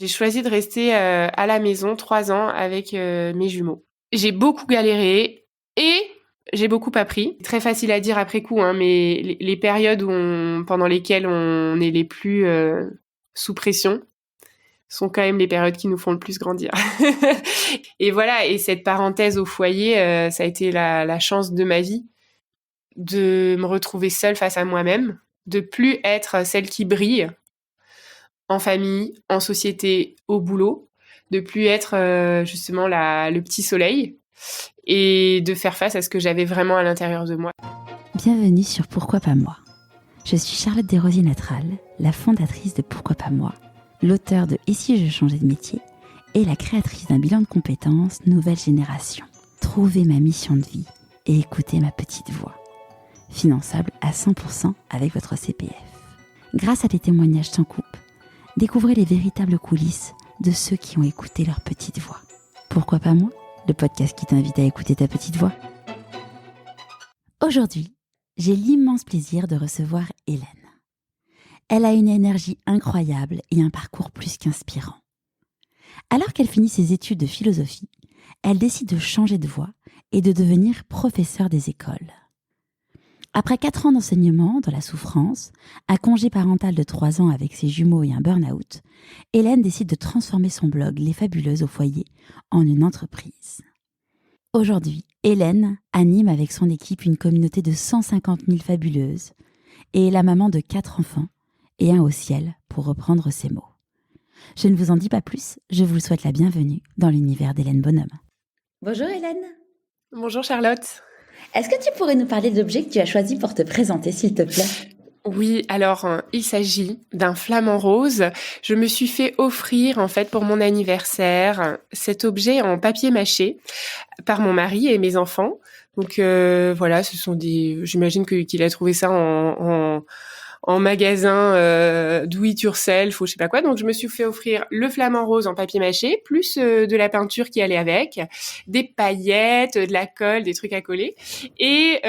J'ai choisi de rester à la maison 3 ans avec mes jumeaux. J'ai beaucoup galéré et j'ai beaucoup appris. Très facile à dire après coup, hein, mais les périodes pendant lesquelles on est les plus sous pression sont quand même les périodes qui nous font le plus grandir. Et voilà, et cette parenthèse au foyer, ça a été la chance de ma vie, de me retrouver seule face à moi-même, de plus être celle qui brille en famille, en société, au boulot, de plus être justement le petit soleil et de faire face à ce que j'avais vraiment à l'intérieur de moi. Bienvenue sur Pourquoi pas moi. Je suis Charlotte Desrosiers-Natral, la fondatrice de Pourquoi pas moi, l'auteure de Et si je changeais de métier et la créatrice d'un bilan de compétences nouvelle génération. Trouvez ma mission de vie et écoutez ma petite voix. Finançable à 100% avec votre CPF. Grâce à des témoignages sans coupe, découvrez les véritables coulisses de ceux qui ont écouté leur petite voix. Pourquoi pas moi ? Le podcast qui t'invite à écouter ta petite voix. Aujourd'hui, j'ai l'immense plaisir de recevoir Hélène. Elle a une énergie incroyable et un parcours plus qu'inspirant. Alors qu'elle finit ses études de philosophie, elle décide de changer de voie et de devenir professeure des écoles. Après 4 ans d'enseignement dans la souffrance, un congé parental de 3 ans avec ses jumeaux et un burn-out, Hélène décide de transformer son blog Les Fabuleuses au foyer en une entreprise. Aujourd'hui, Hélène anime avec son équipe une communauté de 150 000 fabuleuses et est la maman de 4 enfants et un au ciel, pour reprendre ses mots. Je ne vous en dis pas plus, je vous souhaite la bienvenue dans l'univers d'Hélène Bonhomme. Bonjour Hélène. Bonjour Charlotte. Est-ce que tu pourrais nous parler de l'objet que tu as choisi pour te présenter, s'il te plaît ? Oui, alors il s'agit d'un flamant rose. Je me suis fait offrir en fait pour mon anniversaire cet objet en papier mâché par mon mari et mes enfants. Donc voilà, ce sont j'imagine qu'il a trouvé ça en magasin do it yourself ou je sais pas quoi. Donc je me suis fait offrir le flamant rose en papier mâché, plus de la peinture qui allait avec, des paillettes, de la colle, des trucs à coller. Et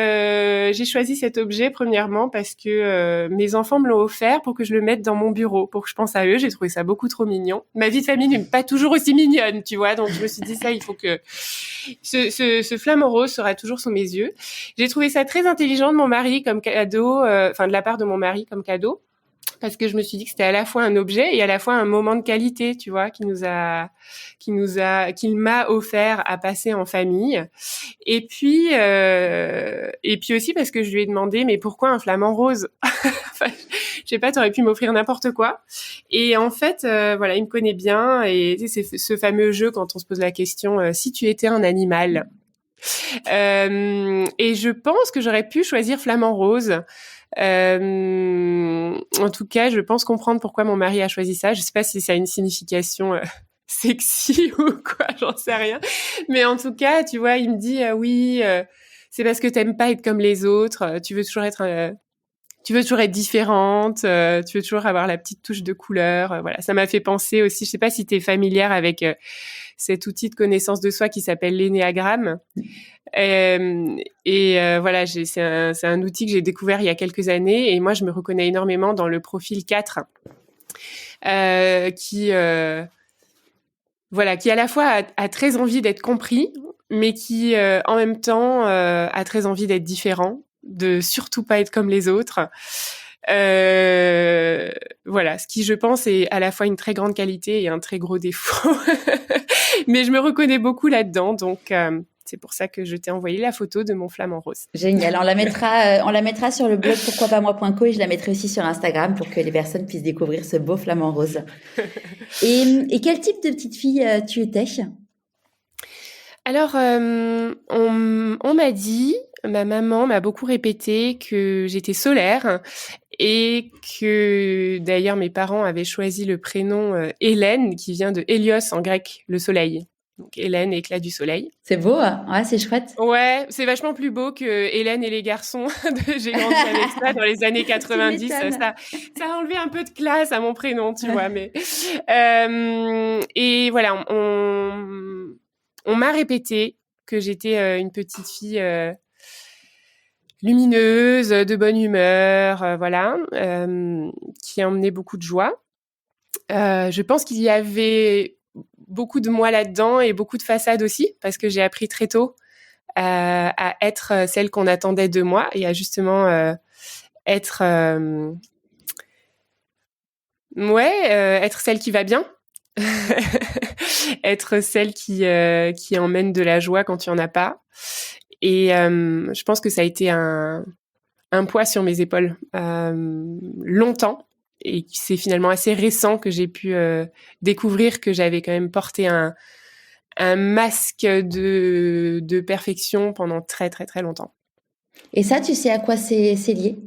j'ai choisi cet objet premièrement parce que mes enfants me l'ont offert pour que je le mette dans mon bureau, pour que je pense à eux. J'ai trouvé ça beaucoup trop mignon. Ma vie de famille n'est pas toujours aussi mignonne, tu vois. Donc je me suis dit ça, il faut que ce flamant rose sera toujours sous mes yeux. J'ai trouvé ça très intelligent de mon mari comme cadeau, de la part de mon mari comme cadeau, parce que je me suis dit que c'était à la fois un objet et à la fois un moment de qualité, tu vois, qu'il m'a offert à passer en famille. Et puis aussi parce que je lui ai demandé, mais pourquoi un flamant rose? Enfin, je sais pas, t'aurais pu m'offrir n'importe quoi. Et en fait, voilà, il me connaît bien et tu sais, c'est ce fameux jeu quand on se pose la question, si tu étais un animal. Et je pense que j'aurais pu choisir flamant rose. En tout cas, je pense comprendre pourquoi mon mari a choisi ça. Je sais pas si ça a une signification sexy ou quoi, j'en sais rien. Mais en tout cas, tu vois, il me dit oui, c'est parce que t'aimes pas être comme les autres. Tu veux toujours être différente, tu veux toujours avoir la petite touche de couleur. Voilà, ça m'a fait penser aussi, je sais pas si tu es familière avec cet outil de connaissance de soi qui s'appelle l'énéagramme. Voilà, c'est un outil que j'ai découvert il y a quelques années et moi, je me reconnais énormément dans le profil 4 qui à la fois a très envie d'être compris, mais qui en même temps a très envie d'être différent, de surtout pas être comme les autres. Voilà, ce qui je pense est à la fois une très grande qualité et un très gros défaut. Mais je me reconnais beaucoup là-dedans, donc c'est pour ça que je t'ai envoyé la photo de mon flamant rose. Génial, on la mettra sur le blog pourquoipasmoi.co et je la mettrai aussi sur Instagram pour que les personnes puissent découvrir ce beau flamant rose. Et quel type de petite fille tu étais ? Alors, on m'a dit, ma maman m'a beaucoup répété que j'étais solaire et que d'ailleurs mes parents avaient choisi le prénom Hélène, qui vient de Hélios en grec, le soleil. Donc Hélène, éclat du soleil. C'est beau, hein ? Ouais, c'est chouette. Ouais, c'est vachement plus beau que Hélène et les garçons. J'ai grandi avec ça dans les années 90. Ça a enlevé un peu de classe à mon prénom, tu vois. Mais et voilà, on m'a répété que j'étais une petite fille lumineuse, de bonne humeur, voilà, qui emmenait beaucoup de joie. Je pense qu'il y avait beaucoup de moi là-dedans et beaucoup de façade aussi, parce que j'ai appris très tôt à être celle qu'on attendait de moi et à justement être être celle qui va bien. Être celle qui emmène de la joie quand il n'y en a pas. Et je pense que ça a été un poids sur mes épaules longtemps. Et c'est finalement assez récent que j'ai pu découvrir que j'avais quand même porté un masque de perfection pendant très, très, très longtemps. Et ça, tu sais à quoi c'est lié?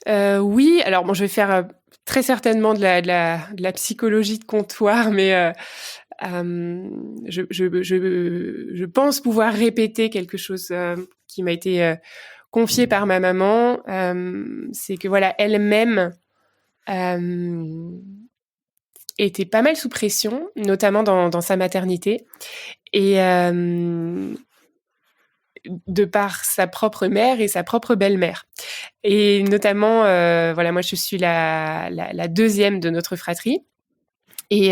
Oui, alors bon, je vais faire très certainement de la psychologie de comptoir, mais je pense pouvoir répéter quelque chose qui m'a été confié par ma maman. C'est que voilà, elle-même était pas mal sous pression, notamment dans sa maternité, et de par sa propre mère et sa propre belle-mère. Et notamment, voilà, moi je suis la deuxième de notre fratrie. Et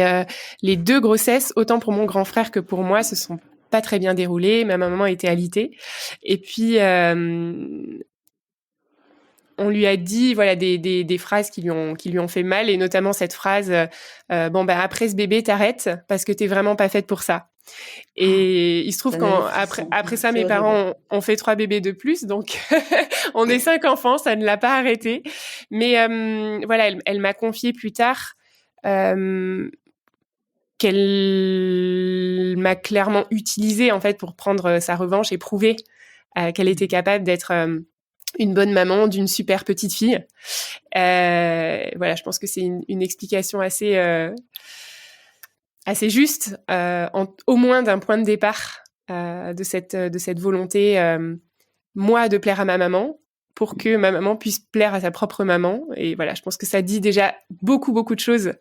les 2 grossesses, autant pour mon grand frère que pour moi, se sont pas très bien déroulées. Ma maman était alitée. Et puis, on lui a dit voilà des phrases qui lui ont fait mal, et notamment cette phrase après ce bébé, t'arrêtes parce que t'es vraiment pas faite pour ça. Et il se trouve qu'après ça, mes parents ont fait 3 bébés de plus, donc on est 5 enfants, ça ne l'a pas arrêté. Mais voilà, elle m'a confié plus tard qu'elle m'a clairement utilisée en fait pour prendre sa revanche et prouver qu'elle était capable d'être une bonne maman d'une super petite fille. Voilà, je pense que c'est une explication assez juste, au moins d'un point de départ de cette volonté, moi, de plaire à ma maman pour que ma maman puisse plaire à sa propre maman. Et voilà, je pense que ça dit déjà beaucoup, beaucoup de choses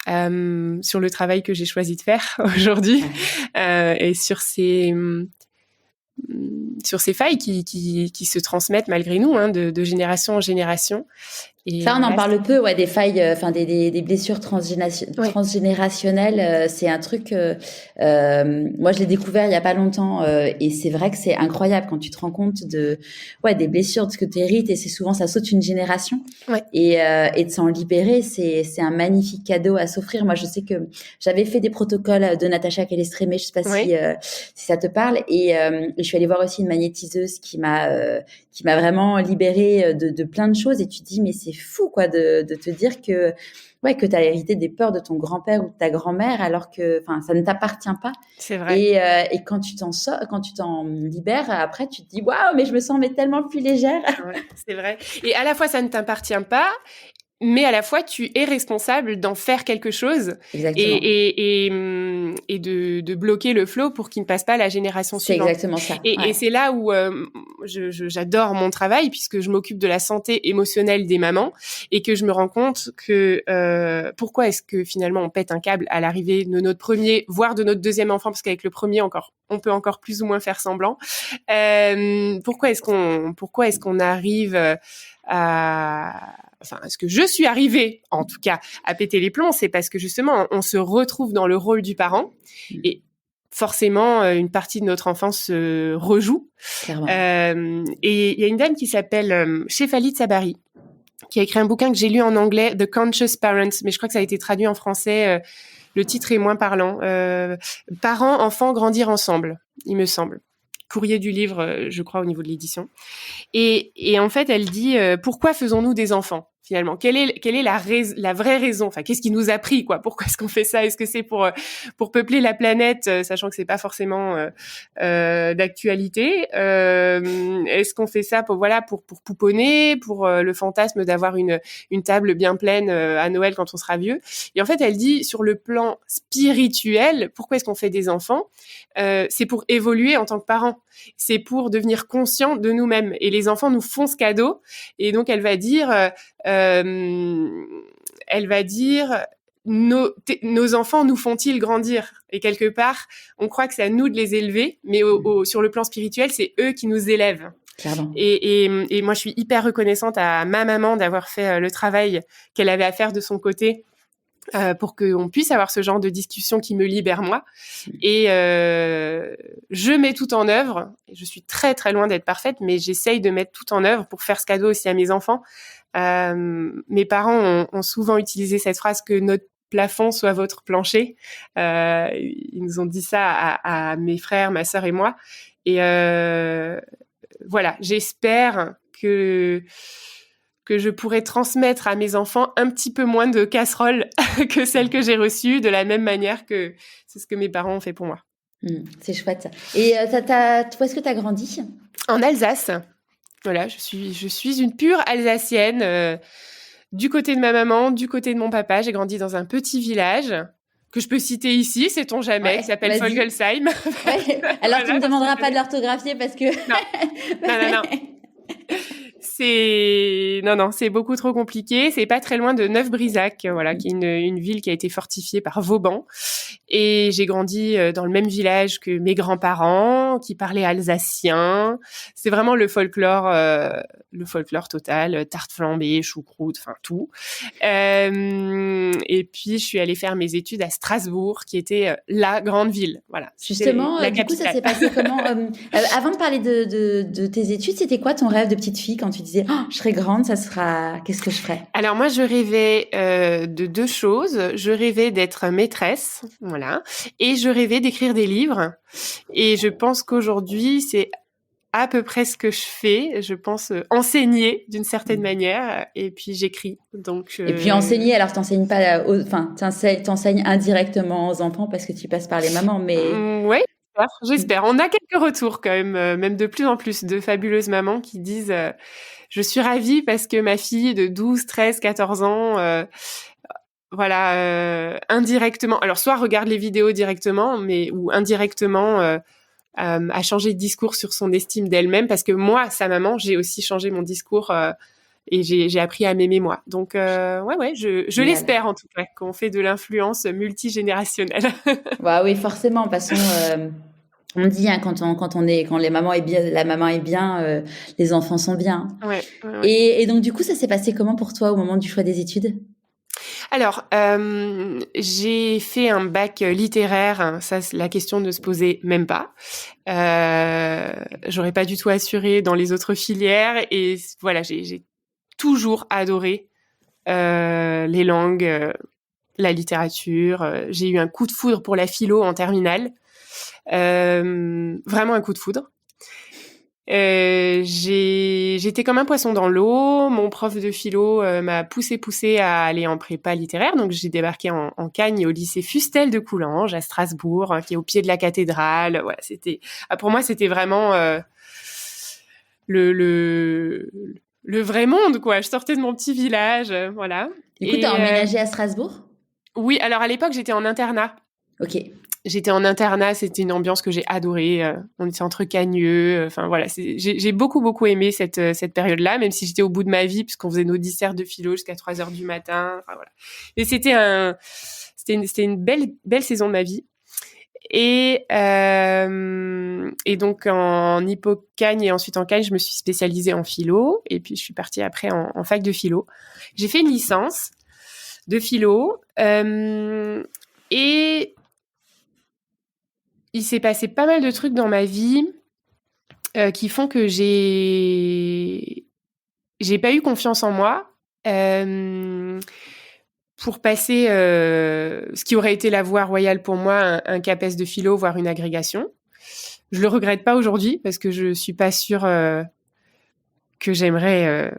sur le travail que j'ai choisi de faire aujourd'hui et sur ces failles qui se transmettent malgré nous, hein, de génération en génération. Et ça, on en parle peu, des failles, des blessures transgénérationnelles. C'est un truc. Moi, je l'ai découvert il y a pas longtemps, et c'est vrai que c'est incroyable quand tu te rends compte des blessures de ce que tu hérites, et c'est souvent ça saute une génération. Ouais. Et de s'en libérer, c'est un magnifique cadeau à s'offrir. Moi, je sais que j'avais fait des protocoles de Natacha Calestrémé, je sais pas si ça te parle, et je suis allée voir aussi une magnétiseuse qui m'a vraiment libérée de plein de choses, et tu te dis mais c'est fou de te dire que tu as hérité des peurs de ton grand-père ou de ta grand-mère, alors que ça ne t'appartient pas. C'est vrai. Et quand tu t'en libères, après tu te dis waouh, mais je me sens tellement plus légère. Ouais, c'est vrai. Et à la fois ça ne t'appartient pas, mais à la fois tu es responsable d'en faire quelque chose. Exactement. Et de bloquer le flot pour qu'il ne passe pas à la génération suivante. C'est exactement ça. Et c'est là où j'adore mon travail, puisque je m'occupe de la santé émotionnelle des mamans, et que je me rends compte que pourquoi est-ce que finalement on pète un câble à l'arrivée de notre premier, voire de notre deuxième enfant, parce qu'avec le premier on peut encore plus ou moins faire semblant. Pourquoi est-ce qu'on arrive est-ce que je suis arrivée, en tout cas, à péter les plombs? C'est parce que justement, on se retrouve dans le rôle du parent, et forcément, une partie de notre enfance se rejoue. Et il y a une dame qui s'appelle Shefali Tsabary, qui a écrit un bouquin que j'ai lu en anglais, The Conscious Parents, mais je crois que ça a été traduit en français. Le titre est moins parlant. Parents, enfants, grandir ensemble, il me semble. Courrier du livre, je crois, au niveau de l'édition. Et en fait, elle dit pourquoi faisons-nous des enfants finalement? Quelle est la vraie raison? Enfin, qu'est-ce qui nous a pris, quoi? Pourquoi est-ce qu'on fait ça? Est-ce que c'est pour peupler la planète, sachant que c'est pas forcément d'actualité? Est-ce qu'on fait ça pour pouponner, pour le fantasme d'avoir une table bien pleine à Noël quand on sera vieux? Et en fait, elle dit sur le plan spirituel, pourquoi est-ce qu'on fait des enfants? C'est pour évoluer en tant que parents. C'est pour devenir conscient de nous-mêmes. Et les enfants nous font ce cadeau. Et donc, elle va dire, nos enfants nous font-ils grandir? Et quelque part, on croit que c'est à nous de les élever, mais sur le plan spirituel, c'est eux qui nous élèvent. Clairement. Et moi, je suis hyper reconnaissante à ma maman d'avoir fait le travail qu'elle avait à faire de son côté pour qu'on puisse avoir ce genre de discussion qui me libère moi. Et je mets tout en œuvre. Je suis très très loin d'être parfaite, mais j'essaye de mettre tout en œuvre pour faire ce cadeau aussi à mes enfants. Mes parents ont souvent utilisé cette phrase que notre plafond soit votre plancher. Ils nous ont dit ça à mes frères, ma sœur et moi. Et voilà, j'espère que je pourrais transmettre à mes enfants un petit peu moins de casseroles que celles que j'ai reçues, de la même manière que c'est ce que mes parents ont fait pour moi. C'est chouette ça. Et où est-ce que tu as grandi ? En Alsace. Voilà, je suis une pure Alsacienne. Du côté de ma maman, du côté de mon papa, j'ai grandi dans un petit village que je peux citer ici, sait-on jamais, qui s'appelle Folgelsheim. Ouais. Alors, tu ne me demanderas pas de l'orthographier parce que... Non. C'est beaucoup trop compliqué. C'est pas très loin de Neuf-Brisac, voilà, qui est une ville qui a été fortifiée par Vauban. Et j'ai grandi dans le même village que mes grands-parents, qui parlaient alsacien. C'est vraiment le folklore total, tarte flambée, choucroute, enfin tout. Et puis je suis allée faire mes études à Strasbourg, qui était la grande ville. Voilà. Justement, du coup, ça s'est passé comment avant de parler de tes études, c'était quoi ton rêve de petite fille quand tu disais je serai grande, qu'est-ce que je ferais ? Alors moi, je rêvais de deux choses. Je rêvais d'être maîtresse, voilà, et je rêvais d'écrire des livres. Et je pense qu'aujourd'hui, c'est à peu près ce que je fais. Je pense enseigner d'une certaine manière, et puis j'écris. Donc. Et puis enseigner. Alors t'enseignes pas, t'enseignes indirectement aux enfants parce que tu passes par les mamans, mais. Ouais. J'espère. On a quelques retours quand même de plus en plus de fabuleuses mamans qui disent je suis ravie parce que ma fille de 12, 13, 14 ans, indirectement, alors soit regarde les vidéos directement, ou indirectement a changé de discours sur son estime d'elle-même, parce que moi, sa maman, j'ai aussi changé mon discours et j'ai appris à m'aimer moi. Donc je l'espère en tout cas, qu'on fait de l'influence multigénérationnelle. Bah oui, forcément. De toute façon, on dit quand la maman est bien, les enfants sont bien. Ouais. Et donc du coup, ça s'est passé comment pour toi au moment du choix des études ? Alors, j'ai fait un bac littéraire. Ça, la question ne se posait même pas. J'aurais pas du tout assuré dans les autres filières. Et voilà, j'ai toujours adoré les langues, la littérature. J'ai eu un coup de foudre pour la philo en terminale. Vraiment un coup de foudre. J'étais comme un poisson dans l'eau. Mon prof de philo m'a poussé à aller en prépa littéraire. Donc, j'ai débarqué en Cagne au lycée Fustel de Coulanges à Strasbourg, qui est au pied de la cathédrale. Voilà, pour moi, c'était vraiment le vrai monde, quoi. Je sortais de mon petit village, voilà. Du coup, t'as emménagé à Strasbour ? Oui, alors à l'époque, j'étais en internat. Ok. J'étais en internat, c'était une ambiance que j'ai adorée. On était entre cagneux. Enfin voilà, j'ai beaucoup aimé cette période-là, même si j'étais au bout de ma vie, puisqu'on faisait nos disserts de philo jusqu'à 3h du matin. Enfin voilà. Et c'était une belle saison de ma vie. Et donc en Hippo-Cagne et ensuite en Cagne, je me suis spécialisée en philo. Et puis je suis partie après en fac de philo. J'ai fait une licence de philo et il s'est passé pas mal de trucs dans ma vie qui font que j'ai pas eu confiance en moi pour passer ce qui aurait été la voie royale pour moi, un CAPES de philo, voire une agrégation. Je le regrette pas aujourd'hui parce que je suis pas sûre que j'aimerais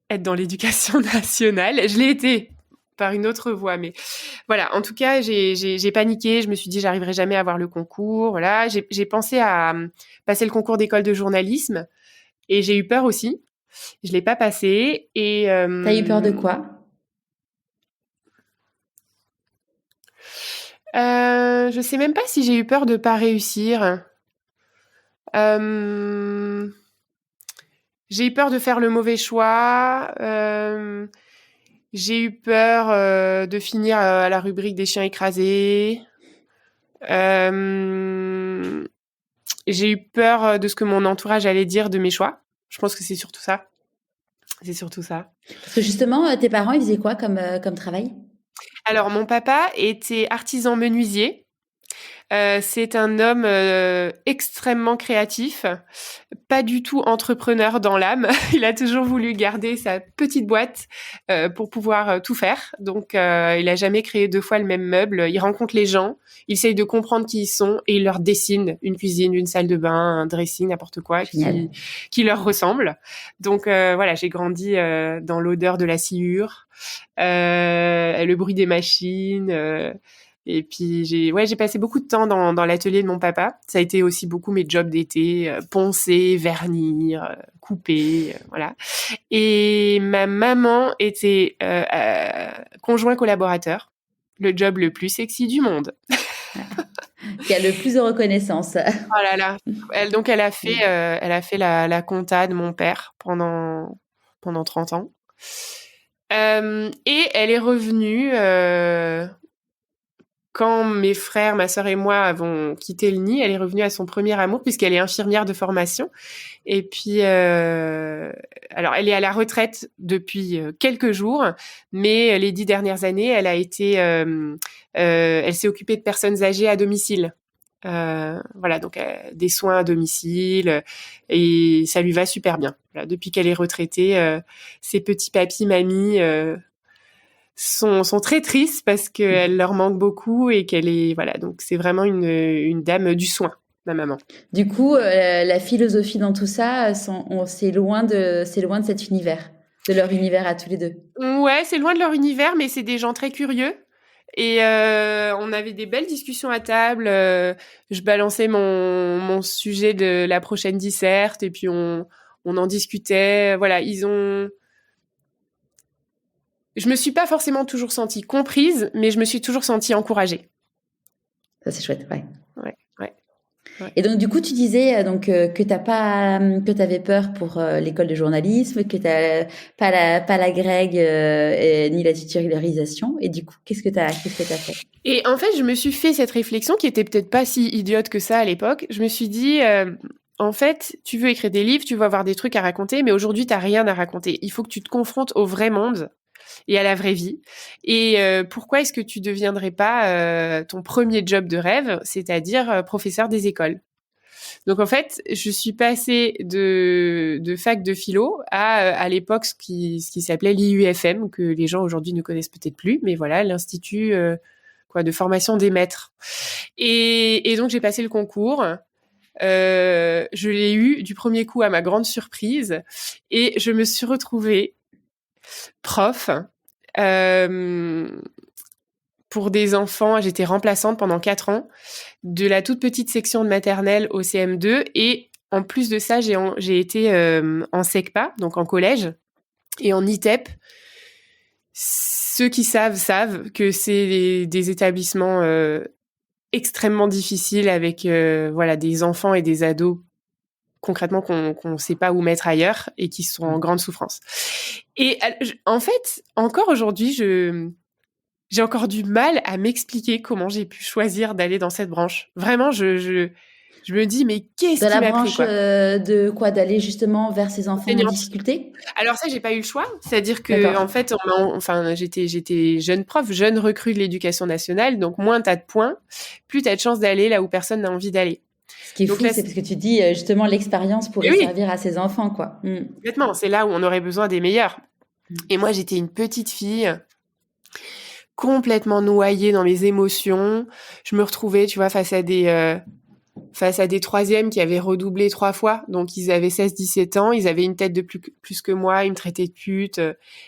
être dans l'éducation nationale. Je l'ai été par une autre voie, mais voilà. En tout cas, j'ai paniqué. Je me suis dit, j'arriverai jamais à avoir le concours. Voilà, j'ai pensé à passer le concours d'école de journalisme et j'ai eu peur aussi. Je l'ai pas passé. Et t'as eu peur de quoi ? Je sais même pas si j'ai eu peur de pas réussir. J'ai eu peur de faire le mauvais choix. J'ai eu peur de finir à la rubrique des chiens écrasés. J'ai eu peur de ce que mon entourage allait dire de mes choix. Je pense que c'est surtout ça. Parce que justement, tes parents, ils faisaient quoi comme travail ? Alors, mon papa était artisan menuisier. C'est un homme extrêmement créatif, pas du tout entrepreneur dans l'âme. Il a toujours voulu garder sa petite boîte pour pouvoir tout faire. Donc, il a jamais créé 2 fois le même meuble. Il rencontre les gens, il essaye de comprendre qui ils sont et il leur dessine une cuisine, une salle de bain, un dressing, n'importe quoi qui leur ressemble. Donc, voilà, j'ai grandi dans l'odeur de la sciure, le bruit des machines. Et puis j'ai passé beaucoup de temps dans l'atelier de mon papa. Ça a été aussi beaucoup mes jobs d'été, poncer, vernir, couper, voilà. Et ma maman était conjoint collaborateur, le job le plus sexy du monde. Qui a le plus de reconnaissance. Oh là là. Elle a fait la compta de mon père pendant 30 ans. Et elle est revenue quand mes frères, ma sœur et moi avons quitté le nid. Elle est revenue à son premier amour puisqu'elle est infirmière de formation. Et puis, alors elle est à la retraite depuis quelques jours, mais les 10 dernières années, elle s'est occupée de personnes âgées à domicile. Voilà, donc des soins à domicile, et ça lui va super bien. Voilà, depuis qu'elle est retraitée, ses petits papis, mamies sont très tristes parce qu'elle leur manque beaucoup et qu'elle est, voilà, donc c'est vraiment une dame du soin, ma maman. Du coup, la philosophie dans tout ça, c'est loin de cet univers, de leur univers à tous les deux. Ouais, c'est loin de leur univers, mais c'est des gens très curieux. Et on avait des belles discussions à table. Je balançais mon sujet de la prochaine disserte et puis on en discutait. Voilà, je me suis pas forcément toujours sentie comprise, mais je me suis toujours sentie encouragée. Ça, c'est chouette, ouais. Ouais. Et donc, du coup, tu disais que t'avais peur pour l'école de journalisme, que t'as pas la grègue ni la titularisation. Et du coup, qu'est-ce que t'as fait? Et en fait, je me suis fait cette réflexion qui était peut-être pas si idiote que ça à l'époque. Je me suis dit, en fait, tu veux écrire des livres, tu veux avoir des trucs à raconter, mais aujourd'hui, t'as rien à raconter. Il faut que tu te confrontes au vrai monde et à la vraie vie. Et pourquoi est-ce que tu deviendrais pas ton premier job de rêve, c'est-à-dire professeur des écoles? Donc en fait, je suis passée de fac de philo à l'époque ce qui s'appelait l'IUFM, que les gens aujourd'hui ne connaissent peut-être plus, mais voilà, l'institut de formation des maîtres. Et donc j'ai passé le concours. Je l'ai eu du premier coup à ma grande surprise et je me suis retrouvée prof pour des enfants. J'étais remplaçante pendant 4 ans de la toute petite section de maternelle au CM2 et en plus de ça, j'ai été en SECPA, donc en collège, et en ITEP. Ceux qui savent que c'est des établissements extrêmement difficiles avec des enfants et des ados concrètement qu'on ne sait pas où mettre ailleurs et qui sont en grande souffrance. Et en fait, encore aujourd'hui, j'ai encore du mal à m'expliquer comment j'ai pu choisir d'aller dans cette branche. Vraiment, je me dis, mais qu'est-ce qui m'a pris, quoi ? De quoi? D'aller justement vers ces enfants en difficulté? Alors ça, j'ai pas eu le choix. C'est-à-dire que, en fait, j'étais jeune prof, jeune recrue de l'éducation nationale. Donc, moins t'as de points, plus t'as de chances d'aller là où personne n'a envie d'aller. Ce qui est fou, c'est parce que tu dis, justement, l'expérience pourrait servir à ces enfants, quoi. Complètement. C'est là où on aurait besoin des meilleurs. Et moi, j'étais une petite fille complètement noyée dans mes émotions. Je me retrouvais, tu vois, face à des troisièmes qui avaient redoublé 3 fois. Donc, ils avaient 16-17 ans. Ils avaient une tête de plus que moi. Ils me traitaient de pute.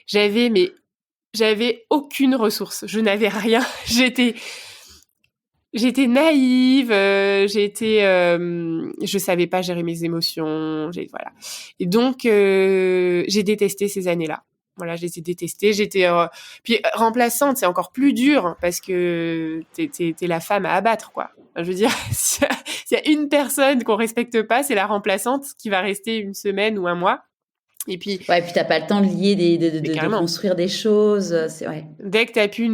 J'avais aucune ressource. Je n'avais rien. J'étais naïve. Je savais pas gérer mes émotions. Voilà. Et donc, j'ai détesté ces années-là. Voilà, je les ai détestées. Puis remplaçante, c'est encore plus dur parce que t'es la femme à abattre, quoi. Enfin, je veux dire, s'il y a une personne qu'on respecte pas, c'est la remplaçante qui va rester 1 semaine ou 1 mois. Et puis, ouais, puis t'as pas le temps de lier de construire des choses. Dès que t'as pu,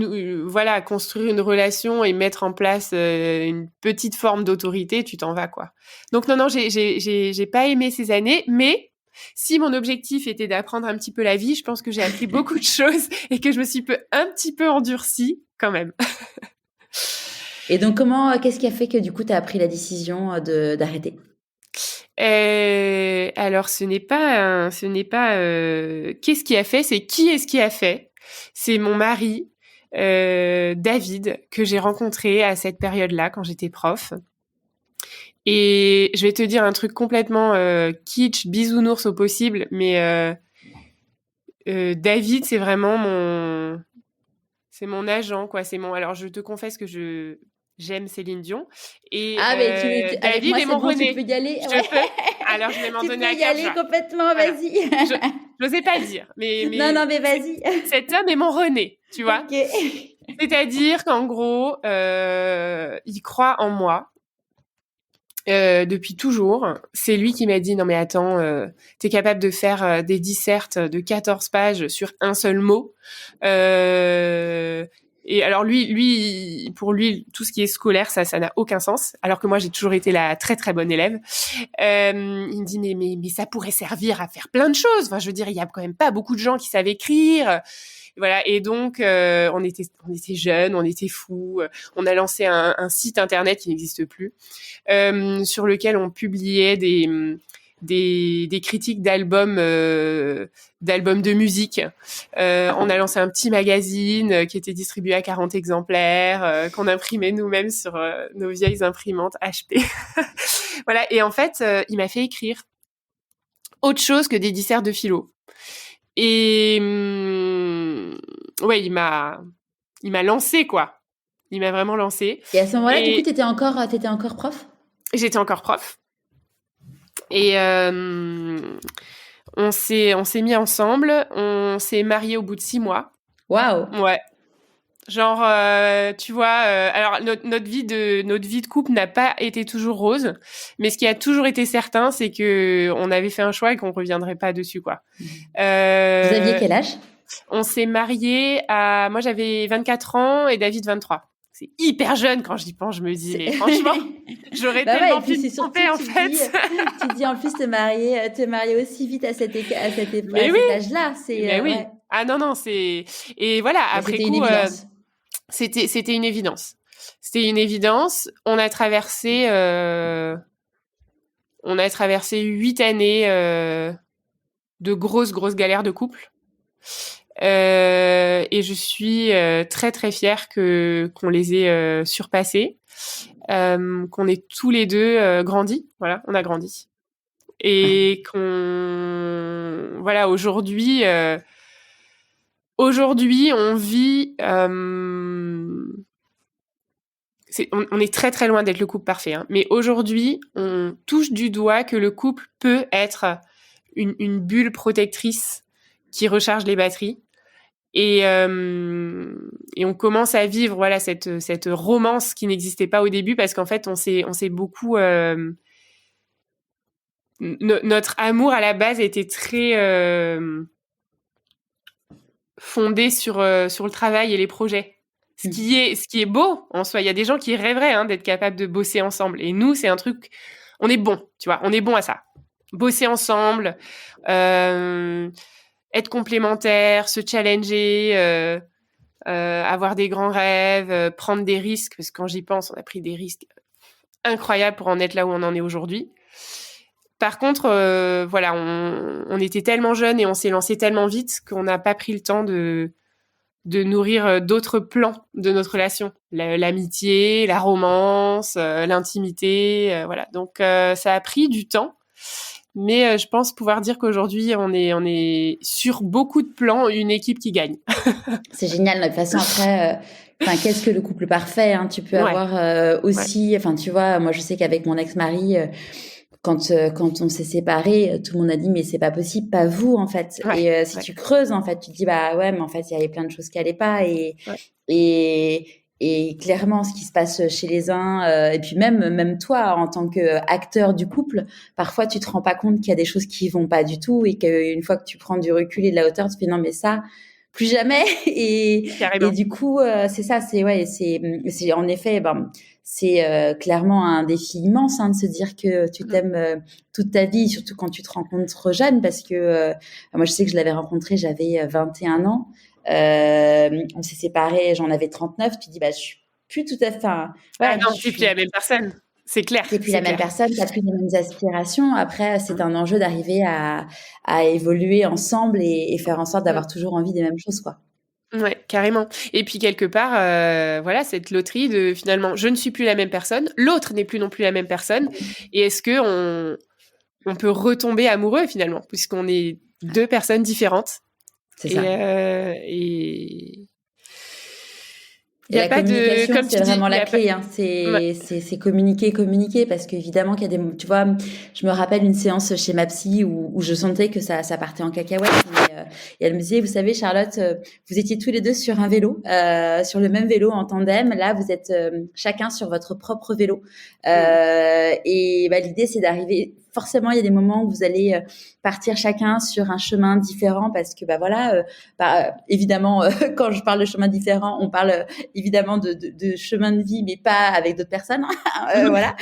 construire une relation et mettre en place une petite forme d'autorité, tu t'en vas, quoi. Donc non, j'ai pas aimé ces années, mais Si mon objectif était d'apprendre un petit peu la vie, je pense que j'ai appris beaucoup de choses et que je me suis un petit peu endurcie quand même. Et donc, qu'est-ce qui a fait que du coup, tu as pris la décision d'arrêter? Alors, ce n'est pas qu'est-ce qui a fait, c'est qui est-ce qui a fait. C'est mon mari, David, que j'ai rencontré à cette période-là quand j'étais prof. Et je vais te dire un truc complètement kitsch, bisounours au possible, mais David, c'est vraiment c'est mon agent, quoi. Alors, je te confesse que j'aime Céline Dion. Et mais avec David moi, est mon René. Tu peux y aller. Je peux. Alors, je vais m'en donner à Tu peux y aller complètement, voilà. Vas-y. Je n'osais pas le dire. Mais non, mais vas-y. Cet homme est mon René, tu vois. Okay. C'est-à-dire qu'en gros, il croit en moi. Depuis toujours. C'est lui qui m'a dit, non mais attends, t'es capable de faire des dissertes de 14 pages sur un seul mot. Et alors pour lui, tout ce qui est scolaire, ça n'a aucun sens. Alors que moi, j'ai toujours été la très très bonne élève. Il me dit, mais ça pourrait servir à faire plein de choses. Enfin, je veux dire, il y a quand même pas beaucoup de gens qui savent écrire. Voilà, et donc on était jeunes, on était fous. On a lancé un site internet qui n'existe plus, sur lequel on publiait des critiques d'albums de musique. On a lancé un petit magazine qui était distribué à 40 exemplaires, qu'on imprimait nous-mêmes sur nos vieilles imprimantes HP. Voilà, et en fait, il m'a fait écrire autre chose que des dissertes de philo. Et ouais, il m'a lancé, quoi. Il m'a vraiment lancé. Et à ce moment-là, du coup, t'étais encore prof ? J'étais encore prof. Et on s'est mis ensemble. On s'est mariés au bout de 6 mois. Waouh. Ouais. Genre, tu vois, alors notre vie de couple n'a pas été toujours rose, mais ce qui a toujours été certain, c'est que on avait fait un choix et qu'on reviendrait pas dessus, quoi. Vous aviez quel âge ? On s'est mariés moi j'avais 24 ans et David 23. C'est hyper jeune quand j'y pense, je me dis, mais franchement, j'aurais tellement pu me tromper, en fait. Tu dis, en plus, te marier aussi vite à cet âge-là. Mais oui. Ouais. Ah non, et voilà, après coup, c'était une évidence. C'était une évidence. On a traversé 8 années de grosses galères de couple. Et je suis très très fière qu'on les ait surpassés, qu'on ait tous les deux grandi. Voilà, on a grandi. Et voilà, aujourd'hui on vit. On est très très loin d'être le couple parfait, hein, mais aujourd'hui, on touche du doigt que le couple peut être une bulle protectrice qui recharge les batteries. Et on commence à vivre, voilà, cette romance qui n'existait pas au début, parce qu'en fait, on s'est beaucoup notre amour à la base était très fondé sur le travail et les projets. Ce qui est beau en soi. Il y a des gens qui rêveraient d'être capables de bosser ensemble. Et nous, c'est un truc, on est bon, tu vois, on est bon à ça. Bosser ensemble, être complémentaires, se challenger, avoir des grands rêves, prendre des risques, parce que quand j'y pense, on a pris des risques incroyables pour en être là où on en est aujourd'hui. Par contre, voilà, on était tellement jeunes et on s'est lancé tellement vite qu'on n'a pas pris le temps de nourrir d'autres plans de notre relation. L'amitié, la romance, l'intimité, voilà. Donc, ça a pris du temps. Mais je pense pouvoir dire qu'aujourd'hui, on est sur beaucoup de plans une équipe qui gagne. C'est génial. De toute façon, après, qu'est-ce que le couple parfait, hein ? Tu peux avoir aussi... Enfin, tu vois, moi, je sais qu'avec mon ex-mari... Quand on s'est séparés, tout le monde a dit mais c'est pas possible, pas vous en fait. Ouais, et si tu creuses en fait, tu te dis bah ouais mais en fait il y avait plein de choses qui allaient pas et clairement ce qui se passe chez les uns et puis même toi en tant qu'acteur du couple, parfois tu te rends pas compte qu'il y a des choses qui vont pas du tout et qu'une fois que tu prends du recul et de la hauteur, tu fais non mais ça plus jamais. Et Carrément. du coup, c'est ça, c'est en effet, c'est clairement un défi immense de se dire que tu t'aimes toute ta vie, surtout quand tu te rencontres jeune, parce que moi, je sais que je l'avais rencontré, j'avais 21 ans. On s'est séparés, j'en avais 39. Tu dis, je suis plus tout à fait. Ah Voilà, non, t'es plus la même personne. C'est clair. t'es plus C'est la même clair. personne, t'as plus les mêmes aspirations. Après, c'est un enjeu d'arriver à évoluer ensemble et faire en sorte d'avoir toujours envie des mêmes choses, quoi. Ouais, carrément. Et puis quelque part, voilà, cette loterie de finalement, je ne suis plus la même personne, l'autre n'est plus non plus la même personne. Et est-ce que on peut retomber amoureux finalement, puisqu'on est deux personnes différentes. C'est Et ça. il Et n'y a la pas de, communication, comme tu c'est dis, vraiment il y la a pas. clé. Ouais. C'est communiquer, parce qu'évidemment qu'il y a des, tu vois, je me rappelle une séance chez ma psy où je sentais que ça partait en cacahuète. Et elle me disait, vous savez, Charlotte, vous étiez tous les deux sur un vélo, sur le même vélo en tandem. Là, vous êtes chacun sur votre propre vélo. Et l'idée, c'est d'arriver. Forcément, il y a des moments où vous allez partir chacun sur un chemin différent parce que évidemment, quand je parle de chemin différent, on parle évidemment de chemin de vie, mais pas avec d'autres personnes. Voilà,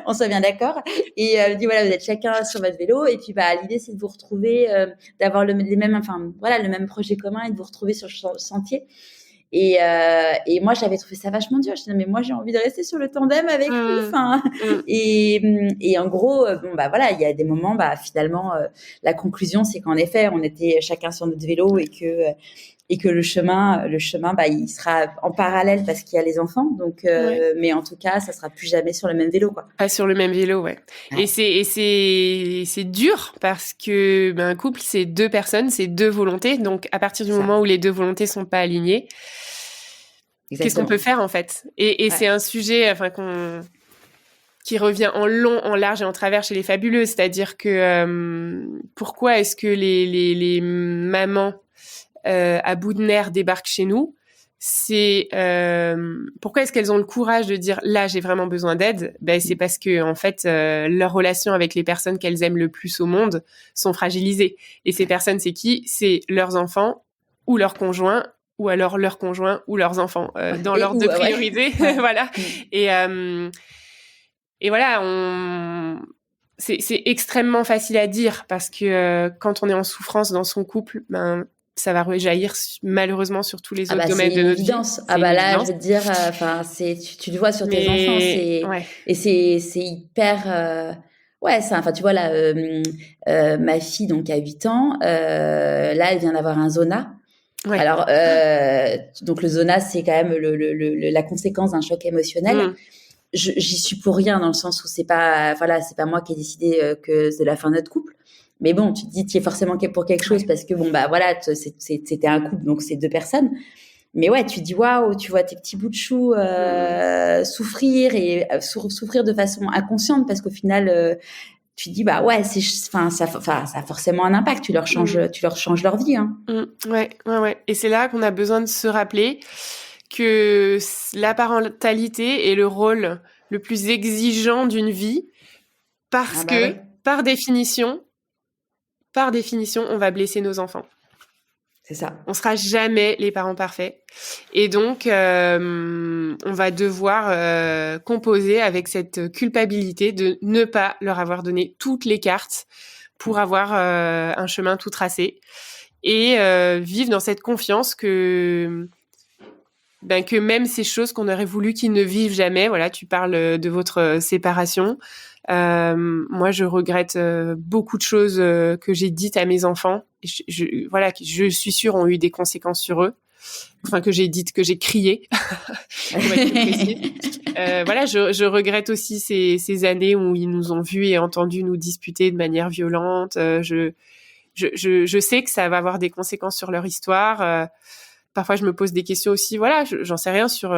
on soit bien d'accord. Et elle dit voilà, vous êtes chacun sur votre vélo, et puis l'idée c'est de vous retrouver, d'avoir le même projet commun et de vous retrouver sur le sentier. Et moi, j'avais trouvé ça vachement dur. Je disais, mais moi, j'ai envie de rester sur le tandem avec lui. Et en gros, il y a des moments, finalement, la conclusion, c'est qu'en effet, on était chacun sur notre vélo et que le chemin, il sera en parallèle parce qu'il y a les enfants. Donc, mais en tout cas, ça sera plus jamais sur le même vélo, quoi. Pas sur le même vélo, ouais. Ouais. C'est dur parce que un couple, c'est deux personnes, c'est deux volontés. Donc, à partir du moment où les deux volontés sont pas alignées, qu'est-ce qu'on peut faire en fait? Et c'est un sujet, qui revient en long, en large et en travers chez les fabuleuses. C'est-à-dire que pourquoi est-ce que les mamans à bout de nerfs débarquent chez nous? C'est pourquoi est-ce qu'elles ont le courage de dire là j'ai vraiment besoin d'aide? C'est parce que en fait leurs relations avec les personnes qu'elles aiment le plus au monde sont fragilisées. Et ces personnes, c'est qui? C'est leurs enfants ou leurs conjoints, ou alors leurs conjoints ou leurs enfants dans l'ordre de priorité. Voilà. Et voilà, c'est extrêmement facile à dire parce que quand on est en souffrance dans son couple, ça va rejaillir malheureusement sur tous les autres domaines de notre vie. Là, je veux te dire, tu le vois sur tes enfants, et c'est hyper. Tu vois là, ma fille donc a 8 ans, là elle vient d'avoir un zona. Ouais. Alors donc le zona, c'est quand même la conséquence d'un choc émotionnel. J'y suis pour rien dans le sens où c'est pas moi qui ai décidé que c'est la fin de notre couple. Mais bon, tu te dis, tu es forcément pour quelque chose parce que c'était un couple, donc c'est deux personnes. Mais ouais, tu te dis, waouh, tu vois tes petits bouts de chou souffrir et souffrir de façon inconsciente parce qu'au final, tu te dis, ça a forcément un impact. Tu leur changes leur vie. Hein. Ouais. Et c'est là qu'on a besoin de se rappeler que la parentalité est le rôle le plus exigeant d'une vie parce que, par définition, on va blesser nos enfants. C'est ça. On sera jamais les parents parfaits. Et donc, on va devoir composer avec cette culpabilité de ne pas leur avoir donné toutes les cartes pour avoir un chemin tout tracé et vivre dans cette confiance que même ces choses qu'on aurait voulu qu'ils ne vivent jamais, voilà, tu parles de votre séparation. Moi, je regrette beaucoup de choses que j'ai dites à mes enfants. Je suis sûre ont eu des conséquences sur eux. Enfin, que j'ai dites, que j'ai crié. Je regrette aussi ces années où ils nous ont vus et entendus nous disputer de manière violente. Je sais que ça va avoir des conséquences sur leur histoire. Parfois, je me pose des questions aussi. Voilà, j'en sais rien sur,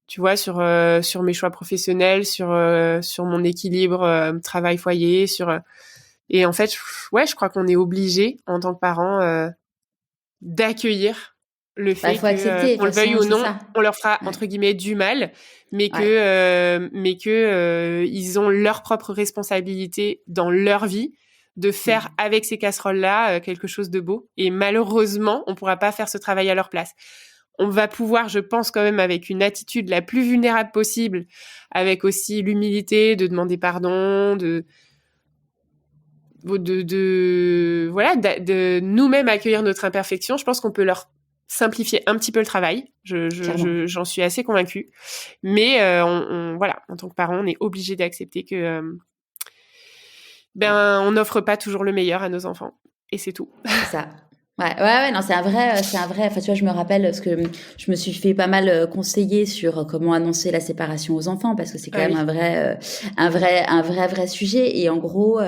sur mes choix professionnels, sur mon équilibre travail-foyer, et en fait, je crois qu'on est obligé en tant que parents d'accueillir le fait qu'on le veuille ou non, on leur fera entre guillemets du mal, mais que ils ont leur propre responsabilité dans leur vie. de faire avec ces casseroles-là quelque chose de beau. Et malheureusement, on pourra pas faire ce travail à leur place. On va pouvoir, je pense quand même, avec une attitude la plus vulnérable possible, avec aussi l'humilité de demander pardon, de nous-mêmes accueillir notre imperfection. Je pense qu'on peut leur simplifier un petit peu le travail. J'en suis assez convaincue. Mais voilà, en tant que parent, on est obligé d'accepter que on n'offre pas toujours le meilleur à nos enfants. Et c'est tout. C'est ça. Ouais, non, c'est un vrai, enfin, tu vois, je me rappelle, parce que je me suis fait pas mal conseiller sur comment annoncer la séparation aux enfants, parce que c'est quand même un vrai sujet. Et en gros,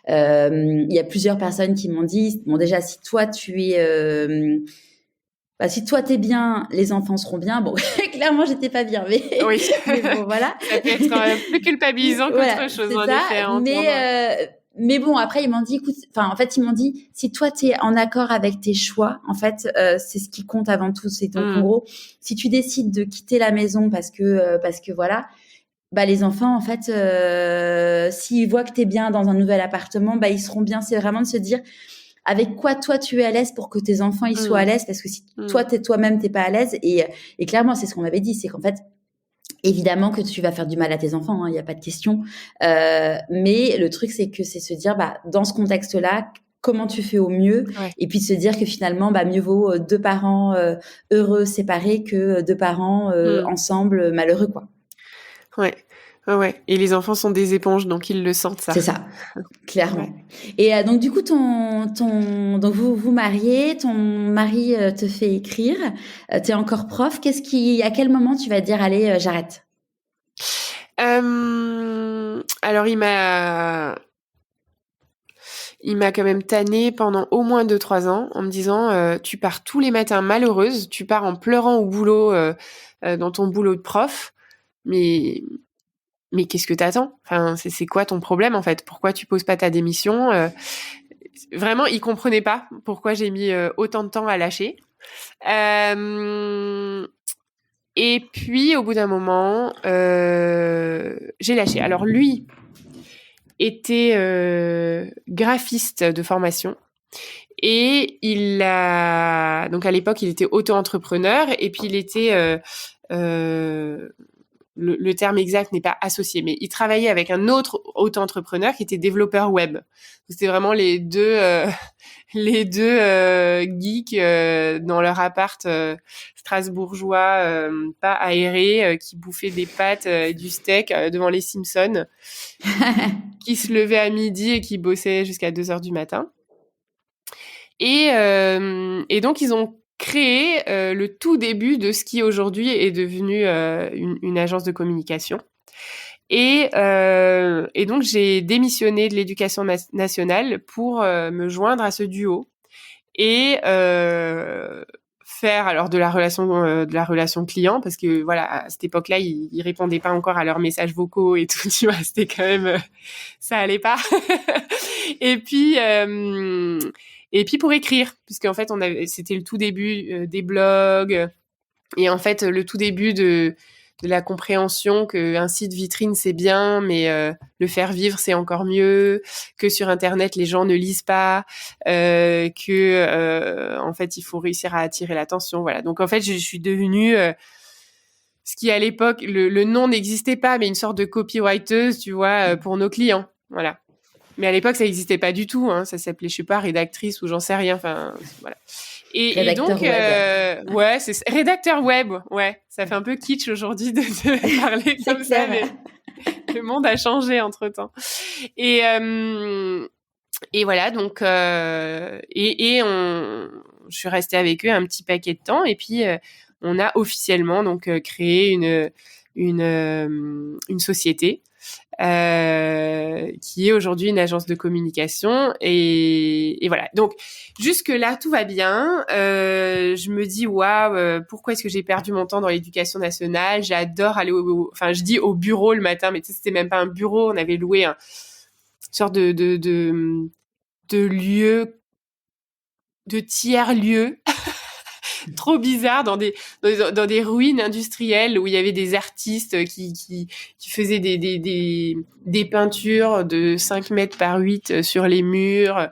il y a plusieurs personnes qui m'ont dit, bon, déjà, si toi, si toi t'es bien, les enfants seront bien. Bon, clairement, j'étais pas bien, mais, oui. mais bon, voilà. Ça peut être plus culpabilisant qu'autre chose, en effet. Mais bon, après, ils m'ont dit, écoute, ils m'ont dit, si toi, t'es en accord avec tes choix, en fait, c'est ce qui compte avant tout. C'est donc, en gros, si tu décides de quitter la maison parce que voilà, les enfants, en fait, s'ils voient que t'es bien dans un nouvel appartement, ils seront bien. C'est vraiment de se dire, avec quoi toi tu es à l'aise pour que tes enfants ils soient à l'aise, parce que si toi-même t'es pas à l'aise, et clairement, c'est ce qu'on m'avait dit, c'est qu'en fait, évidemment que tu vas faire du mal à tes enfants, il y a pas de question. Mais le truc, c'est que c'est se dire, dans ce contexte-là, comment tu fais au mieux, et puis de se dire que finalement, mieux vaut 2 parents heureux séparés que 2 parents ensemble malheureux, quoi. Ouais. Et les enfants sont des éponges, donc ils le sentent, ça. C'est ça, clairement. Et donc du coup, donc vous mariez, ton mari te fait écrire, t'es encore prof. À quel moment tu vas dire, allez, j'arrête? Alors il m'a quand même tannée pendant au moins 2-3 ans en me disant tu pars tous les matins malheureuse, tu pars en pleurant au boulot dans ton boulot de prof, mais qu'est-ce que t'attends ? Enfin, c'est quoi ton problème en fait ? Pourquoi tu poses pas ta démission ? Vraiment, il comprenait pas pourquoi j'ai mis autant de temps à lâcher. Et puis, au bout d'un moment, j'ai lâché. Alors lui était graphiste de formation. Et donc à l'époque, il était auto-entrepreneur, et puis il était le terme exact n'est pas associé, mais il travaillait avec un autre auto-entrepreneur qui était développeur web. C'était vraiment les deux geeks dans leur appart strasbourgeois, pas aéré, qui bouffaient des pâtes et du steak devant les Simpsons, qui se levaient à midi et qui bossaient jusqu'à 2h du matin. Et donc, ils ont créé le tout début de ce qui aujourd'hui est devenu une agence de communication. Et donc, j'ai démissionné de l'éducation nationale pour me joindre à ce duo et faire alors de la relation client, parce que voilà, à cette époque-là, ils répondaient pas encore à leurs messages vocaux et tout, tu vois, c'était quand même ça allait pas. Et puis pour écrire, puisqu'en fait c'était le tout début des blogs, et en fait le tout début de la compréhension qu'un site vitrine c'est bien, mais le faire vivre c'est encore mieux, que sur internet les gens ne lisent pas, que en fait il faut réussir à attirer l'attention, voilà. Donc en fait je suis devenue ce qui à l'époque le nom n'existait pas, mais une sorte de copywriteuse, tu vois, pour nos clients, voilà. Mais à l'époque, ça n'existait pas du tout. Ça s'appelait, je sais pas, rédactrice ou j'en sais rien. Enfin, voilà. Et donc, web. Ouais, c'est rédacteur web. Ouais, ça fait un peu kitsch aujourd'hui de parler comme ça, mais le monde a changé entre temps. Et voilà, donc, je suis restée avec eux un petit paquet de temps, et puis on a officiellement donc créé une société. Qui est aujourd'hui une agence de communication, et voilà. Donc jusque là tout va bien. Je me dis waouh, pourquoi est-ce que j'ai perdu mon temps dans l'éducation nationale ? J'adore aller je dis au bureau le matin, mais tu sais, c'était même pas un bureau, on avait loué une sorte de lieu, de tiers lieu trop bizarre dans des ruines industrielles où il y avait des artistes qui faisaient des peintures de 5 mètres par 8 sur les murs.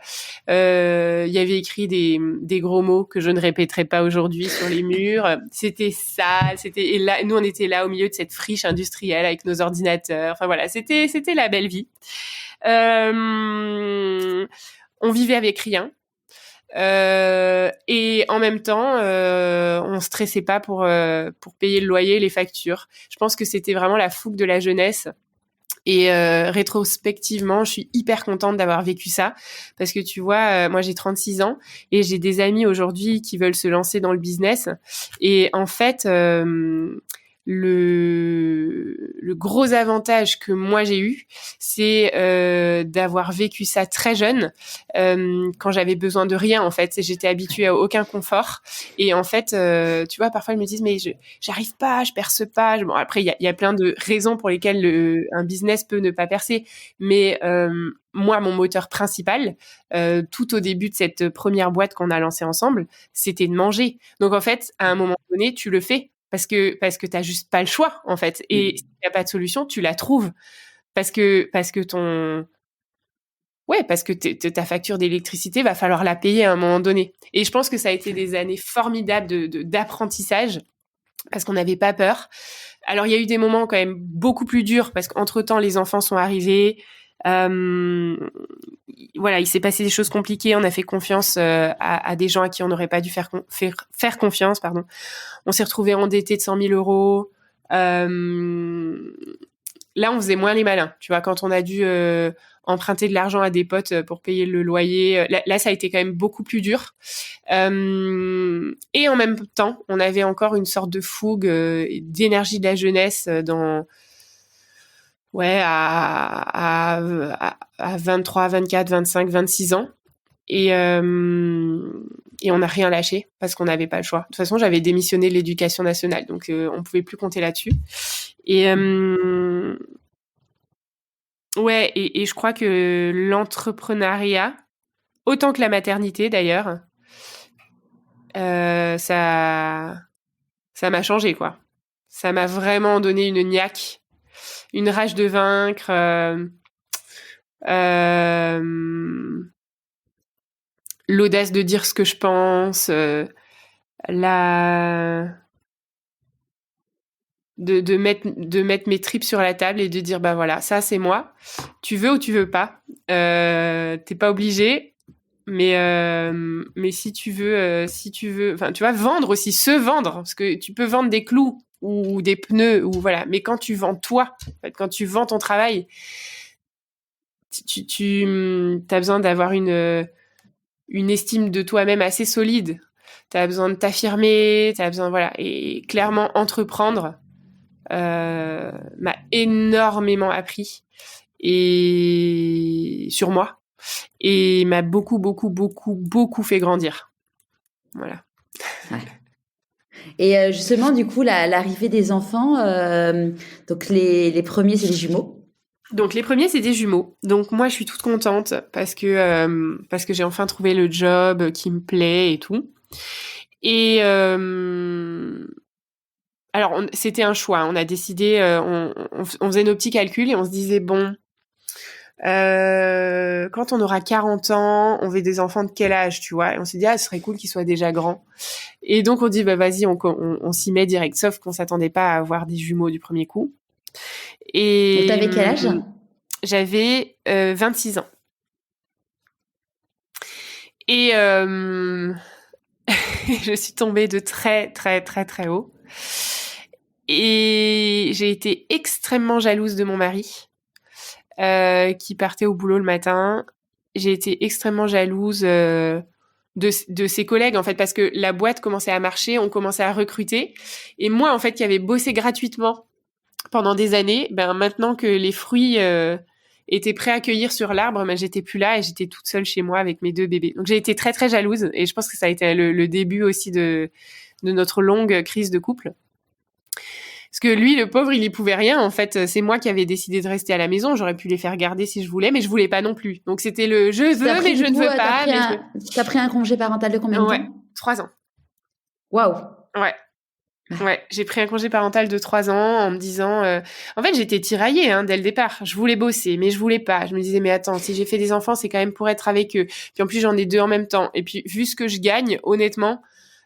Il y avait écrit des gros mots que je ne répéterai pas aujourd'hui sur les murs. C'était ça, et là, nous on était là au milieu de cette friche industrielle avec nos ordinateurs. Enfin voilà, c'était la belle vie. On vivait avec rien. Et en même temps, on stressait pas pour payer le loyer et les factures. Je pense que c'était vraiment la fougue de la jeunesse. Et rétrospectivement, je suis hyper contente d'avoir vécu ça parce que tu vois, moi j'ai 36 ans et j'ai des amis aujourd'hui qui veulent se lancer dans le business. Et en fait, le gros avantage que moi j'ai eu, c'est d'avoir vécu ça très jeune, quand j'avais besoin de rien en fait. J'étais habituée à aucun confort et en fait, tu vois, parfois ils me disent mais j'arrive pas, je perce pas. Bon après il y a plein de raisons pour lesquelles un business peut ne pas percer, mais moi mon moteur principal, tout au début de cette première boîte qu'on a lancée ensemble, c'était de manger. Donc en fait, à un moment donné, tu le fais. Parce que t'as juste pas le choix, en fait. Et s'il n'y a pas de solution, tu la trouves. Parce que ta facture d'électricité va falloir la payer à un moment donné. Et je pense que ça a été des années formidables d'apprentissage parce qu'on n'avait pas peur. Alors, il y a eu des moments quand même beaucoup plus durs parce qu'entre-temps, les enfants sont arrivés. Voilà, il s'est passé des choses compliquées. On a fait confiance à des gens à qui on n'aurait pas dû faire confiance, pardon. On s'est retrouvés endettés de 100 000 euros. Là, on faisait moins les malins. Tu vois, quand on a dû emprunter de l'argent à des potes pour payer le loyer, là, ça a été quand même beaucoup plus dur. Et en même temps, on avait encore une sorte de fougue, d'énergie de la jeunesse à 23, 24, 25, 26 ans. Et on n'a rien lâché parce qu'on n'avait pas le choix. De toute façon, j'avais démissionné de l'éducation nationale, donc on pouvait plus compter là-dessus. Et et je crois que l'entrepreneuriat, autant que la maternité d'ailleurs, ça m'a changé, quoi. Ça m'a vraiment donné une niaque, une rage de vaincre. L'audace de dire ce que je pense, de mettre mes tripes sur la table et de dire bah voilà, ça c'est moi. Tu veux ou tu veux pas. T'es pas obligé, mais si tu veux, enfin tu vois, vendre aussi, se vendre, parce que tu peux vendre des clous ou des pneus ou voilà, mais quand tu vends toi, en fait, quand tu vends ton travail, tu as besoin d'avoir une estime de toi-même assez solide. Tu as besoin de t'affirmer, tu as besoin, voilà. Et clairement, entreprendre m'a énormément appris et sur moi et m'a beaucoup, beaucoup, beaucoup, beaucoup fait grandir. Voilà. Ouais. Et justement, du coup, l'arrivée des enfants, donc les premiers, c'est les jumeaux. Donc les premiers, c'est des jumeaux. Donc moi, je suis toute contente parce que j'ai enfin trouvé le job qui me plaît et tout. Et alors c'était un choix. On a décidé, on faisait nos petits calculs et on se disait bon, quand on aura 40 ans, on veut des enfants de quel âge, tu vois? Et on s'est dit ce serait cool qu'ils soient déjà grands. Et donc on dit bah vas-y, on s'y met direct. Sauf qu'on s'attendait pas à avoir des jumeaux du premier coup. Et t'avais quel âge? J'avais 26 ans. Et je suis tombée de très, très, très, très haut. Et j'ai été extrêmement jalouse de mon mari, qui partait au boulot le matin. J'ai été extrêmement jalouse de ses collègues, en fait, parce que la boîte commençait à marcher, on commençait à recruter. Et moi, en fait, qui avais bossé gratuitement pendant des années, maintenant que les fruits étaient prêts à cueillir sur l'arbre, j'étais plus là et j'étais toute seule chez moi avec mes 2 bébés. Donc j'ai été très très jalouse et je pense que ça a été le début aussi de notre longue crise de couple. Parce que lui, le pauvre, il y pouvait rien. En fait, c'est moi qui avais décidé de rester à la maison. J'aurais pu les faire garder si je voulais, mais je voulais pas non plus. Donc c'était le je veux, mais je ne veux pas. T'as pris un congé parental de combien de temps? 3 ans. Waouh. Ouais. Ouais, j'ai pris un congé parental de 3 ans en me disant... En fait, j'étais tiraillée dès le départ. Je voulais bosser, mais je voulais pas. Je me disais, mais attends, si j'ai fait des enfants, c'est quand même pour être avec eux. Puis en plus, j'en ai 2 en même temps. Et puis, vu ce que je gagne, honnêtement,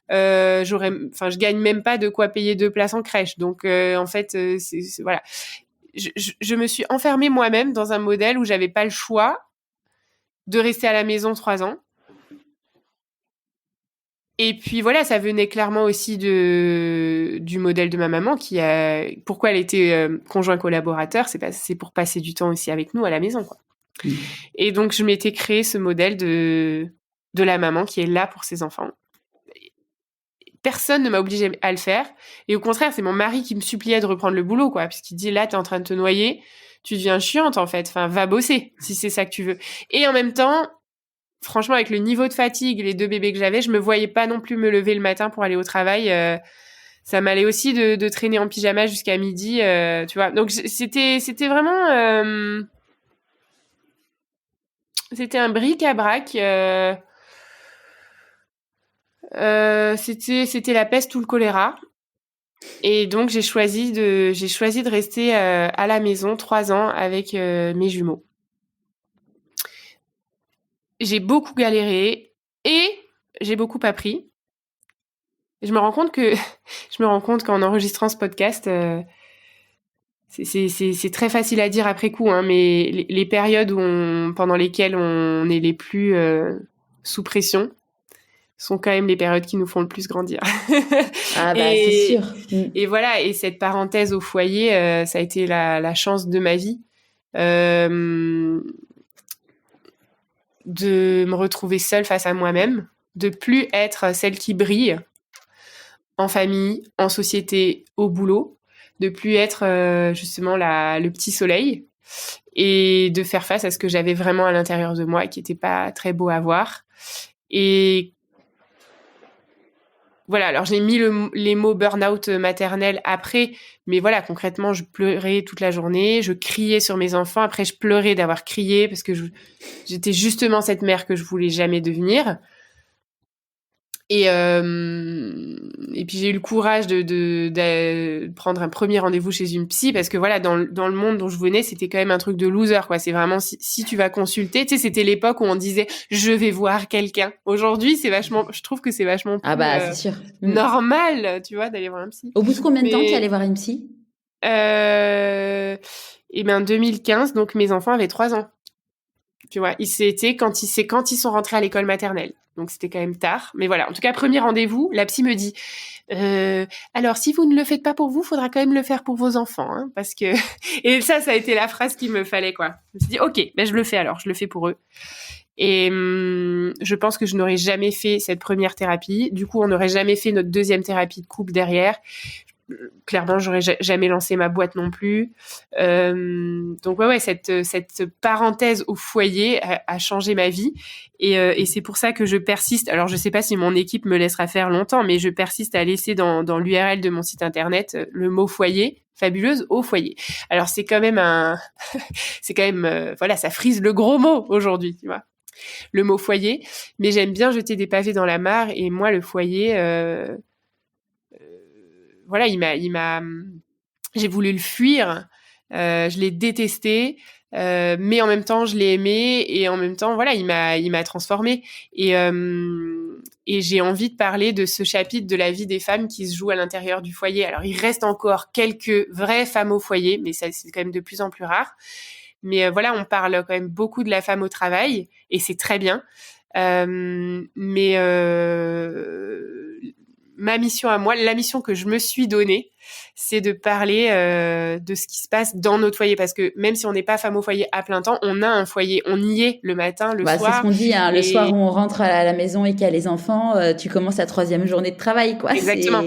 je gagne même pas de quoi payer 2 places en crèche. Donc, en fait, voilà. Je me suis enfermée moi-même dans un modèle où j'avais pas le choix de rester à la maison 3 ans. Et puis voilà, ça venait clairement aussi du modèle de ma maman pourquoi elle était conjoint collaborateur, c'est pour passer du temps aussi avec nous à la maison, quoi. Et donc je m'étais créé ce modèle de la maman qui est là pour ses enfants. Personne ne m'a obligée à le faire, et au contraire, c'est mon mari qui me suppliait de reprendre le boulot, quoi, puisqu'il dit là, t'es en train de te noyer, tu deviens chiante en fait, enfin va bosser si c'est ça que tu veux. Et en même temps, franchement, avec le niveau de fatigue, les 2 bébés que j'avais, je me voyais pas non plus me lever le matin pour aller au travail. Ça m'allait aussi de traîner en pyjama jusqu'à midi, tu vois. Donc c'était vraiment c'était un bric-à-brac. C'était la peste ou le choléra. Et donc j'ai choisi de rester à la maison 3 ans avec mes jumeaux. J'ai beaucoup galéré et j'ai beaucoup appris. Je me rends compte qu'en enregistrant ce podcast, c'est très facile à dire après coup, mais les périodes pendant lesquelles on est les plus sous pression sont quand même les périodes qui nous font le plus grandir. Ah bah c'est sûr. Et voilà, et cette parenthèse au foyer, ça a été la chance de ma vie. De me retrouver seule face à moi-même, de plus être celle qui brille en famille, en société, au boulot, de plus être justement le petit soleil, et de faire face à ce que j'avais vraiment à l'intérieur de moi qui était pas très beau à voir. Et voilà, alors j'ai mis les mots burn-out maternel après, mais voilà, concrètement, je pleurais toute la journée, je criais sur mes enfants, après je pleurais d'avoir crié parce que j'étais justement cette mère que je voulais jamais devenir. Et puis j'ai eu le courage de prendre un premier rendez-vous chez une psy parce que voilà, dans le monde dont je venais, c'était quand même un truc de loser, quoi. C'est vraiment si tu vas consulter, tu sais, c'était l'époque où on disait je vais voir quelqu'un. Aujourd'hui, je trouve que c'est vachement plus c'est sûr. normal, tu vois, d'aller voir un psy. Au bout de combien de temps t'es allée voir une psy? Et ben 2015, donc mes enfants avaient 3 ans. Tu vois, c'est quand ils sont rentrés à l'école maternelle. Donc c'était quand même tard. Mais voilà, en tout cas, premier rendez-vous, la psy me dit alors si vous ne le faites pas pour vous, faudra quand même le faire pour vos enfants, parce que et ça a été la phrase qu'il me fallait, quoi. Je me suis dit OK, je le fais alors, je le fais pour eux. Et je pense que je n'aurais jamais fait cette première thérapie. Du coup, on n'aurait jamais fait notre deuxième thérapie de couple derrière. Clairement, j'aurais jamais lancé ma boîte non plus. Donc ouais, cette parenthèse au foyer a changé ma vie, et c'est pour ça que je persiste. Alors je sais pas si mon équipe me laissera faire longtemps, mais je persiste à laisser dans l'URL de mon site internet le mot foyer, fabuleuse au foyer. Alors c'est quand même voilà, ça frise le gros mot aujourd'hui, tu vois, le mot foyer. Mais j'aime bien jeter des pavés dans la mare, et moi le foyer. Voilà, j'ai voulu le fuir, je l'ai détesté, mais en même temps, je l'ai aimé, et en même temps, voilà, il m'a transformée. Et j'ai envie de parler de ce chapitre de la vie des femmes qui se jouent à l'intérieur du foyer. Alors, il reste encore quelques vraies femmes au foyer, mais ça, c'est quand même de plus en plus rare. Mais voilà, on parle quand même beaucoup de la femme au travail, et c'est très bien. Mais ma mission à moi, la mission que je me suis donnée, c'est de parler de ce qui se passe dans notre foyer. Parce que même si on n'est pas femme au foyer à plein temps, on a un foyer. On y est le matin, le soir. C'est ce qu'on dit, le soir où on rentre à la maison et qu'il y a les enfants, tu commences la 3e journée de travail, quoi. Exactement.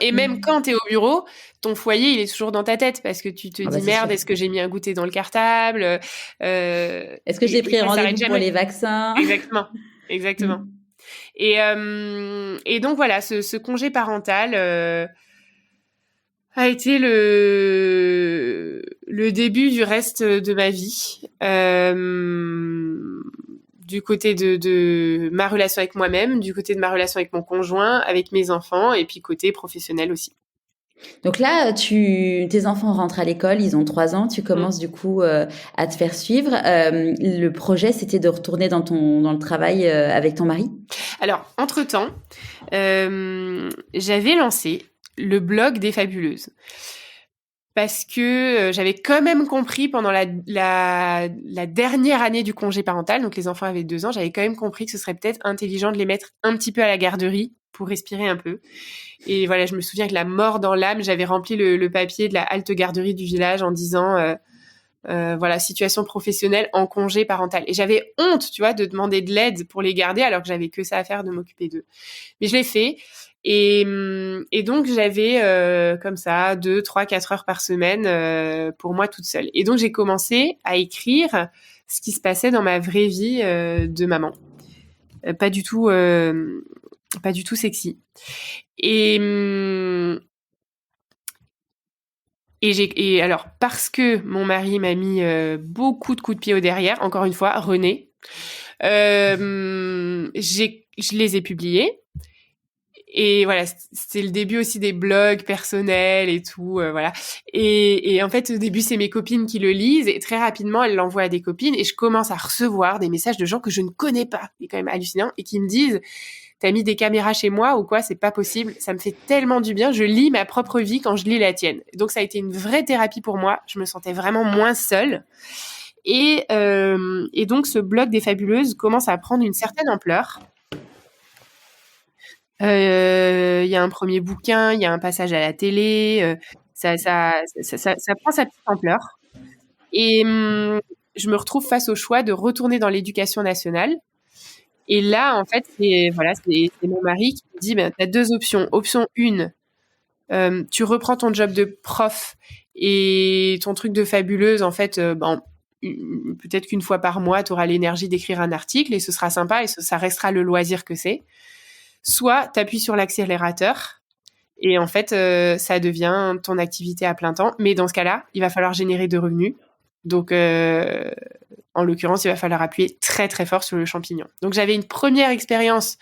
Et même quand tu es au bureau, ton foyer, il est toujours dans ta tête parce que tu te dis merde, est-ce que j'ai mis un goûter dans le cartable Est-ce que j'ai pris rendez-vous pour les vaccins? Exactement. Et donc voilà, ce congé parental a été le début du reste de ma vie. du côté de ma relation avec moi-même, du côté de ma relation avec mon conjoint, avec mes enfants, et puis côté professionnel aussi. Donc là, tes enfants rentrent à l'école, ils ont 3 ans, tu commences du coup à te faire suivre. Le projet, c'était de retourner dans le travail avec ton mari? Alors, entre-temps, j'avais lancé le blog des Fabuleuses. Parce que j'avais quand même compris pendant la dernière année du congé parental, donc les enfants avaient 2 ans, j'avais quand même compris que ce serait peut-être intelligent de les mettre un petit peu à la garderie pour respirer un peu. Et voilà, je me souviens que la mort dans l'âme, j'avais rempli le papier de la halte garderie du village en disant voilà, situation professionnelle en congé parental. Et j'avais honte, tu vois, de demander de l'aide pour les garder alors que j'avais que ça à faire de m'occuper d'eux. Mais je l'ai fait. Et donc, j'avais comme ça 2, 3, 4 heures par semaine pour moi toute seule. Et donc, j'ai commencé à écrire ce qui se passait dans ma vraie vie de maman. Pas du tout sexy. Et alors, parce que mon mari m'a mis beaucoup de coups de pied au derrière, encore une fois, René, je les ai publiés. Et voilà, c'est le début aussi des blogs personnels et tout, voilà. Et en fait, au début, c'est mes copines qui le lisent et très rapidement, elles l'envoient à des copines et je commence à recevoir des messages de gens que je ne connais pas, c'est quand même hallucinant, et qui me disent « T'as mis des caméras chez moi ou quoi? C'est pas possible. Ça me fait tellement du bien. Je lis ma propre vie quand je lis la tienne. » Donc, ça a été une vraie thérapie pour moi. Je me sentais vraiment moins seule. Et donc, ce blog des Fabuleuses commence à prendre une certaine ampleur. Il y a un premier bouquin, il y a un passage à la télé, ça prend sa petite ampleur. Et je me retrouve face au choix de retourner dans l'éducation nationale. Et là, en fait, c'est mon mari qui me dit, t'as 2 options. Option 1, tu reprends ton job de prof et ton truc de fabuleuse, en fait, peut-être qu'une fois par mois, tu auras l'énergie d'écrire un article et ce sera sympa et ça restera le loisir que c'est. Soit tu appuies sur l'accélérateur et en fait, ça devient ton activité à plein temps. Mais dans ce cas-là, il va falloir générer de revenus. Donc, en l'occurrence, il va falloir appuyer très, très fort sur le champignon. Donc, j'avais une première expérience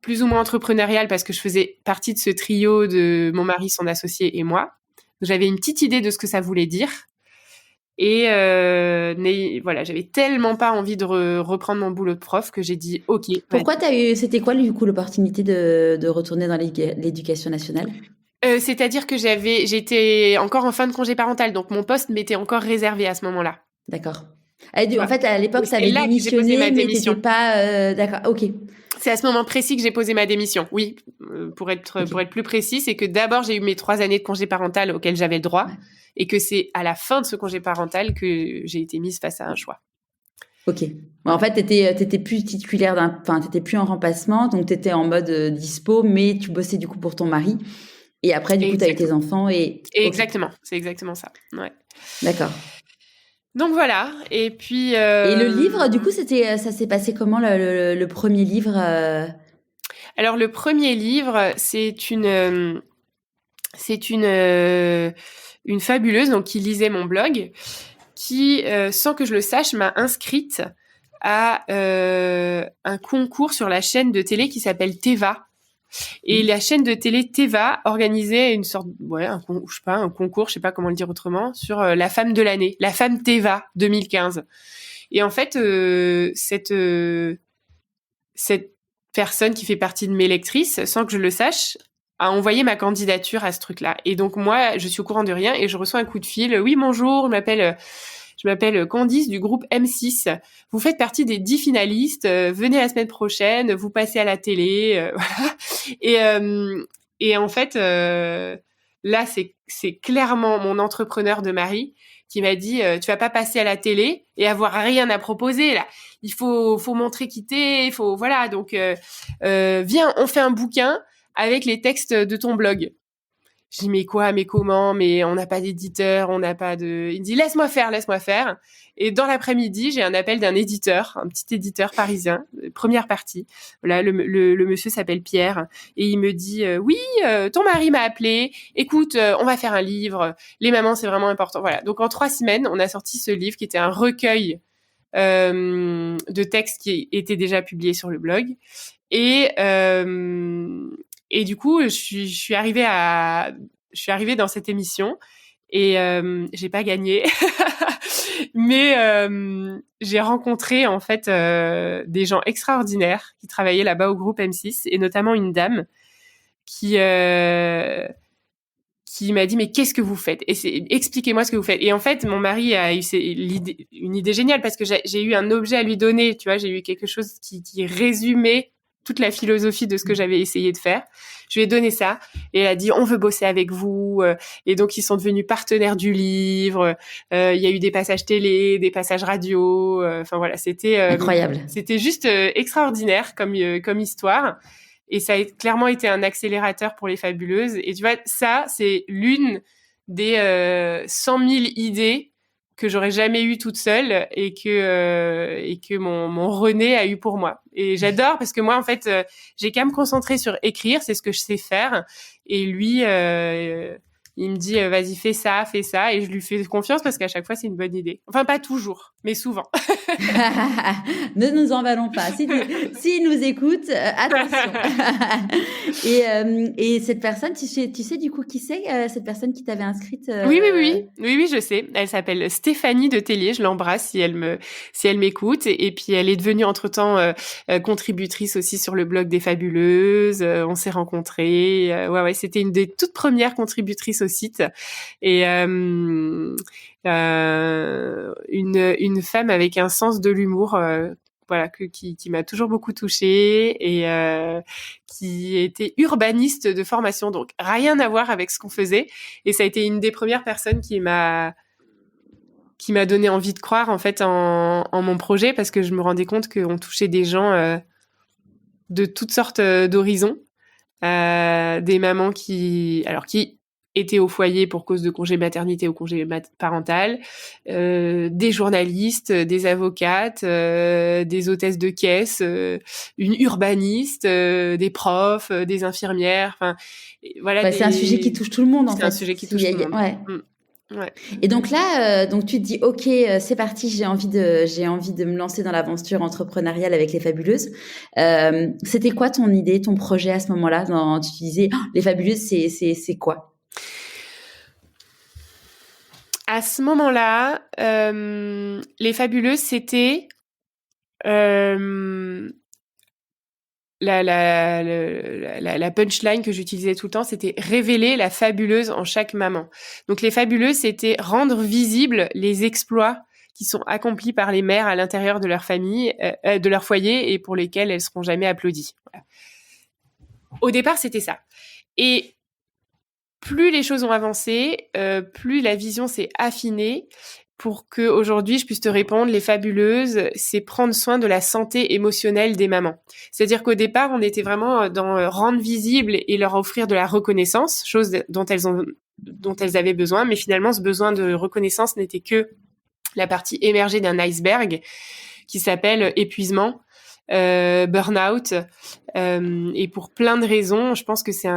plus ou moins entrepreneuriale parce que je faisais partie de ce trio de mon mari, son associé et moi. Donc, j'avais une petite idée de ce que ça voulait dire. Et voilà, j'avais tellement pas envie de reprendre mon boulot de prof que j'ai dit OK. Pourquoi c'était quoi du coup l'opportunité de retourner dans l'éducation nationale? C'est-à-dire que j'étais encore en fin de congé parental, donc mon poste m'était encore réservé à ce moment-là. D'accord. En fait, à l'époque, tu avais démissionné, mais t'étais pas... d'accord, OK. C'est à ce moment précis que j'ai posé ma démission. Oui, pour être plus précis, c'est que d'abord, j'ai eu mes 3 années de congé parental auxquelles j'avais le droit, et que c'est à la fin de ce congé parental que j'ai été mise face à un choix. OK. En fait, t'étais plus titulaire t'étais plus en remplacement, donc t'étais en mode dispo, mais tu bossais du coup pour ton mari. Et après, du coup, t'avais tes enfants et... Exactement. C'est exactement ça. Ouais. D'accord. Donc voilà, et puis... Et le livre, du coup, ça s'est passé comment, le premier livre Alors, le premier livre, c'est une fabuleuse donc, qui lisait mon blog, qui, sans que je le sache, m'a inscrite à un concours sur la chaîne de télé qui s'appelle Teva. Et la chaîne de télé Teva organisait une sorte, un concours, je sais pas comment le dire autrement, sur la femme de l'année, la femme Teva 2015. Et en fait, cette personne qui fait partie de mes lectrices, sans que je le sache, a envoyé ma candidature à ce truc-là. Et donc moi, je suis au courant de rien et je reçois un coup de fil. Oui, bonjour, je m'appelle Candice du groupe M6. Vous faites partie des 10 finalistes. Venez la semaine prochaine. Vous passez à la télé. Voilà. Et en fait, là, c'est clairement mon entrepreneur de mari qui m'a dit tu vas pas passer à la télé et avoir rien à proposer là. Il faut montrer qui t'es. Voilà. Donc viens, on fait un bouquin avec les textes de ton blog. Je dis mais quoi, mais comment, mais on n'a pas d'éditeur, on n'a pas de... Il me dit laisse-moi faire. Et dans l'après-midi, j'ai un appel d'un éditeur, un petit éditeur parisien, première partie. Voilà, le monsieur s'appelle Pierre et il me dit oui, ton mari m'a appelé. Écoute, on va faire un livre. Les mamans, c'est vraiment important. Voilà. Donc en 3 semaines, on a sorti ce livre qui était un recueil de textes qui étaient déjà publiés sur le blog. Et du coup, je suis arrivée dans cette émission et j'ai pas gagné. Mais j'ai rencontré en fait des gens extraordinaires qui travaillaient là-bas au groupe M6 et notamment une dame qui m'a dit mais qu'est-ce que vous faites et expliquez-moi ce que vous faites. Et en fait mon mari a eu une idée géniale parce que j'ai eu un objet à lui donner, tu vois, j'ai eu quelque chose qui résumait toute la philosophie de ce que j'avais essayé de faire. Je lui ai donné ça et elle a dit on veut bosser avec vous, et donc ils sont devenus partenaires du livre. Il y a eu des passages télé, des passages radio, enfin voilà, c'était incroyable. C'était juste extraordinaire comme histoire. Et ça a clairement été un accélérateur pour les Fabuleuses. Et tu vois, ça, c'est l'une des 100 000 idées que j'aurais jamais eues toute seule et que mon René a eu pour moi. Et j'adore parce que moi, en fait, j'ai qu'à me concentrer sur écrire, c'est ce que je sais faire. Et lui, il me dit vas-y, fais ça. Et je lui fais confiance parce qu'à chaque fois, c'est une bonne idée. Enfin, pas toujours, mais souvent. Ne nous emballons pas. S'il nous écoute, attention. Et cette personne, tu sais du coup qui c'est, cette personne qui t'avait inscrite Oui, je sais. Elle s'appelle Stéphanie de Tellier. Je l'embrasse si elle m'écoute. Et puis elle est devenue entre-temps contributrice aussi sur le blog des Fabuleuses. On s'est rencontrés. Ouais, c'était une des toutes premières contributrices au site. Et une femme avec un sens de l'humour, voilà, qui m'a toujours beaucoup touchée et qui était urbaniste de formation, donc rien à voir avec ce qu'on faisait. Et ça a été une des premières personnes qui m'a donné envie de croire en fait en mon projet, parce que je me rendais compte qu'on touchait des gens de toutes sortes d'horizons, des mamans qui étaient au foyer pour cause de congé maternité ou congé parental, des journalistes, des avocates, des hôtesses de caisse, une urbaniste, des profs, des infirmières. Enfin, voilà. C'est un sujet qui touche tout le monde en fait. C'est un sujet qui touche tout le monde. Ouais. Ouais. Et donc là, donc tu te dis, ok, c'est parti, j'ai envie de me lancer dans l'aventure entrepreneuriale avec les Fabuleuses. C'était quoi ton idée, ton projet à ce moment-là? Tu disais, les Fabuleuses, c'est quoi? À ce moment-là, les Fabuleuses, c'était la punchline que j'utilisais tout le temps, c'était révéler la fabuleuse en chaque maman. Donc les Fabuleuses, c'était rendre visibles les exploits qui sont accomplis par les mères à l'intérieur de leur famille, de leur foyer, et pour lesquels elles seront jamais applaudies. Voilà. Au départ, c'était ça. Et plus les choses ont avancé, plus la vision s'est affinée pour que aujourd'hui je puisse te répondre. Les Fabuleuses, c'est prendre soin de la santé émotionnelle des mamans. C'est-à-dire qu'au départ, on était vraiment dans rendre visible et leur offrir de la reconnaissance, chose dont elles avaient besoin. Mais finalement, ce besoin de reconnaissance n'était que la partie émergée d'un iceberg qui s'appelle épuisement, burn-out. Et pour plein de raisons, je pense que c'est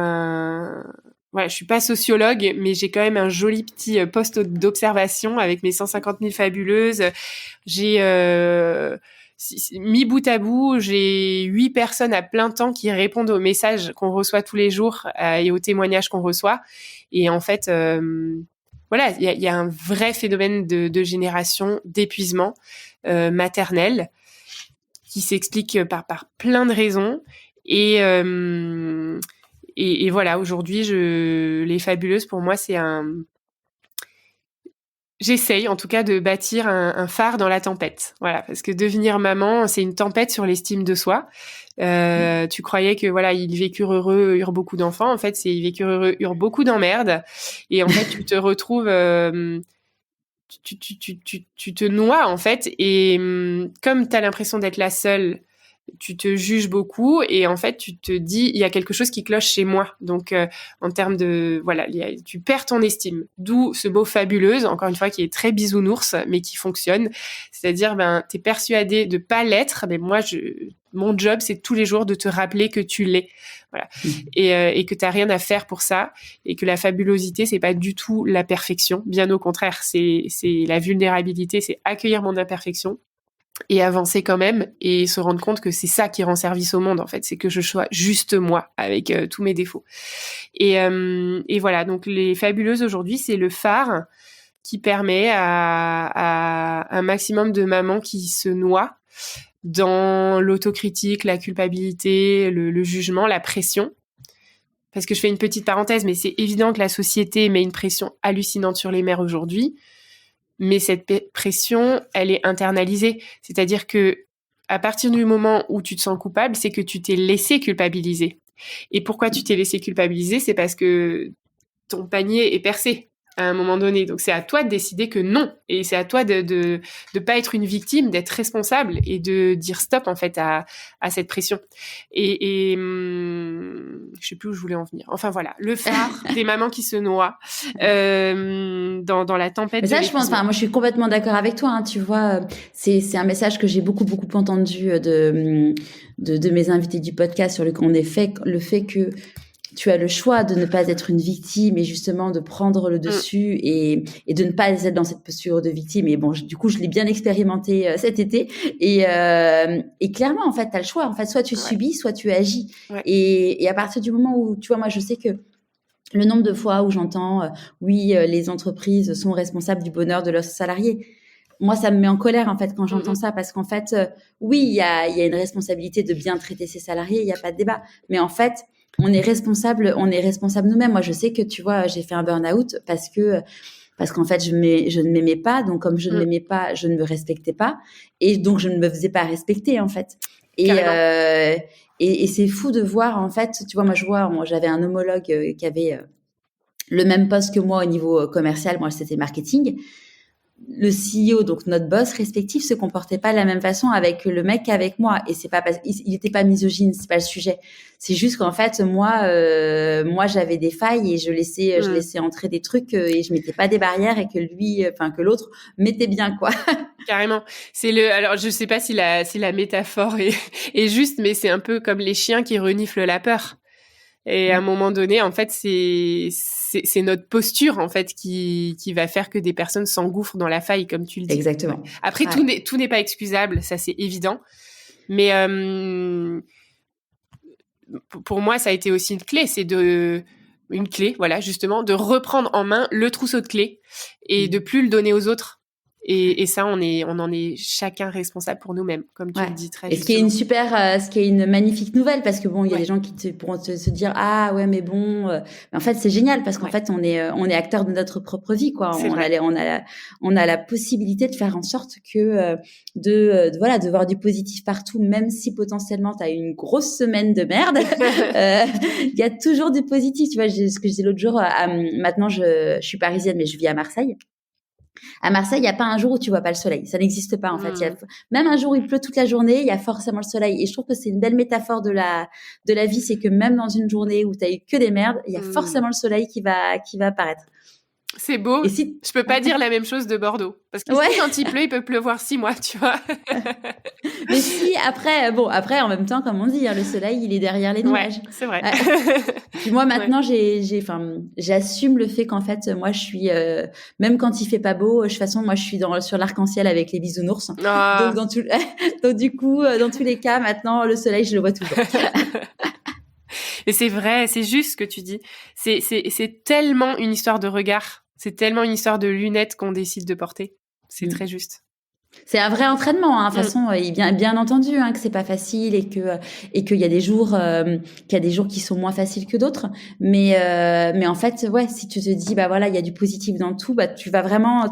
Voilà, je suis pas sociologue, mais j'ai quand même un joli petit poste d'observation avec mes 150 000 Fabuleuses. J'ai mis bout à bout, j'ai 8 personnes à plein temps qui répondent aux messages qu'on reçoit tous les jours et aux témoignages qu'on reçoit. Et en fait, voilà, il y a un vrai phénomène de génération d'épuisement maternel qui s'explique par plein de raisons. Et voilà, aujourd'hui, les Fabuleuses, pour moi, c'est j'essaye, en tout cas, de bâtir un phare dans la tempête. Voilà, parce que devenir maman, c'est une tempête sur l'estime de soi. Tu croyais que, voilà, ils vécurent heureux, eurent beaucoup d'enfants. En fait, c'est ils vécurent heureux, eurent beaucoup d'emmerdes. Et en fait, tu te retrouves... tu te noies, en fait. Et comme t'as l'impression d'être la seule, tu te juges beaucoup et en fait tu te dis il y a quelque chose qui cloche chez moi. Donc en termes de voilà, tu perds ton estime, d'où ce mot fabuleuse, encore une fois, qui est très bisounours mais qui fonctionne. C'est-à-dire t'es persuadé de pas l'être, mais moi mon job c'est tous les jours de te rappeler que tu l'es. Voilà. Et que t'as rien à faire pour ça, et que la fabulosité c'est pas du tout la perfection, bien au contraire, c'est la vulnérabilité, c'est accueillir mon imperfection. et avancer quand même et se rendre compte que c'est ça qui rend service au monde en fait, c'est que je sois juste moi avec tous mes défauts. Et voilà, donc les Fabuleuses aujourd'hui, c'est le phare qui permet à un maximum de mamans qui se noient dans l'autocritique, la culpabilité, le jugement, la pression. Parce que je fais une petite parenthèse, mais c'est évident que la société met une pression hallucinante sur les mères aujourd'hui. Mais cette pression, elle est internalisée. C'est-à-dire que à partir du moment où tu te sens coupable, c'est que tu t'es laissé culpabiliser. Et pourquoi tu t'es laissé culpabiliser ? C'est parce que ton panier est percé à un moment donné. Donc, c'est à toi de décider que non. Et c'est à toi de pas être une victime, d'être responsable et de dire stop, en fait, à cette pression. Et je sais plus où je voulais en venir. Enfin, voilà. Le phare des mamans qui se noient, dans la tempête. Mais ça, je pense, moi, je suis complètement d'accord avec toi, hein, tu vois. C'est un message que j'ai beaucoup entendu de mes invités du podcast sur le fait que tu as le choix de ne pas être une victime et justement de prendre le dessus et de ne pas être dans cette posture de victime. Et bon, du coup, je l'ai bien expérimenté cet été. Et clairement, en fait, tu as le choix. En fait, soit tu subis, soit tu agis. Ouais. Et à partir du moment où, tu vois, moi, je sais que le nombre de fois où j'entends, les entreprises sont responsables du bonheur de leurs salariés. Moi, ça me met en colère, en fait, quand j'entends ça, parce qu'en fait, il y a une responsabilité de bien traiter ses salariés, il n'y a pas de débat. Mais en fait, on est responsable nous-mêmes. Moi, je sais que, tu vois, j'ai fait un burn-out parce qu'en fait, je ne m'aimais pas. Donc, comme je ne m'aimais pas, je ne me respectais pas. Et donc, je ne me faisais pas respecter, en fait. Et c'est fou de voir, en fait, tu vois, moi, j'avais un homologue qui avait le même poste que moi au niveau commercial. Moi, c'était marketing. Le CEO, donc notre boss respectif, se comportait pas de la même façon avec le mec qu'avec moi. Et c'est pas parce il était pas misogyne, c'est pas le sujet. C'est juste qu'en fait, moi, j'avais des failles et je laissais entrer des trucs et je mettais pas des barrières et que l'autre mettait bien, quoi. Carrément. Alors, je sais pas si la métaphore est juste, mais c'est un peu comme les chiens qui reniflent la peur. Et à un moment donné, en fait, c'est notre posture, en fait, qui va faire que des personnes s'engouffrent dans la faille, comme tu le dis. Exactement. Après, tout n'est pas excusable, ça c'est évident. Mais pour moi, ça a été aussi une clé, voilà, justement, de reprendre en main le trousseau de clés et de plus le donner aux autres. Et ça, on en est chacun responsable pour nous-mêmes, comme tu le dis très justement. Ce qui est une magnifique nouvelle, parce que bon, il y a des gens qui pourront se dire ah ouais mais bon, mais en fait c'est génial parce qu'en fait on est acteur de notre propre vie, quoi. On a la possibilité de faire en sorte que de voir du positif partout, même si potentiellement t'as une grosse semaine de merde, il y a toujours du positif. Tu vois, ce que je disais l'autre jour, maintenant je suis parisienne mais je vis à Marseille. À Marseille, il n'y a pas un jour où tu vois pas le soleil. Ça n'existe pas, en fait. Même un jour où il pleut toute la journée, il y a forcément le soleil. Et je trouve que c'est une belle métaphore de la vie. C'est que même dans une journée où tu as eu que des merdes, il y a forcément le soleil qui va apparaître. C'est beau. Et je peux pas dire la même chose de Bordeaux. Parce que quand il pleut, il peut pleuvoir 6 mois, tu vois. Mais si, après, en même temps, comme on dit, hein, le soleil, il est derrière les nuages. Ouais, c'est vrai. Puis moi, maintenant, j'assume le fait qu'en fait, moi, je suis, même quand il fait pas beau, de toute façon, moi, je suis sur l'arc-en-ciel avec les bisounours. Ah. Donc, du coup, dans tous les cas, maintenant, le soleil, je le vois toujours. Et c'est vrai, c'est juste ce que tu dis. C'est tellement une histoire de regard. C'est tellement une histoire de lunettes qu'on décide de porter. C'est très juste. C'est un vrai entraînement, hein. De toute façon, bien entendu, hein, que c'est pas facile et qu'il y a des jours, qui sont moins faciles que d'autres. Mais en fait, ouais, si tu te dis, bah voilà, il y a du positif dans tout, bah tu vas vraiment,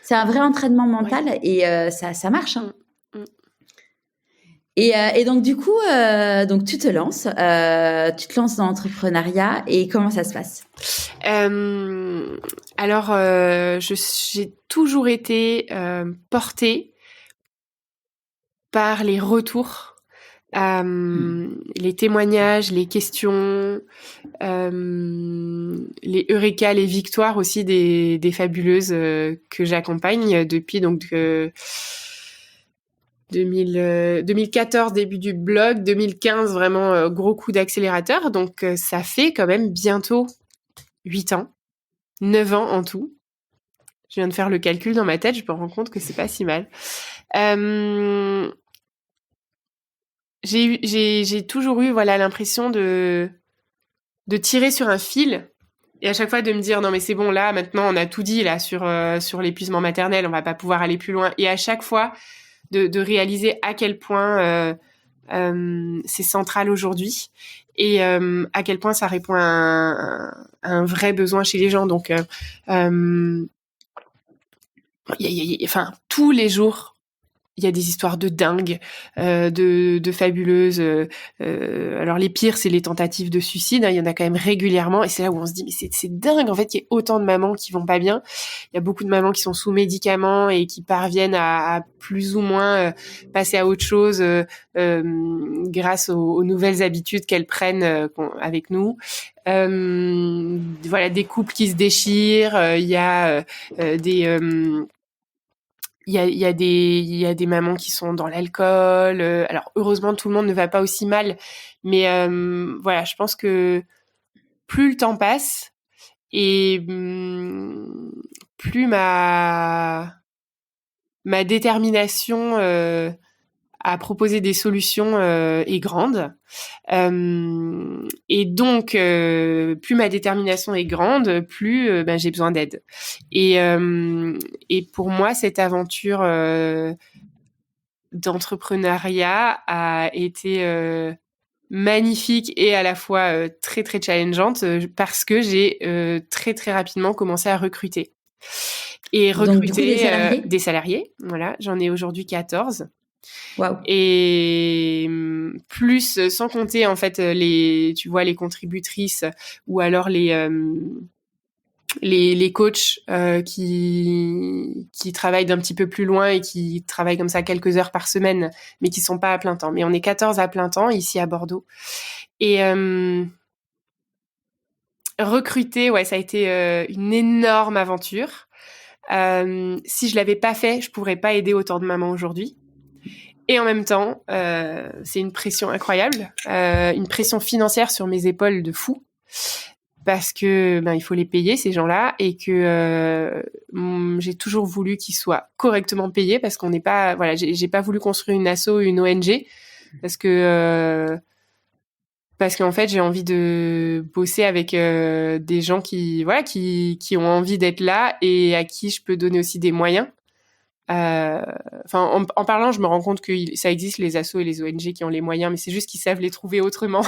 c'est un vrai entraînement mental et ça marche, hein. Et donc du coup, donc tu te lances dans l'entrepreneuriat et comment ça se passe? Alors, j'ai toujours été portée par les retours, les témoignages, les questions, les eureka, les victoires aussi des fabuleuses que j'accompagne depuis donc 2014, début du blog, 2015, vraiment gros coup d'accélérateur. Donc, ça fait quand même bientôt 8 ans, 9 ans en tout. Je viens de faire le calcul dans ma tête, je me rends compte que c'est pas si mal. J'ai toujours eu l'impression de tirer sur un fil et à chaque fois de me dire non mais c'est bon là maintenant on a tout dit là sur l'épuisement maternel, on va pas pouvoir aller plus loin, et à chaque fois de réaliser à quel point c'est central aujourd'hui et à quel point ça répond à un vrai besoin chez les gens. Donc enfin tous les jours il y a des histoires de dingue, de fabuleuses. Alors les pires, c'est les tentatives de suicide. Hein, il y en a quand même régulièrement, et c'est là où on se dit mais c'est dingue en fait qu'il y ait autant de mamans qui vont pas bien. Il y a beaucoup de mamans qui sont sous médicaments et qui parviennent à plus ou moins passer à autre chose grâce aux nouvelles habitudes qu'elles prennent avec nous. Des couples qui se déchirent. Il y a des il y a des mamans qui sont dans l'alcool. Alors heureusement tout le monde ne va pas aussi mal, mais je pense que plus le temps passe et plus ma détermination à proposer des solutions est grande. Et donc, plus ma détermination est grande, plus j'ai besoin d'aide. Et pour moi, cette aventure d'entrepreneuriat a été magnifique et à la fois très, très challengeante parce que j'ai très, très rapidement commencé à recruter. Et recruter donc, du coup, des salariés. Voilà, j'en ai aujourd'hui 14. Wow. Et plus, sans compter en fait les contributrices ou alors les coachs qui travaillent d'un petit peu plus loin et qui travaillent comme ça quelques heures par semaine, mais qui sont pas à plein temps. Mais on est 14 à plein temps ici à Bordeaux. Et recruter, ça a été une énorme aventure. Si je l'avais pas fait, je pourrais pas aider autant de mamans aujourd'hui. Et en même temps, c'est une pression incroyable, une pression financière sur mes épaules de fou, parce que il faut les payer ces gens-là et que j'ai toujours voulu qu'ils soient correctement payés parce qu'on n'est pas, j'ai pas voulu construire une asso ou une ONG parce qu'en fait j'ai envie de bosser avec des gens qui ont envie d'être là et à qui je peux donner aussi des moyens. En parlant, je me rends compte que ça existe les assos et les ONG qui ont les moyens, mais c'est juste qu'ils savent les trouver autrement.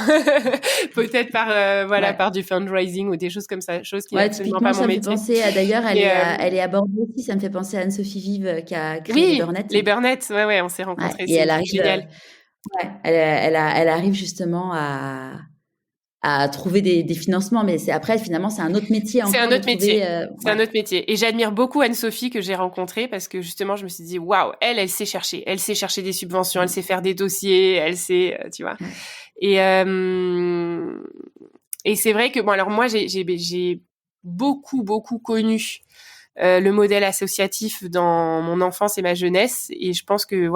Peut-être par du fundraising ou des choses comme ça, choses qui n'est absolument pas mon métier. Ça me fait penser d'ailleurs, elle est à Bordeaux aussi, ça me fait penser à Anne-Sophie Vive qui a créé les Burnettes. Les Burnettes, on s'est rencontrés, et elle arrive, génial. Elle arrive justement à trouver des financements, mais après finalement c'est un autre métier. C'est un autre métier. C'est un autre métier. Et j'admire beaucoup Anne-Sophie que j'ai rencontrée parce que justement je me suis dit waouh, elle sait chercher des subventions, elle sait faire des dossiers, elle sait, tu vois. Et c'est vrai que alors moi j'ai beaucoup connu le modèle associatif dans mon enfance et ma jeunesse, et je pense que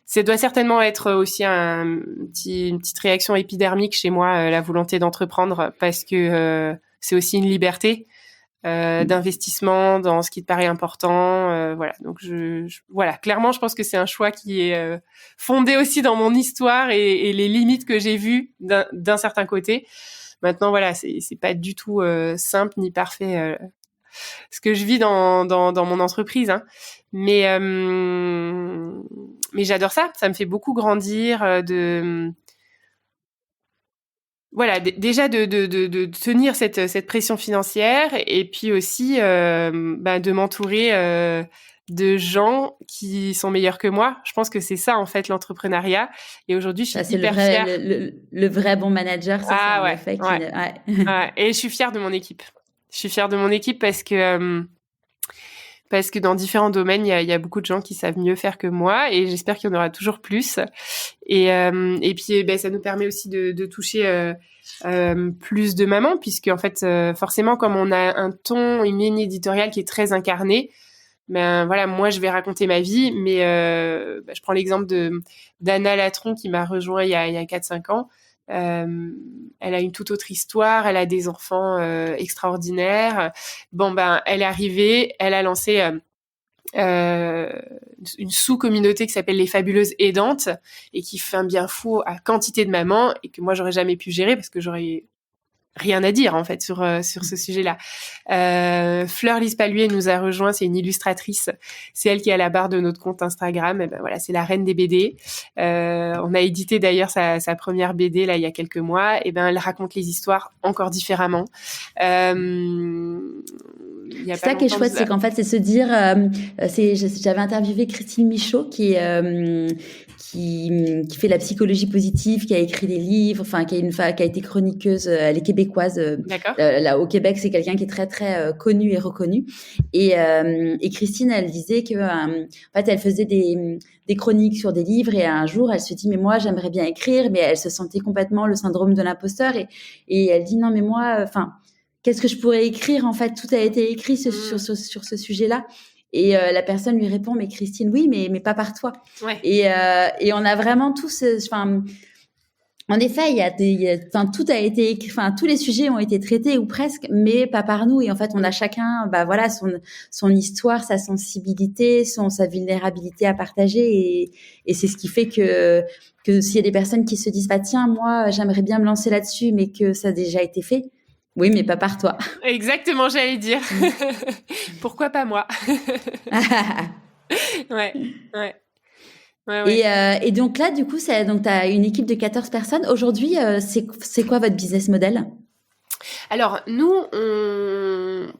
ça doit certainement être aussi une petite réaction épidermique chez moi, la volonté d'entreprendre, parce que c'est aussi une liberté d'investissement dans ce qui te paraît important. Donc clairement, je pense que c'est un choix qui est fondé aussi dans mon histoire et les limites que j'ai vues d'un certain côté. Maintenant, c'est pas du tout simple ni parfait ce que je vis dans mon entreprise, hein. Mais j'adore ça me fait beaucoup grandir déjà de tenir cette pression financière, et puis aussi de m'entourer de gens qui sont meilleurs que moi. Je pense que c'est ça en fait l'entrepreneuriat, et aujourd'hui je suis hyper fière. Le vrai bon manager, c'est ça en effet. Et je suis fière de mon équipe. Je suis fière de mon équipe parce que dans différents domaines, il y a beaucoup de gens qui savent mieux faire que moi, et j'espère qu'il y en aura toujours plus. Et puis, ça nous permet aussi de toucher plus de mamans, puisque en fait, forcément, comme on a un ton, une ligne éditoriale qui est très incarnée, moi, je vais raconter ma vie, mais je prends l'exemple d'Anna Latron qui m'a rejoint il y a 4-5 ans. Elle a une toute autre histoire, elle a des enfants extraordinaires. Bon, ben, elle est arrivée, elle a lancé une sous-communauté qui s'appelle les Fabuleuses Aidantes et qui fait un bien fou à quantité de mamans et que moi, j'aurais jamais pu gérer parce que j'aurais rien à dire en fait sur ce sujet-là. Fleur Lise Paluet nous a rejoint, c'est une illustratrice, c'est elle qui est à la barre de notre compte Instagram. Et ben voilà, c'est la reine des BD. On a édité d'ailleurs sa première BD là il y a quelques mois. Et ben elle raconte les histoires encore différemment. C'est ça qui est chouette, c'est qu'en fait c'est se dire, j'avais interviewé Christine Michaud qui fait la psychologie positive, qui a écrit des livres, enfin qui a été chroniqueuse, elle est québécoise. Là au Québec, c'est quelqu'un qui est très très connu et reconnu. Et Christine, elle disait que en fait, elle faisait des chroniques sur des livres et un jour, elle se dit mais moi j'aimerais bien écrire, mais elle se sentait complètement le syndrome de l'imposteur et elle dit non mais moi, enfin qu'est-ce que je pourrais écrire en fait, tout a été écrit sur ce sujet-là. Et la personne lui répond mais Christine oui mais pas par toi. Ouais. Et on a vraiment tous en effet tout a été écrit, tous les sujets ont été traités ou presque, mais pas par nous. Et en fait on a chacun son histoire, sa sensibilité, sa vulnérabilité à partager et c'est ce qui fait que s'il y a des personnes qui se disent tiens moi j'aimerais bien me lancer là-dessus mais que ça a déjà été fait. Oui, mais pas par toi. Exactement, j'allais dire. Pourquoi pas moi? Ouais. Et donc là, du coup, tu as une équipe de 14 personnes. Aujourd'hui, c'est quoi votre business model? Alors, nous,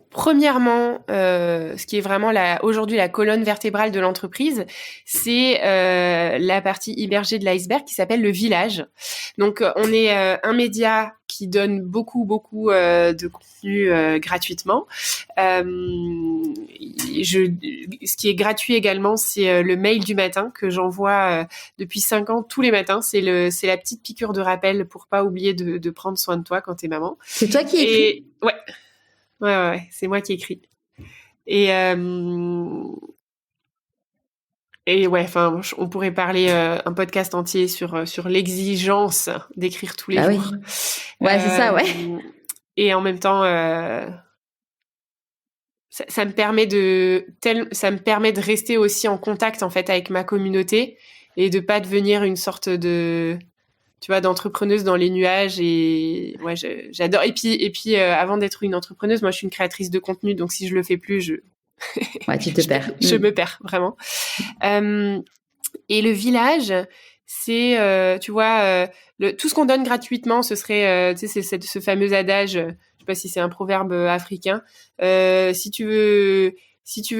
premièrement, ce qui est vraiment aujourd'hui la colonne vertébrale de l'entreprise, c'est la partie immergée de l'iceberg qui s'appelle le village. Donc, on est un média qui donne beaucoup de contenu gratuitement. Ce qui est gratuit également, c'est le mail du matin que j'envoie depuis 5 ans tous les matins. C'est la petite piqûre de rappel pour pas oublier de prendre soin de toi quand t'es maman. C'est toi qui écris? Ouais, c'est moi qui écris. Et ouais, enfin, on pourrait parler un podcast entier sur l'exigence d'écrire tous les jours. Oui. Ouais, c'est ça, ouais. Et en même temps, ça me permet de rester aussi en contact en fait avec ma communauté et de pas devenir une sorte de d'entrepreneuse dans les nuages. Et ouais, j'adore. Et puis avant d'être une entrepreneuse, moi je suis une créatrice de contenu, donc si je le fais plus, ouais, tu te perds. Je me perds vraiment. Et le village, c'est tout ce qu'on donne gratuitement, ce serait c'est ce fameux adage, je sais pas si c'est un proverbe africain, si tu veux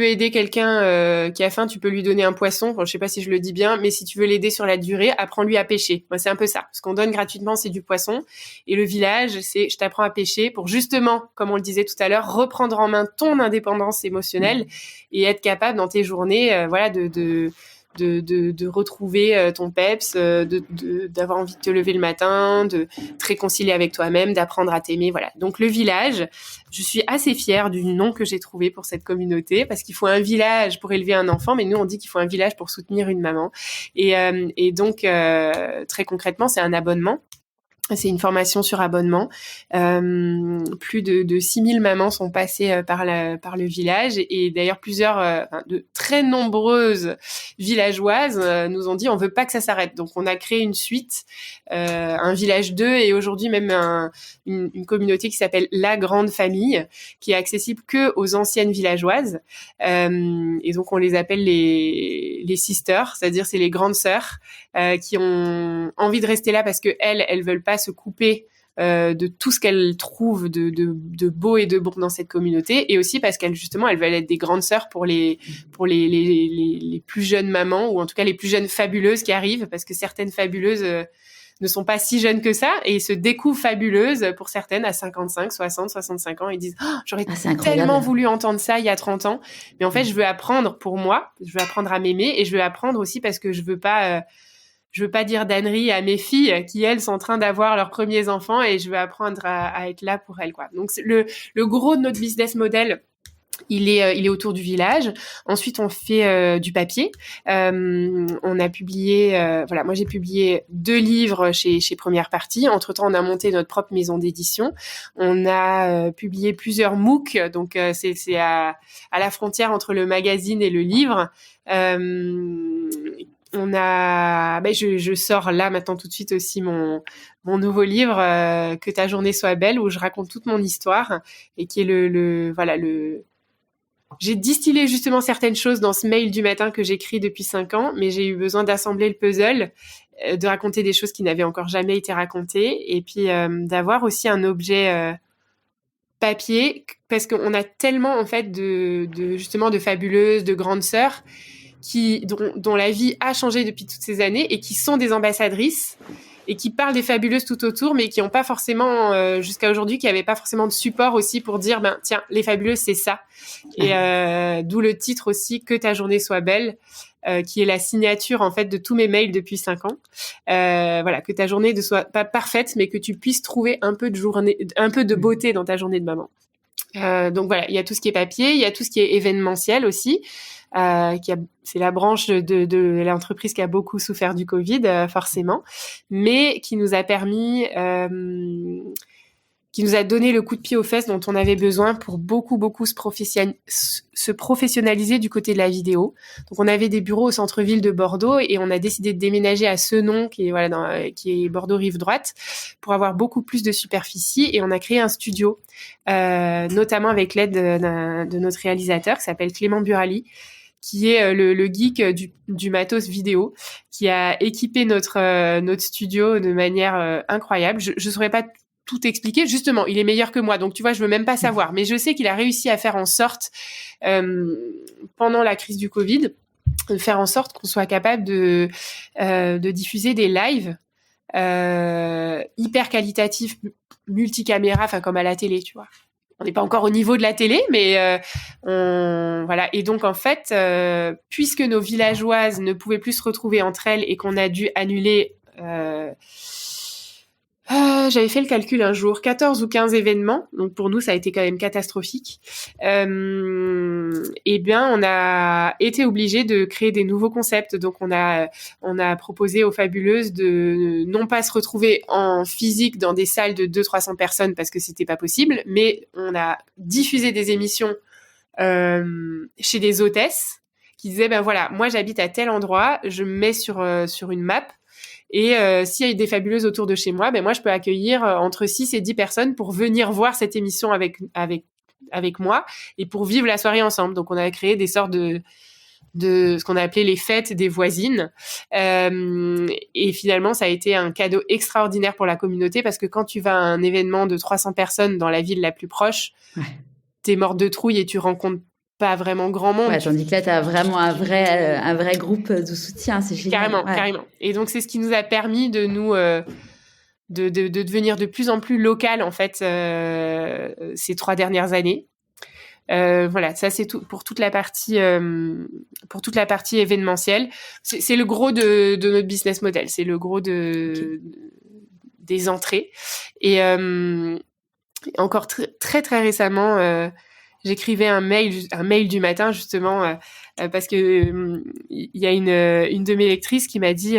aider quelqu'un qui a faim, tu peux lui donner un poisson. Bon, je sais pas si je le dis bien, mais si tu veux l'aider sur la durée, apprends-lui à pêcher. Moi, c'est un peu ça. Ce qu'on donne gratuitement, c'est du poisson. Et le village, c'est je t'apprends à pêcher pour justement, comme on le disait tout à l'heure, reprendre en main ton indépendance émotionnelle et être capable dans tes journées, de retrouver ton peps, d'avoir envie de te lever le matin, de te réconcilier avec toi-même, d'apprendre à t'aimer, voilà. Donc le village, je suis assez fière du nom que j'ai trouvé pour cette communauté parce qu'il faut un village pour élever un enfant, mais nous on dit qu'il faut un village pour soutenir une maman. Et donc très concrètement, c'est un abonnement. C'est une formation sur abonnement. Plus de 6000 mamans sont passées par le village et d'ailleurs plusieurs, de très nombreuses villageoises nous ont dit on veut pas que ça s'arrête. Donc on a créé une suite, un village 2 et aujourd'hui même une communauté qui s'appelle La Grande Famille qui est accessible que aux anciennes villageoises. Et donc on les appelle les sisters, c'est-à-dire c'est les grandes sœurs qui ont envie de rester là parce que elles veulent pas se couper de tout ce qu'elles trouvent de beau et de bon dans cette communauté et aussi parce qu'elles justement elles veulent être des grandes sœurs pour les plus jeunes mamans ou en tout cas les plus jeunes fabuleuses qui arrivent parce que certaines fabuleuses ne sont pas si jeunes que ça et se découvrent fabuleuses pour certaines à 55, 60, 65 ans et disent j'aurais tellement voulu entendre ça il y a 30 ans mais en fait je veux apprendre pour moi, je veux apprendre à m'aimer et je veux apprendre aussi parce que je veux pas dire d'âneries à mes filles qui elles sont en train d'avoir leurs premiers enfants et je veux apprendre à être là pour elles quoi. Donc le gros de notre business model Il est autour du village. Ensuite, on fait du papier. On a publié, voilà, moi j'ai publié 2 livres chez Première Partie. Entre-temps, on a monté notre propre maison d'édition. On a publié plusieurs MOOC, donc c'est à la frontière entre le magazine et le livre. On a, je sors là maintenant tout de suite aussi mon nouveau livre, Que ta journée soit belle, où je raconte toute mon histoire et qui est voilà le. J'ai distillé justement certaines choses dans ce mail du matin que j'écris depuis 5 ans, mais j'ai eu besoin d'assembler le puzzle, de raconter des choses qui n'avaient encore jamais été racontées, et puis d'avoir aussi un objet papier, parce qu'on a tellement en fait justement de fabuleuses, de grandes sœurs dont la vie a changé depuis toutes ces années et qui sont des ambassadrices et qui parlent des fabuleuses tout autour, mais qui n'ont pas forcément, jusqu'à aujourd'hui, qui n'avaient pas forcément de support aussi pour dire, tiens, les fabuleuses, c'est ça. Et d'où le titre aussi, Que ta journée soit belle, qui est la signature, en fait, de tous mes mails depuis 5 ans. Voilà, que ta journée ne soit pas parfaite, mais que tu puisses trouver un peu de beauté dans ta journée de maman. Donc voilà, il y a tout ce qui est papier, il y a tout ce qui est événementiel aussi. C'est la branche de l'entreprise qui a beaucoup souffert du Covid, forcément, mais qui nous a permis, qui nous a donné le coup de pied aux fesses dont on avait besoin pour beaucoup se professionnaliser du côté de la vidéo. Donc on avait des bureaux au centre-ville de Bordeaux et on a décidé de déménager à Senon, qui est Bordeaux rive droite, pour avoir beaucoup plus de superficie, et on a créé un studio, notamment avec l'aide de notre réalisateur qui s'appelle Clément Burali, qui est le geek du matos vidéo, qui a équipé notre studio de manière incroyable. Je saurais pas tout expliquer. Justement, il est meilleur que moi, donc tu vois, je veux même pas savoir. Mais je sais qu'il a réussi à faire en sorte, pendant la crise du Covid, de faire en sorte qu'on soit capable de diffuser des lives hyper qualitatifs, multicaméra, enfin comme à la télé, tu vois. On n'est pas encore au niveau de la télé, mais voilà. Et donc en fait, puisque nos villageoises ne pouvaient plus se retrouver entre elles et qu'on a dû annuler, j'avais fait le calcul un jour, 14 ou 15 événements. Donc pour nous, ça a été quand même catastrophique. Eh bien, on a été obligé de créer des nouveaux concepts. Donc on a proposé aux fabuleuses de non pas se retrouver en physique dans des salles de 200-300 personnes parce que c'était pas possible, mais on a diffusé des émissions chez des hôtesses qui disaient voilà, moi j'habite à tel endroit, je me mets sur une map. Et s'il y a des fabuleuses autour de chez moi, moi, je peux accueillir entre 6 et 10 personnes pour venir voir cette émission avec moi et pour vivre la soirée ensemble. Donc, on a créé des sortes de ce qu'on a appelé les fêtes des voisines. Et finalement, ça a été un cadeau extraordinaire pour la communauté parce que quand tu vas à un événement de 300 personnes dans la ville la plus proche, t'es morte de trouille et tu rencontres pas vraiment grand monde. Ouais, tandis que là, tu as vraiment un vrai groupe de soutien, c'est génial. Carrément. Et donc, c'est ce qui nous a permis de nous de devenir de plus en plus local, en fait, ces 3 dernières années. Voilà, ça c'est tout pour toute la partie événementielle. C'est le gros de notre business model, c'est le gros des entrées. Et encore très très récemment, j'écrivais un mail du matin justement parce que il y a une de mes lectrices qui m'a dit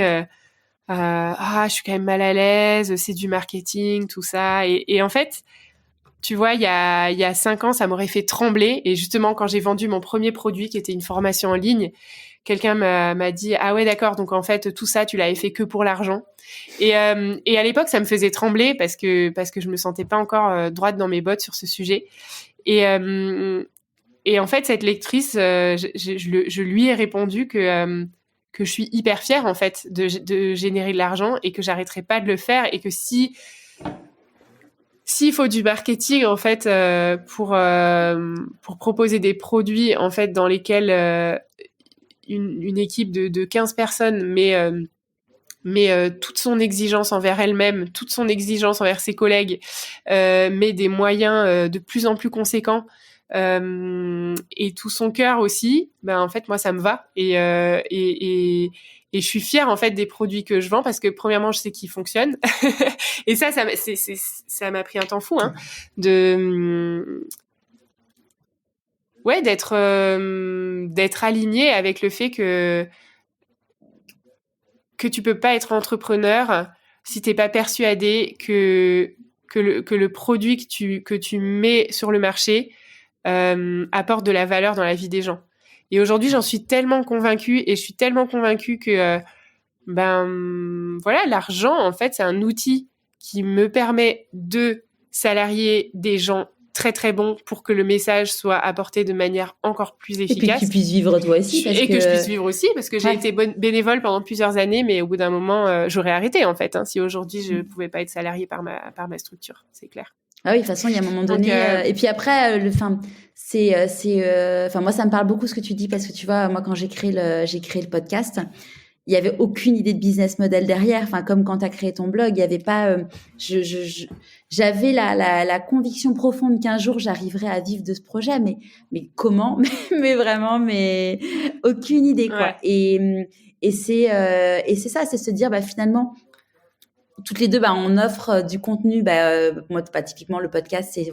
je suis quand même mal à l'aise, c'est du marketing, tout ça. Et en fait, tu vois, il y a 5 ans, ça m'aurait fait trembler. Et justement, quand j'ai vendu mon premier produit, qui était une formation en ligne, quelqu'un m'a dit « Ah ouais, d'accord, donc en fait, tout ça, tu l'avais fait que pour l'argent. » Et à l'époque, ça me faisait trembler parce que je me sentais pas encore droite dans mes bottes sur ce sujet. Et en fait, cette lectrice, je lui ai répondu que je suis hyper fière, en fait, de générer de l'argent et que j'arrêterai pas de le faire et que s'il faut du marketing, en fait, pour proposer des produits, en fait, dans lesquels une équipe de 15 personnes met toute son exigence envers elle-même, toute son exigence envers ses collègues, met des moyens de plus en plus conséquents et tout son cœur aussi, en fait, moi, ça me va. Et je suis fière, en fait, des produits que je vends parce que, premièrement, je sais qu'ils fonctionnent. Et ça m'a pris un temps fou, hein, d'être aligné avec le fait que tu peux pas être entrepreneur si t'es pas persuadé que le produit que tu mets sur le marché apporte de la valeur dans la vie des gens. Et aujourd'hui, j'en suis tellement convaincue et je suis tellement convaincue que l'argent, en fait, c'est un outil qui me permet de salarier des gens très très bons pour que le message soit apporté de manière encore plus efficace. Et puis que tu puisses vivre toi aussi. Que je puisse vivre aussi, parce que j'ai été bénévole pendant plusieurs années, mais au bout d'un moment, j'aurais arrêté en fait, si aujourd'hui je pouvais pas être salariée par ma structure, c'est clair. Ah oui, de toute façon, il y a un moment donné. Et puis après, moi, ça me parle beaucoup ce que tu dis, parce que tu vois, moi, quand j'ai créé le podcast, il y avait aucune idée de business model derrière. Enfin, comme quand tu as créé ton blog, il y avait pas. J'avais la conviction profonde qu'un jour j'arriverais à vivre de ce projet, mais comment mais vraiment, mais aucune idée quoi. Ouais. Et c'est ça, c'est se dire finalement. Toutes les deux, on offre du contenu. Moi, typiquement le podcast, c'est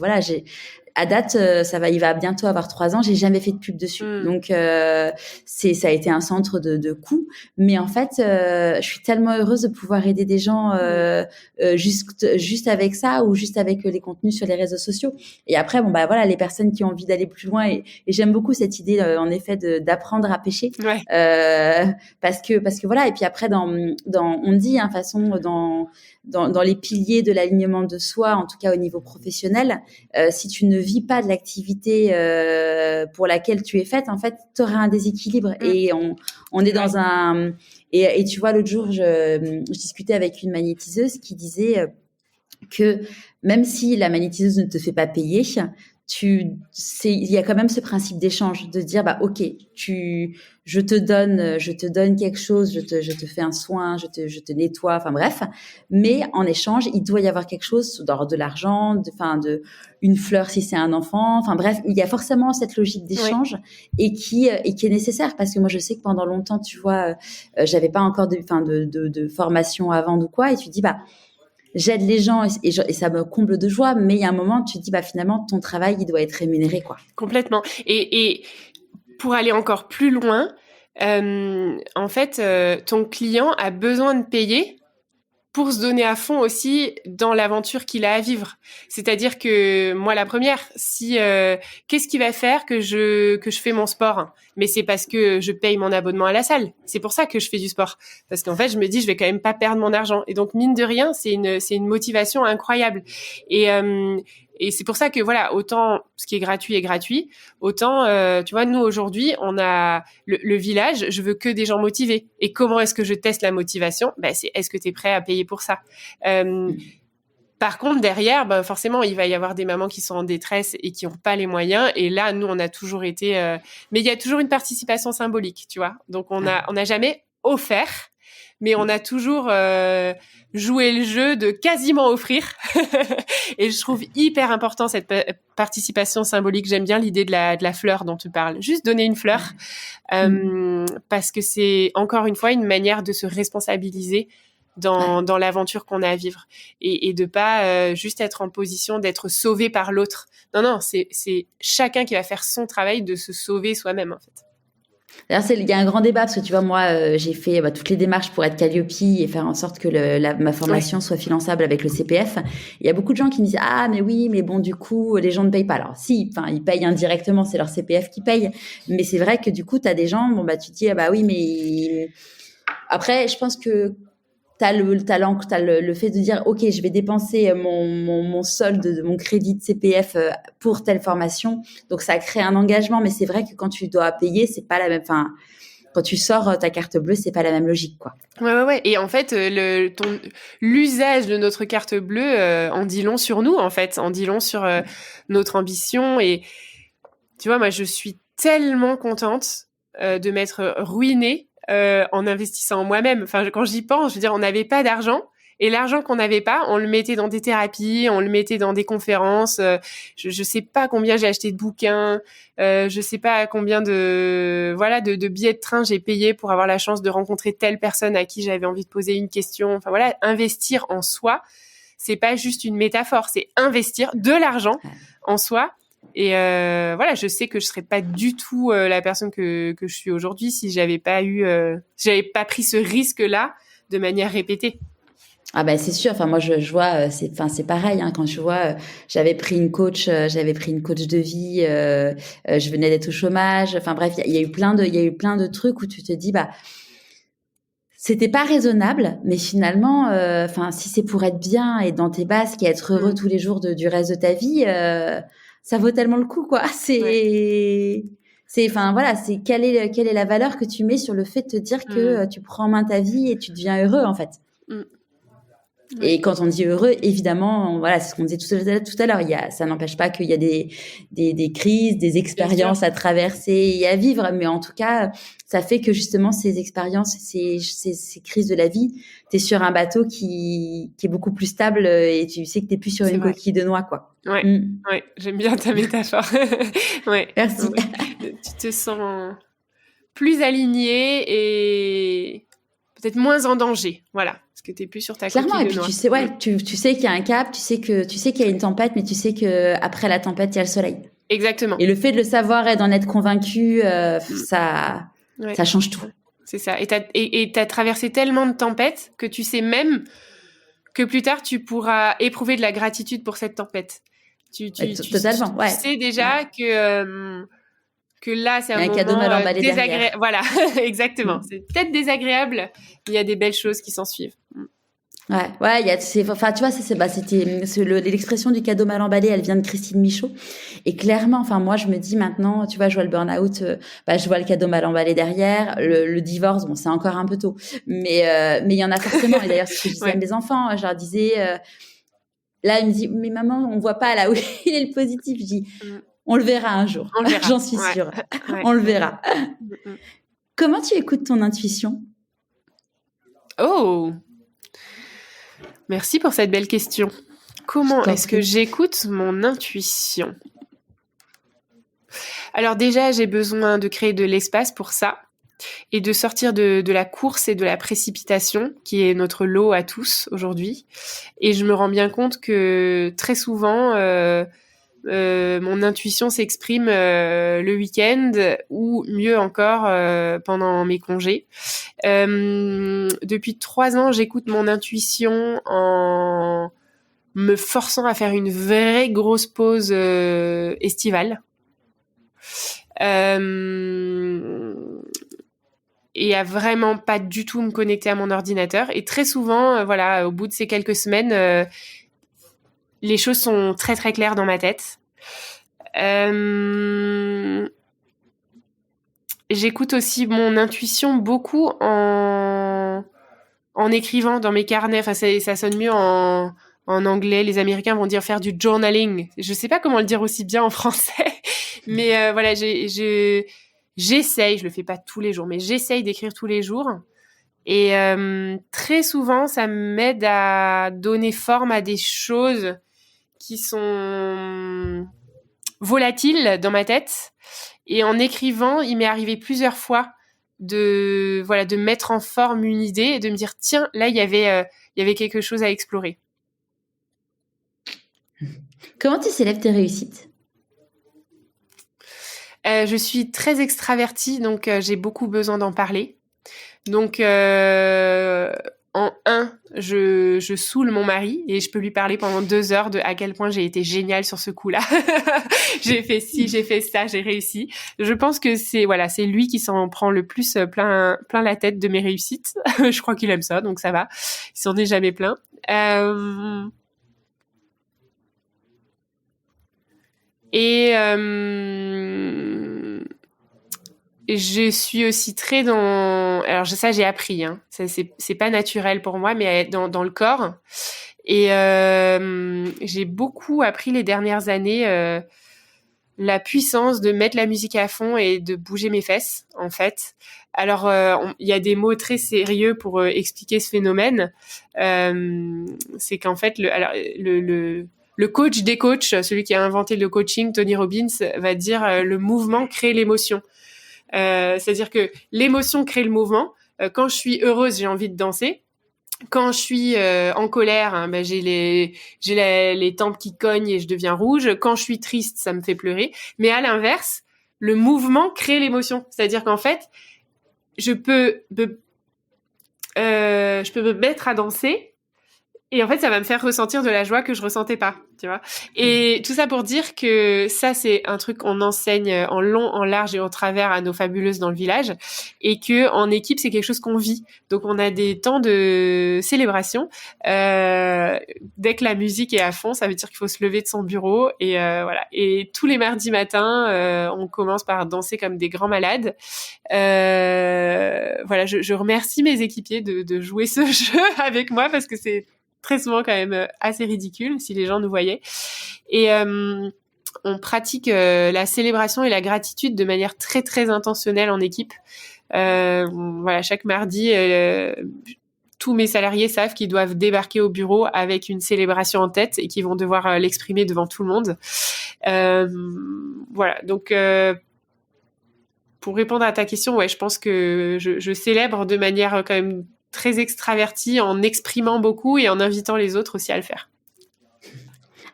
à date, il va bientôt avoir 3 ans. J'ai jamais fait de pub dessus, donc ça a été un centre de coût. Mais en fait, je suis tellement heureuse de pouvoir aider des gens juste avec ça ou juste avec les contenus sur les réseaux sociaux. Et après, les personnes qui ont envie d'aller plus loin et j'aime beaucoup cette idée en effet d'apprendre à pêcher, parce que voilà. Et puis après, on dit façon dans les piliers de l'alignement de soi, en tout cas au niveau professionnel, si tu ne vis pas de l'activité pour laquelle tu es faite, en fait, tu auras un déséquilibre. Et on est dans un... Et tu vois, l'autre jour, je discutais avec une magnétiseuse qui disait que même si la magnétiseuse ne te fait pas payer, il y a quand même ce principe d'échange, de dire ok, je te donne quelque chose, je te fais un soin, je te nettoie, enfin bref, mais en échange il doit y avoir quelque chose, d'ordre de l'argent, une fleur si c'est un enfant, enfin bref, il y a forcément cette logique d'échange et qui est nécessaire, parce que moi je sais que pendant longtemps, tu vois, j'avais pas encore de formation avant ou quoi, et tu dis j'aide les gens et ça me comble de joie, mais il y a un moment, tu te dis, finalement, ton travail, il doit être rémunéré, quoi. Complètement. Et pour aller encore plus loin, en fait, ton client a besoin de payer pour se donner à fond aussi dans l'aventure qu'il a à vivre. C'est-à-dire que moi, la première, qu'est-ce qui va faire que je fais mon sport ? Mais c'est parce que je paye mon abonnement à la salle. C'est pour ça que je fais du sport. Parce qu'en fait, je me dis, je vais quand même pas perdre mon argent. Et donc, mine de rien, c'est une motivation incroyable. Et c'est pour ça que autant ce qui est gratuit, autant tu vois, nous aujourd'hui, on a le village, je veux que des gens motivés. Et comment est-ce que je teste la motivation ? C'est est-ce que tu es prêt à payer pour ça ? Par contre, derrière, forcément, il va y avoir des mamans qui sont en détresse et qui n'ont pas les moyens. Et là, nous, on a toujours été... Mais il y a toujours une participation symbolique, tu vois. Donc, on n'a jamais offert, mais on a toujours joué le jeu de quasiment offrir. Et je trouve hyper important cette participation symbolique. J'aime bien l'idée de la fleur dont tu parles. Juste donner une fleur, parce que c'est, encore une fois, une manière de se responsabiliser dans l'aventure qu'on a à vivre et de pas juste être en position d'être sauvé par l'autre. Non, c'est chacun qui va faire son travail de se sauver soi-même, en fait. D'ailleurs, il y a un grand débat, parce que tu vois, moi, j'ai fait toutes les démarches pour être Calliope et faire en sorte que ma formation soit finançable avec le CPF. Il y a beaucoup de gens qui me disent, mais oui, mais bon, du coup, les gens ne payent pas. Alors, si, ils payent indirectement, c'est leur CPF qui paye. Mais c'est vrai que du coup, tu as des gens, tu te dis, oui, mais après, je pense que t'as le fait de dire, ok, je vais dépenser mon solde de mon crédit de CPF pour telle formation. Donc, ça crée un engagement. Mais c'est vrai que quand tu dois payer, c'est pas la même, quand tu sors ta carte bleue, c'est pas la même logique, quoi. Ouais. Et en fait, l'usage de notre carte bleue en dit long sur nous, en fait, en dit long sur notre ambition. Et tu vois, moi, je suis tellement contente de m'être ruinée en investissant en moi-même. Enfin, quand j'y pense, je veux dire, on n'avait pas d'argent. Et l'argent qu'on n'avait pas, on le mettait dans des thérapies, on le mettait dans des conférences. Je sais pas combien j'ai acheté de bouquins, je sais pas combien de billets de train j'ai payé pour avoir la chance de rencontrer telle personne à qui j'avais envie de poser une question. Enfin voilà, investir en soi, c'est pas juste une métaphore, c'est investir de l'argent en soi Et voilà, je sais que je serais pas du tout la personne que je suis aujourd'hui si j'avais pas pris ce risque-là de manière répétée. Ah bah c'est sûr. Enfin moi je vois c'est pareil hein, quand je vois j'avais pris une coach de vie je venais d'être au chômage. Enfin bref, il y a eu plein de trucs où tu te dis bah c'était pas raisonnable, mais finalement enfin si c'est pour être bien et dans tes bases et être heureux tous les jours du reste de ta vie ça vaut tellement le coup quoi. C'est enfin voilà, c'est quelle est la valeur que tu mets sur le fait de te dire que tu prends en main ta vie et tu deviens heureux en fait. Et quand on dit heureux, évidemment, voilà, c'est ce qu'on disait tout à l'heure. Ça n'empêche pas qu'il y a des crises, des expériences à traverser et à vivre, mais en tout cas, ça fait que justement ces expériences, ces crises de la vie, t'es sur un bateau qui est beaucoup plus stable et tu sais que t'es plus sur une coquille de noix, quoi. Ouais, ouais, j'aime bien ta métaphore. Ouais. Merci. Donc, tu te sens plus aligné et peut-être moins en danger, voilà. Que t'es plus sur ta coquille de noix. Clairement, et puis tu sais, tu sais qu'il y a un cap, tu sais qu'il y a une tempête, mais tu sais que après la tempête, il y a le soleil. Exactement. Et le fait de le savoir et d'en être convaincu, ça change tout. C'est ça. Et t'as traversé tellement de tempêtes que tu sais même que plus tard, tu pourras éprouver de la gratitude pour cette tempête. Totalement, ouais. Tu sais déjà que là, c'est un moment cadeau mal emballé désagréable. Voilà, exactement. C'est peut-être désagréable, mais il y a des belles choses qui s'en suivent. Ouais, enfin, tu vois, l'expression du cadeau mal emballé, elle vient de Christine Michaud. Et clairement, enfin, moi, je me dis maintenant, tu vois, je vois le burn-out, je vois le cadeau mal emballé derrière, le divorce, bon, c'est encore un peu tôt. Mais il y en a forcément. Et d'ailleurs, ce que je disais à mes enfants, je leur disais, là, ils me disent, mais maman, on voit pas là où il est le positif. Je dis, on le verra un jour. J'en suis sûre. On le verra. Comment tu écoutes ton intuition? Oh! Merci pour cette belle question. Comment est-ce que j'écoute mon intuition? Alors déjà, j'ai besoin de créer de l'espace pour ça et de sortir de la course et de la précipitation qui est notre lot à tous aujourd'hui. Et je me rends bien compte que très souvent, mon intuition s'exprime le week-end ou mieux encore pendant mes congés. Depuis 3 ans, j'écoute mon intuition en me forçant à faire une vraie grosse pause estivale. Et à vraiment pas du tout me connecter à mon ordinateur. Et très souvent, au bout de ces quelques semaines, les choses sont très très claires dans ma tête. J'écoute aussi mon intuition beaucoup en écrivant dans mes carnets. Enfin, ça sonne mieux en anglais. Les Américains vont dire faire du journaling. Je sais pas comment le dire aussi bien en français, mais j'essaye. Je le fais pas tous les jours, mais j'essaye d'écrire tous les jours. Et très souvent, ça m'aide à donner forme à des choses qui sont volatiles dans ma tête. Et en écrivant, il m'est arrivé plusieurs fois de mettre en forme une idée et de me dire tiens, là il y avait quelque chose à explorer. Comment tu célèbres tes réussites? Je suis très extravertie, donc j'ai beaucoup besoin d'en parler. Donc en je saoule mon mari et je peux lui parler pendant 2 heures de à quel point j'ai été géniale sur ce coup-là. J'ai fait ci, j'ai fait ça, j'ai réussi. Je pense que c'est lui qui s'en prend le plus plein la tête de mes réussites. Je crois qu'il aime ça, donc ça va. Il s'en est jamais plaint. Je suis aussi très dans... Alors ça, j'ai appris. Hein. Ça, c'est pas naturel pour moi, mais dans le corps. Et j'ai beaucoup appris les dernières années la puissance de mettre la musique à fond et de bouger mes fesses, en fait. Alors, il y a des mots très sérieux pour expliquer ce phénomène. C'est qu'en fait, le coach des coachs, celui qui a inventé le coaching, Tony Robbins, va dire le mouvement crée l'émotion. C'est-à-dire que l'émotion crée le mouvement. Quand je suis heureuse, j'ai envie de danser. Quand je suis en colère, hein, j'ai les tempes qui cognent et je deviens rouge. Quand je suis triste, ça me fait pleurer. Mais à l'inverse, le mouvement crée l'émotion. C'est-à-dire qu'en fait, je peux me mettre à danser. Et en fait, ça va me faire ressentir de la joie que je ressentais pas, tu vois. Et tout ça pour dire que ça, c'est un truc qu'on enseigne en long, en large et en travers à nos fabuleuses dans le village. Et que en équipe, c'est quelque chose qu'on vit. Donc, on a des temps de célébration. Dès que la musique est à fond, ça veut dire qu'il faut se lever de son bureau. Et voilà. Et tous les mardis matins, on commence par danser comme des grands malades. Voilà, je remercie mes équipiers de jouer ce jeu avec moi parce que c'est très souvent quand même assez ridicule si les gens nous voyaient. Et on pratique la célébration et la gratitude de manière très très intentionnelle en équipe. Voilà, chaque mardi, tous mes salariés savent qu'ils doivent débarquer au bureau avec une célébration en tête et qu'ils vont devoir l'exprimer devant tout le monde. Voilà, donc pour répondre à ta question, ouais, je pense que je célèbre de manière quand même très extravertie en exprimant beaucoup et en invitant les autres aussi à le faire.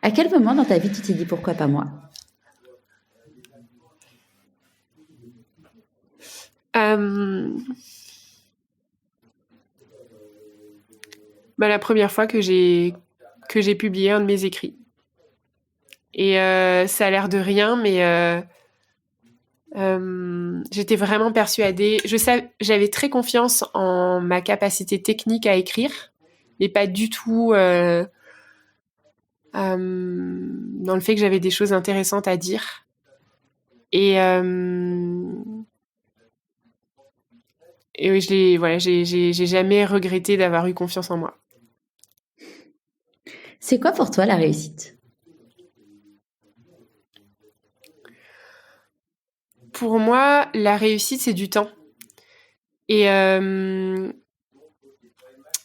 À quel moment dans ta vie tu t'es dit pourquoi pas moi? La première fois que j'ai publié un de mes écrits. Et ça a l'air de rien, mais j'étais vraiment persuadée. J'avais très confiance en ma capacité technique à écrire, mais pas du tout dans le fait que j'avais des choses intéressantes à dire. Et oui, j'ai jamais regretté d'avoir eu confiance en moi. C'est quoi pour toi la réussite? Pour moi, la réussite, c'est du temps. Et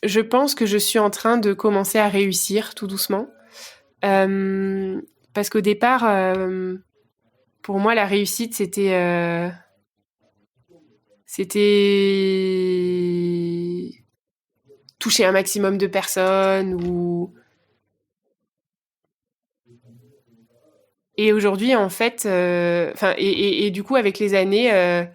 je pense que je suis en train de commencer à réussir tout doucement. Parce qu'au départ, pour moi, la réussite, c'était toucher un maximum de personnes Et aujourd'hui, en fait, et du coup, avec les années,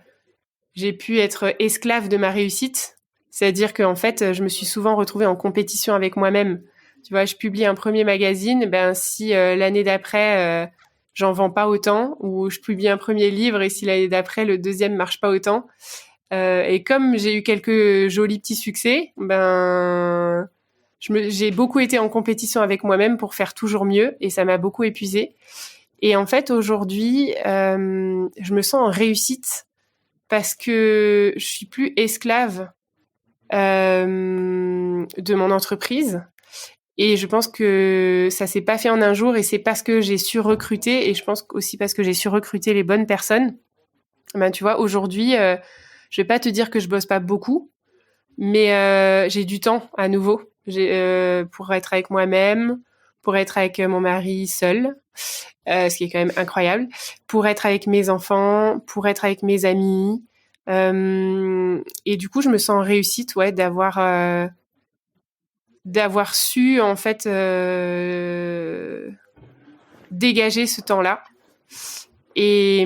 j'ai pu être esclave de ma réussite. C'est-à-dire qu'en fait, je me suis souvent retrouvée en compétition avec moi-même. Tu vois, je publie un premier magazine, si l'année d'après, j'en vends pas autant, ou je publie un premier livre et si l'année d'après, le deuxième marche pas autant. Et comme j'ai eu quelques jolis petits succès, j'ai beaucoup été en compétition avec moi-même pour faire toujours mieux et ça m'a beaucoup épuisée. Et en fait, aujourd'hui, je me sens en réussite parce que je suis plus esclave de mon entreprise. Et je pense que ça s'est pas fait en un jour et c'est parce que j'ai su recruter et je pense aussi parce que j'ai su recruter les bonnes personnes. Tu vois, aujourd'hui, je vais pas te dire que je bosse pas beaucoup, mais j'ai du temps à nouveau pour être avec moi-même, pour être avec mon mari seul, ce qui est quand même incroyable, pour être avec mes enfants, pour être avec mes amis. Et du coup, je me sens en réussite, ouais, d'avoir su en fait dégager ce temps-là et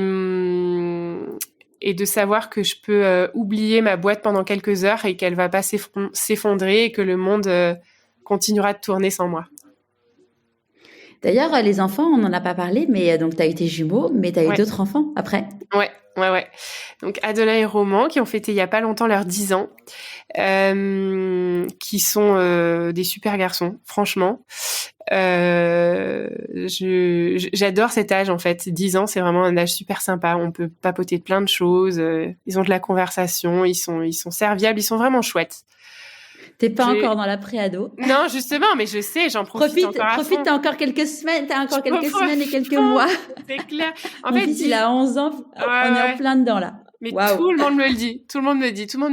de savoir que je peux oublier ma boîte pendant quelques heures et qu'elle va pas s'effondrer et que le monde continuera de tourner sans moi. D'ailleurs, les enfants, on n'en a pas parlé, mais donc tu as eu tes jumeaux, mais tu as eu d'autres enfants après. Ouais. Donc Adonin et Roman, qui ont fêté il y a pas longtemps leurs 10 ans, qui sont des super garçons, franchement. J'adore cet âge en fait. 10 ans, c'est vraiment un âge super sympa. On peut papoter de plein de choses. Ils ont de la conversation. Ils sont serviables. Ils sont vraiment chouettes. T'es pas encore dans la pré-ado. Non, justement, mais je sais, j'en profite encore à fond. T'as encore quelques semaines, et quelques mois. C'est clair. Mon fils, il a 11 ans, on est en plein dedans là. Mais tout le monde me le dit. Tout le monde me dit, tu vois,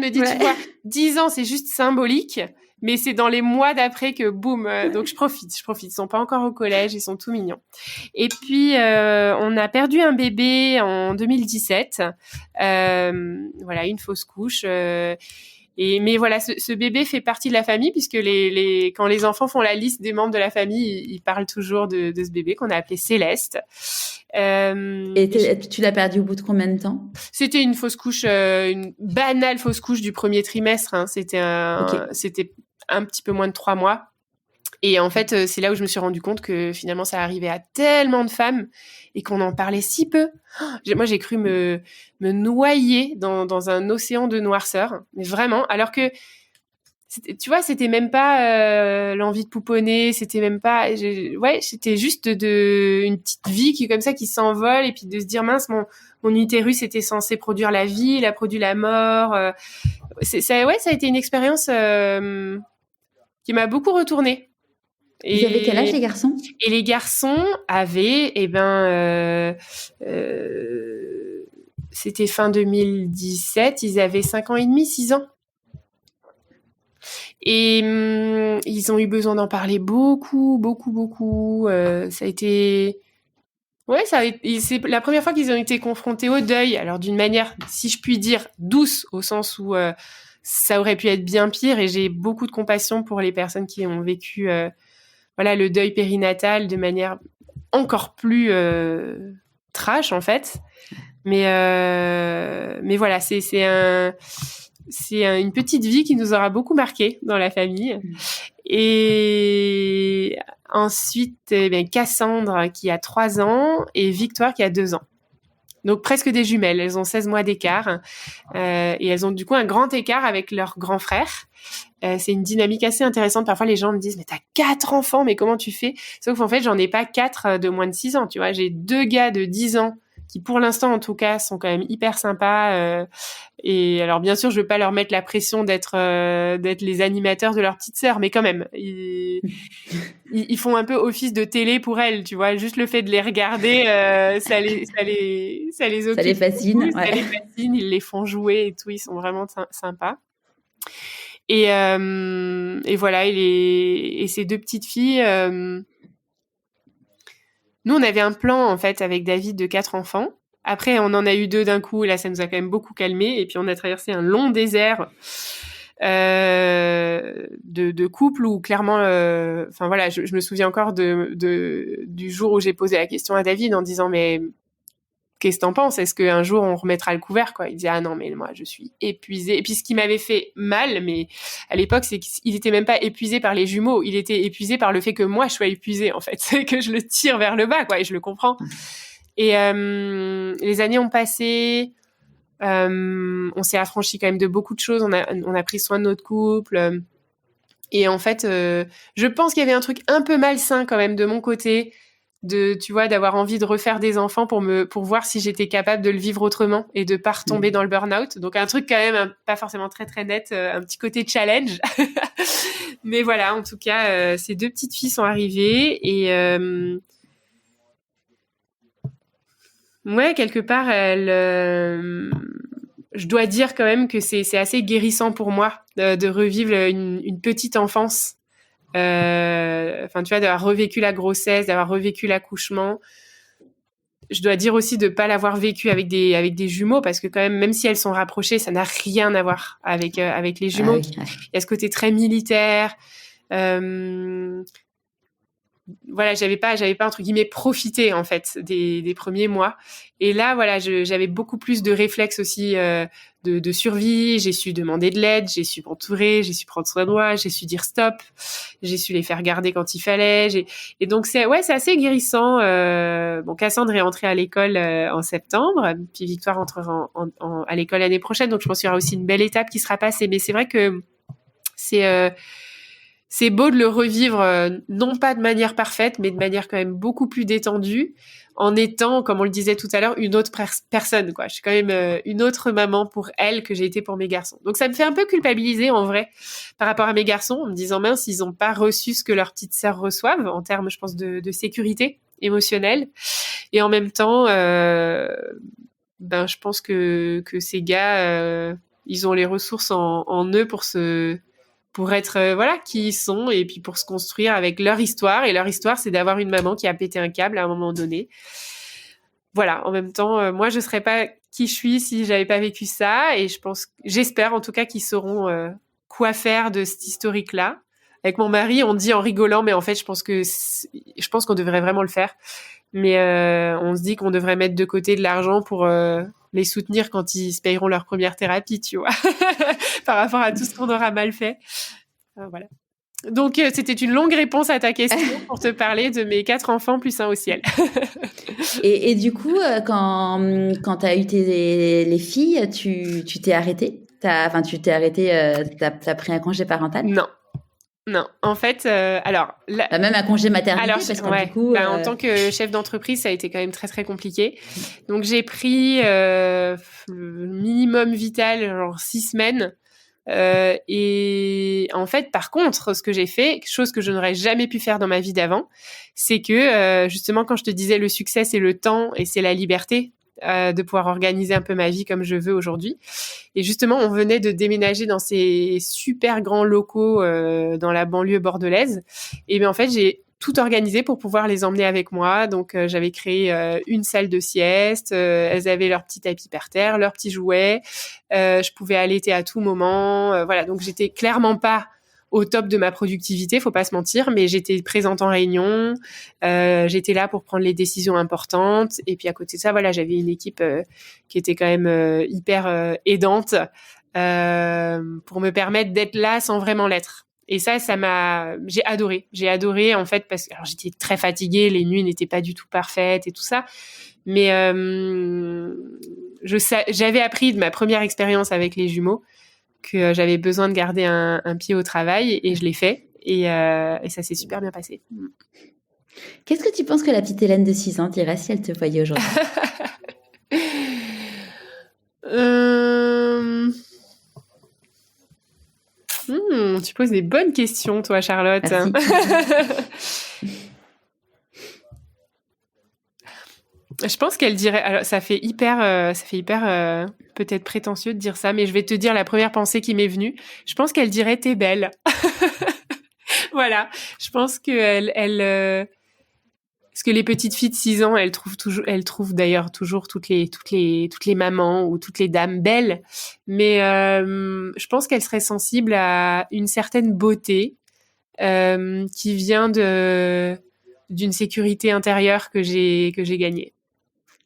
10 ans, c'est juste symbolique, mais c'est dans les mois d'après que boum. Donc je profite. Ils sont pas encore au collège, ils sont tout mignons. Et puis, on a perdu un bébé en 2017. Voilà, une fausse couche. Mais voilà, ce bébé fait partie de la famille puisque quand les enfants font la liste des membres de la famille, ils parlent toujours de ce bébé qu'on a appelé Céleste. Et tu l'as perdu au bout de combien de temps? C'était une fausse couche, une banale fausse couche du premier trimestre. Hein. C'était un petit peu moins de 3 mois. Et en fait, c'est là où je me suis rendu compte que finalement, ça arrivait à tellement de femmes et qu'on en parlait si peu. Moi, j'ai cru me noyer dans un océan de noirceur, mais vraiment. Alors que, tu vois, c'était même pas l'envie de pouponner, c'était même pas. C'était juste une petite vie comme ça qui s'envole et puis de se dire mince, mon utérus était censé produire la vie, il a produit la mort. Ça a été une expérience qui m'a beaucoup retournée. Ils avaient quel âge, les garçons? Et les garçons avaient, c'était fin 2017, ils avaient 5 ans et demi, 6 ans. Et ils ont eu besoin d'en parler beaucoup. Ça a été... c'est la première fois qu'ils ont été confrontés au deuil. Alors d'une manière, si je puis dire, douce, au sens où ça aurait pu être bien pire. Et j'ai beaucoup de compassion pour les personnes qui ont vécu... le deuil périnatal de manière encore plus trash en fait. Mais voilà, c'est une petite vie qui nous aura beaucoup marqué dans la famille. Et ensuite, Cassandre qui a 3 ans et Victoire qui a 2 ans. Donc presque des jumelles. Elles ont 16 mois d'écart et elles ont du coup un grand écart avec leur grand frère. C'est une dynamique assez intéressante. Parfois, les gens me disent « Mais t'as 4 enfants, mais comment tu fais ?» Sauf qu'en fait, j'en ai pas 4 de moins de 6 ans, tu vois. J'ai 2 gars de 10 ans qui, pour l'instant, en tout cas, sont quand même hyper sympas. Et alors, bien sûr, je veux pas leur mettre la pression d'être les animateurs de leur petite sœur, mais quand même, ils font un peu office de télé pour elles, tu vois. Juste le fait de les regarder, ça les occupe. Ça les fascine. Beaucoup, ça les fascine, ils les font jouer et tout. Ils sont vraiment sympas. Et voilà, et ces 2 petites filles... Nous, on avait un plan, en fait, avec David de 4 enfants. Après, on en a eu 2 d'un coup, et là, ça nous a quand même beaucoup calmé. Et puis, on a traversé un long désert de couple où, clairement... je me souviens encore du jour où j'ai posé la question à David en disant « Mais... qu'est-ce que t'en penses ? Est-ce qu'un jour on remettra le couvert, quoi ?» Il disait « Ah non, mais moi je suis épuisé. » Et puis ce qui m'avait fait mal, mais à l'époque, c'est qu'il était même pas épuisé par les jumeaux, il était épuisé par le fait que moi je sois épuisée, en fait. C'est que je le tire vers le bas, quoi, et je le comprends. Et les années ont passé, on s'est affranchi quand même de beaucoup de choses, on a pris soin de notre couple. Et en fait, je pense qu'il y avait un truc un peu malsain quand même de mon côté, d'avoir envie de refaire des enfants pour voir si j'étais capable de le vivre autrement et de pas retomber dans le burn-out. Donc un truc quand même pas forcément très très net, un petit côté challenge. Mais voilà, en tout cas, ces 2 petites filles sont arrivées et quelque part, je dois dire quand même que c'est assez guérissant pour moi de revivre une petite enfance. Tu vois, d'avoir revécu la grossesse, d'avoir revécu l'accouchement. Je dois dire aussi de pas l'avoir vécu avec des jumeaux, parce que quand même si elles sont rapprochées, ça n'a rien à voir avec les jumeaux. Il y a ce côté très militaire. Voilà, j'avais pas entre guillemets profité en fait des premiers mois. Et là, voilà, j'avais beaucoup plus de réflexes aussi de survie. J'ai su demander de l'aide, j'ai su m'entourer, j'ai su prendre soin de moi, j'ai su dire stop, j'ai su les faire garder quand il fallait. Et donc c'est assez guérissant. Cassandre est entrée à l'école en septembre, puis Victoire entrera à l'école l'année prochaine. Donc je pense qu'il y aura aussi une belle étape qui sera passée. Mais c'est vrai que c'est beau de le revivre, non pas de manière parfaite, mais de manière quand même beaucoup plus détendue, en étant, comme on le disait tout à l'heure, une autre personne, quoi. Je suis quand même une autre maman pour elle que j'ai été pour mes garçons. Donc ça me fait un peu culpabiliser, en vrai, par rapport à mes garçons, en me disant, mince, ils n'ont pas reçu ce que leurs petites sœurs reçoivent, en termes, je pense, de sécurité émotionnelle. Et en même temps, je pense que ces gars, ils ont les ressources en eux pour être qui ils sont, et puis pour se construire avec leur histoire. Et leur histoire, c'est d'avoir une maman qui a pété un câble à un moment donné. Voilà, en même temps, moi, je serais pas qui je suis si j'avais pas vécu ça. Et j'espère en tout cas qu'ils sauront quoi faire de cette historique-là. Avec mon mari, on dit en rigolant, mais en fait, je pense qu'on devrait vraiment le faire. Mais on se dit qu'on devrait mettre de côté de l'argent pour les soutenir quand ils se payeront leur première thérapie, tu vois, par rapport à tout ce qu'on aura mal fait. Voilà. Donc, c'était une longue réponse à ta question pour te parler de mes 4 enfants plus un au ciel. Et du coup, quand tu as eu les filles, tu t'es arrêtée? Tu t'es arrêtée, t'as pris un congé parental? Non. En fait, alors... même un congé maternité, parce que du coup... en tant que chef d'entreprise, ça a été quand même très, très compliqué. Donc, j'ai pris le minimum vital, genre 6 semaines. Et en fait, par contre, ce que j'ai fait, chose que je n'aurais jamais pu faire dans ma vie d'avant, c'est que justement, quand je te disais le succès, c'est le temps et c'est la liberté de pouvoir organiser un peu ma vie comme je veux aujourd'hui. Et justement, on venait de déménager dans ces super grands locaux dans la banlieue bordelaise. Et bien en fait, j'ai tout organisé pour pouvoir les emmener avec moi. Donc, j'avais créé une salle de sieste. Elles avaient leur petit tapis par terre, leurs petits jouets. Je pouvais allaiter à tout moment. Voilà, donc j'étais clairement pas au top de ma productivité, faut pas se mentir, mais j'étais présente en réunion. J'étais là pour prendre les décisions importantes. Et puis à côté de ça, voilà, j'avais une équipe qui était quand même hyper aidante pour me permettre d'être là sans vraiment l'être. Et ça j'ai adoré en fait parce que alors j'étais très fatiguée, les nuits n'étaient pas du tout parfaites et tout ça, mais j'avais appris de ma première expérience avec les jumeaux que j'avais besoin de garder un pied au travail et je l'ai fait et ça s'est super bien passé. Qu'est-ce que tu penses que la petite Hélène de 6 ans dirait si elle te voyait aujourd'hui? Tu poses des bonnes questions, toi, Charlotte. Je pense qu'elle dirait. Alors, ça fait hyper peut-être prétentieux de dire ça, mais je vais te dire la première pensée qui m'est venue. Je pense qu'elle dirait t'es belle. Voilà. Je pense que parce que les petites filles de 6 ans, elles trouvent d'ailleurs toujours toutes les mamans ou toutes les dames belles. Mais je pense qu'elle serait sensible à une certaine beauté qui vient d'une sécurité intérieure que j'ai gagnée.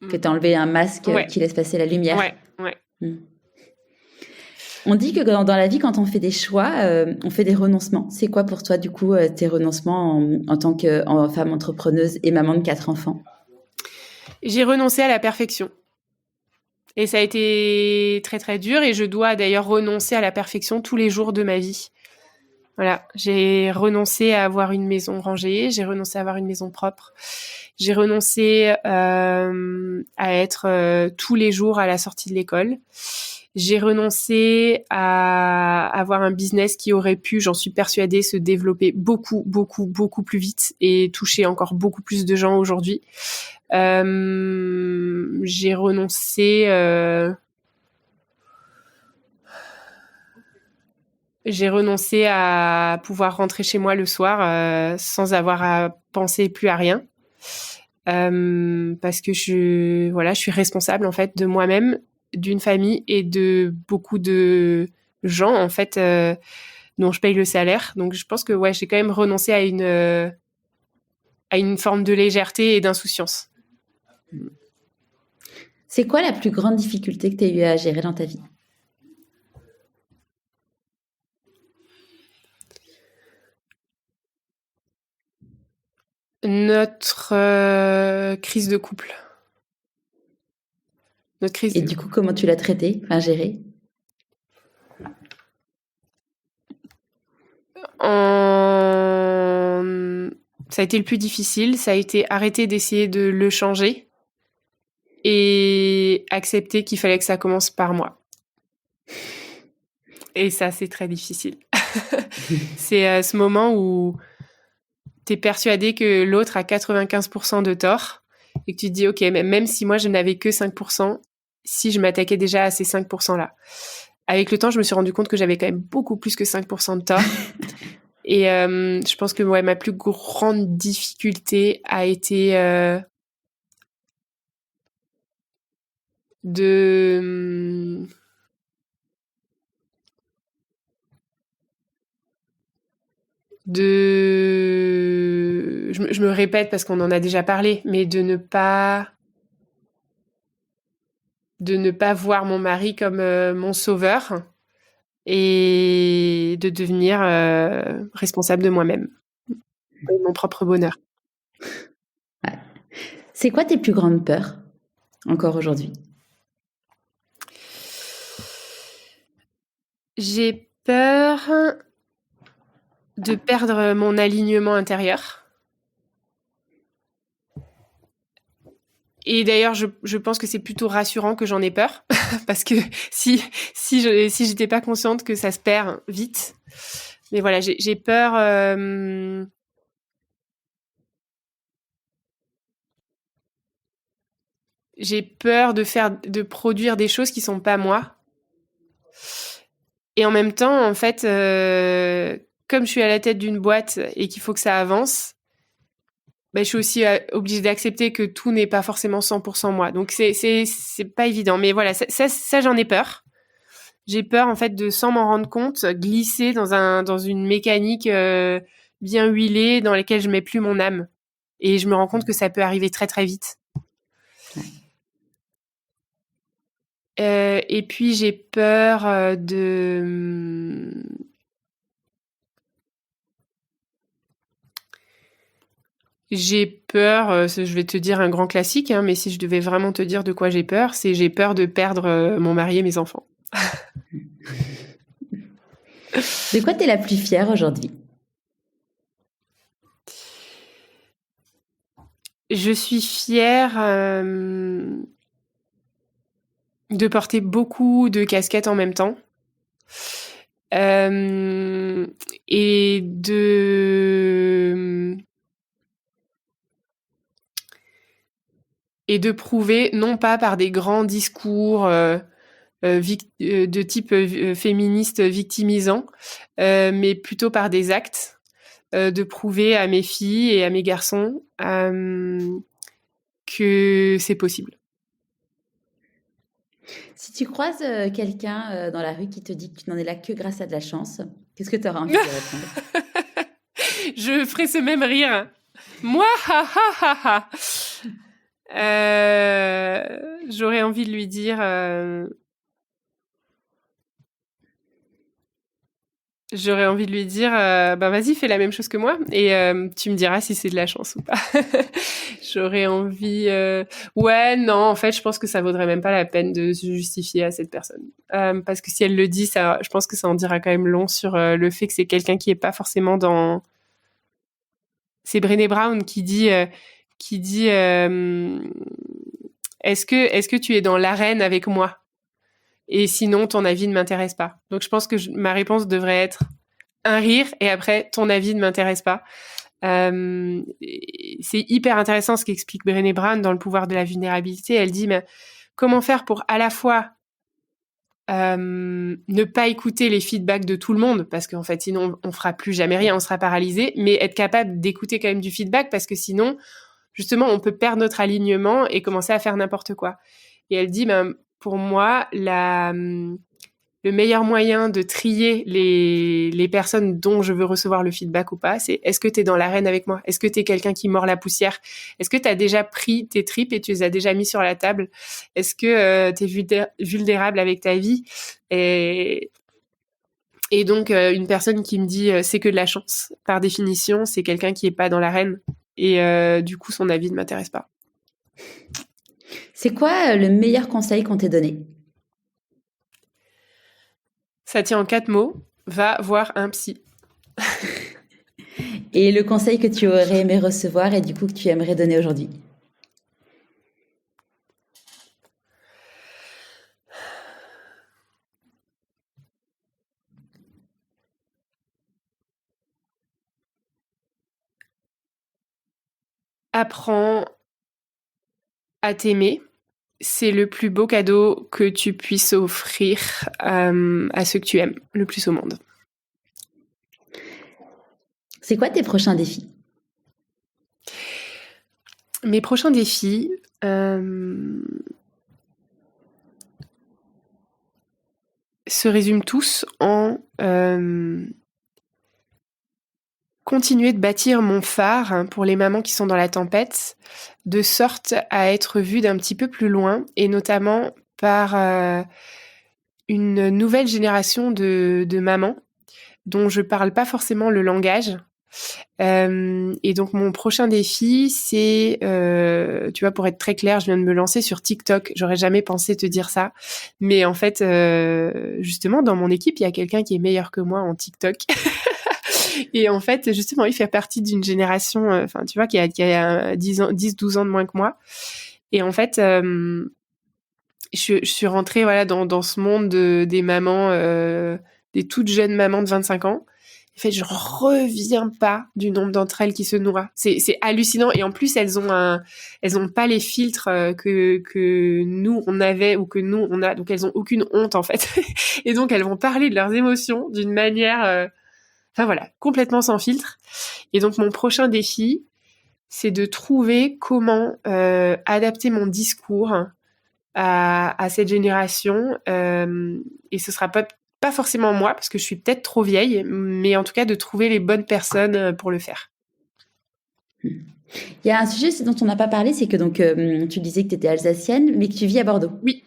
Que t'as enlevé un masque qui laisse passer la lumière. Ouais. On dit que dans la vie, quand on fait des choix, on fait des renoncements. C'est quoi pour toi, du coup, tes renoncements en tant que femme entrepreneuse et maman de 4 enfants? J'ai renoncé à la perfection. Et ça a été très, très dur. Et je dois d'ailleurs renoncer à la perfection tous les jours de ma vie. Voilà, j'ai renoncé à avoir une maison rangée, j'ai renoncé à avoir une maison propre, j'ai renoncé à être tous les jours à la sortie de l'école, j'ai renoncé à avoir un business qui aurait pu, j'en suis persuadée, se développer beaucoup, beaucoup, beaucoup plus vite et toucher encore beaucoup plus de gens aujourd'hui. J'ai renoncé... J'ai renoncé à pouvoir rentrer chez moi le soir sans avoir à penser plus à rien. Parce que je suis responsable en fait de moi-même, d'une famille et de beaucoup de gens en fait dont je paye le salaire. Donc je pense que j'ai quand même renoncé à une forme de légèreté et d'insouciance. C'est quoi la plus grande difficulté que tu as eu à gérer dans ta vie? Notre crise de couple. Et du coup, comment tu l'as traitée, gérée? Ça a été le plus difficile. Ça a été arrêter d'essayer de le changer et accepter qu'il fallait que ça commence par moi. Et ça, c'est très difficile. C'est ce moment où t'es persuadé que l'autre a 95% de tort et que tu te dis, OK, même si moi, je n'avais que 5%, si je m'attaquais déjà à ces 5%-là. Avec le temps, je me suis rendu compte que j'avais quand même beaucoup plus que 5% de tort. Et je pense que ma plus grande difficulté a été de je me répète parce qu'on en a déjà parlé, mais de ne pas voir mon mari comme mon sauveur et de devenir responsable de moi-même et de mon propre bonheur. Ouais. C'est quoi tes plus grandes peurs encore aujourd'hui? J'ai peur de perdre mon alignement intérieur. Et d'ailleurs, je pense que c'est plutôt rassurant que j'en ai peur, parce que si j'étais pas consciente que ça se perd vite. Mais voilà, j'ai peur. J'ai peur de produire des choses qui sont pas moi. Et en même temps, en fait, comme je suis à la tête d'une boîte et qu'il faut que ça avance, je suis aussi obligée d'accepter que tout n'est pas forcément 100% moi. Donc c'est pas évident. Mais voilà, ça j'en ai peur. J'ai peur en fait de, sans m'en rendre compte, glisser dans une mécanique bien huilée dans laquelle je mets plus mon âme. Et je me rends compte que ça peut arriver très très vite. Et puis j'ai peur de... J'ai peur, je vais te dire un grand classique, hein, mais si je devais vraiment te dire de quoi j'ai peur, c'est j'ai peur de perdre mon mari et mes enfants. De quoi t'es la plus fière aujourd'hui? Je suis fière de porter beaucoup de casquettes en même temps. Et de prouver, non pas par des grands discours de type féministe victimisant, mais plutôt par des actes, de prouver à mes filles et à mes garçons que c'est possible. Si tu croises quelqu'un dans la rue qui te dit que tu n'en es là que grâce à de la chance, qu'est-ce que tu auras envie de répondre? Je ferai ce même rire. Moi, ha ha ha ha. J'aurais envie de lui dire... vas-y, fais la même chose que moi et tu me diras si c'est de la chance ou pas. J'aurais envie... Ouais, non, en fait, je pense que ça vaudrait même pas la peine de se justifier à cette personne. Parce que si elle le dit, je pense que ça en dira quand même long sur le fait que c'est quelqu'un qui est pas forcément dans... C'est Brené Brown qui dit est-ce que tu es dans l'arène avec moi? Et sinon, ton avis ne m'intéresse pas. Donc, je pense que ma réponse devrait être un rire et après, ton avis ne m'intéresse pas. C'est hyper intéressant ce qu'explique Brené Brown dans Le pouvoir de la vulnérabilité. Elle dit, mais comment faire pour à la fois ne pas écouter les feedbacks de tout le monde, parce qu'en fait, sinon, on fera plus jamais rien, on sera paralysé, mais être capable d'écouter quand même du feedback, parce que sinon, justement, on peut perdre notre alignement et commencer à faire n'importe quoi. Et elle dit, pour moi, le meilleur moyen de trier les personnes dont je veux recevoir le feedback ou pas, c'est est-ce que tu es dans l'arène avec moi? Est-ce que tu es quelqu'un qui mord la poussière? Est-ce que tu as déjà pris tes tripes et tu les as déjà mis sur la table? Est-ce que tu es vulnérable avec ta vie? Et donc, une personne qui me dit c'est que de la chance, par définition, c'est quelqu'un qui est pas dans l'arène. Et du coup, son avis ne m'intéresse pas. C'est quoi le meilleur conseil qu'on t'ait donné? Ça tient en 4 mots. Va voir un psy. Et le conseil que tu aurais aimé recevoir et du coup que tu aimerais donner aujourd'hui? Apprends à t'aimer. C'est le plus beau cadeau que tu puisses offrir à ceux que tu aimes le plus au monde. C'est quoi tes prochains défis? Mes prochains défis, se résument tous en continuer de bâtir mon phare pour les mamans qui sont dans la tempête, de sorte à être vue d'un petit peu plus loin, et notamment par une nouvelle génération de mamans dont je parle pas forcément le langage. Et donc mon prochain défi, c'est, tu vois, pour être très clair, je viens de me lancer sur TikTok. J'aurais jamais pensé te dire ça, mais en fait, justement, dans mon équipe, il y a quelqu'un qui est meilleur que moi en TikTok. Et en fait, justement, il fait partie d'une génération, enfin, tu vois, qui a 10-12 ans de moins que moi. Et en fait, je suis rentrée, voilà, dans ce monde des mamans, des toutes jeunes mamans de 25 ans. En fait, je reviens pas du nombre d'entre elles qui se noient. C'est hallucinant. Et en plus, elles ont pas les filtres que nous on avait ou que nous on a. Donc elles ont aucune honte en fait. Et donc elles vont parler de leurs émotions d'une manière, enfin voilà, complètement sans filtre. Et donc mon prochain défi, c'est de trouver comment adapter mon discours à cette génération. Et ce sera pas forcément moi, parce que je suis peut-être trop vieille, mais en tout cas de trouver les bonnes personnes pour le faire. Il y a un sujet dont on n'a pas parlé, c'est que donc tu disais que tu étais alsacienne, mais que tu vis à Bordeaux. Oui.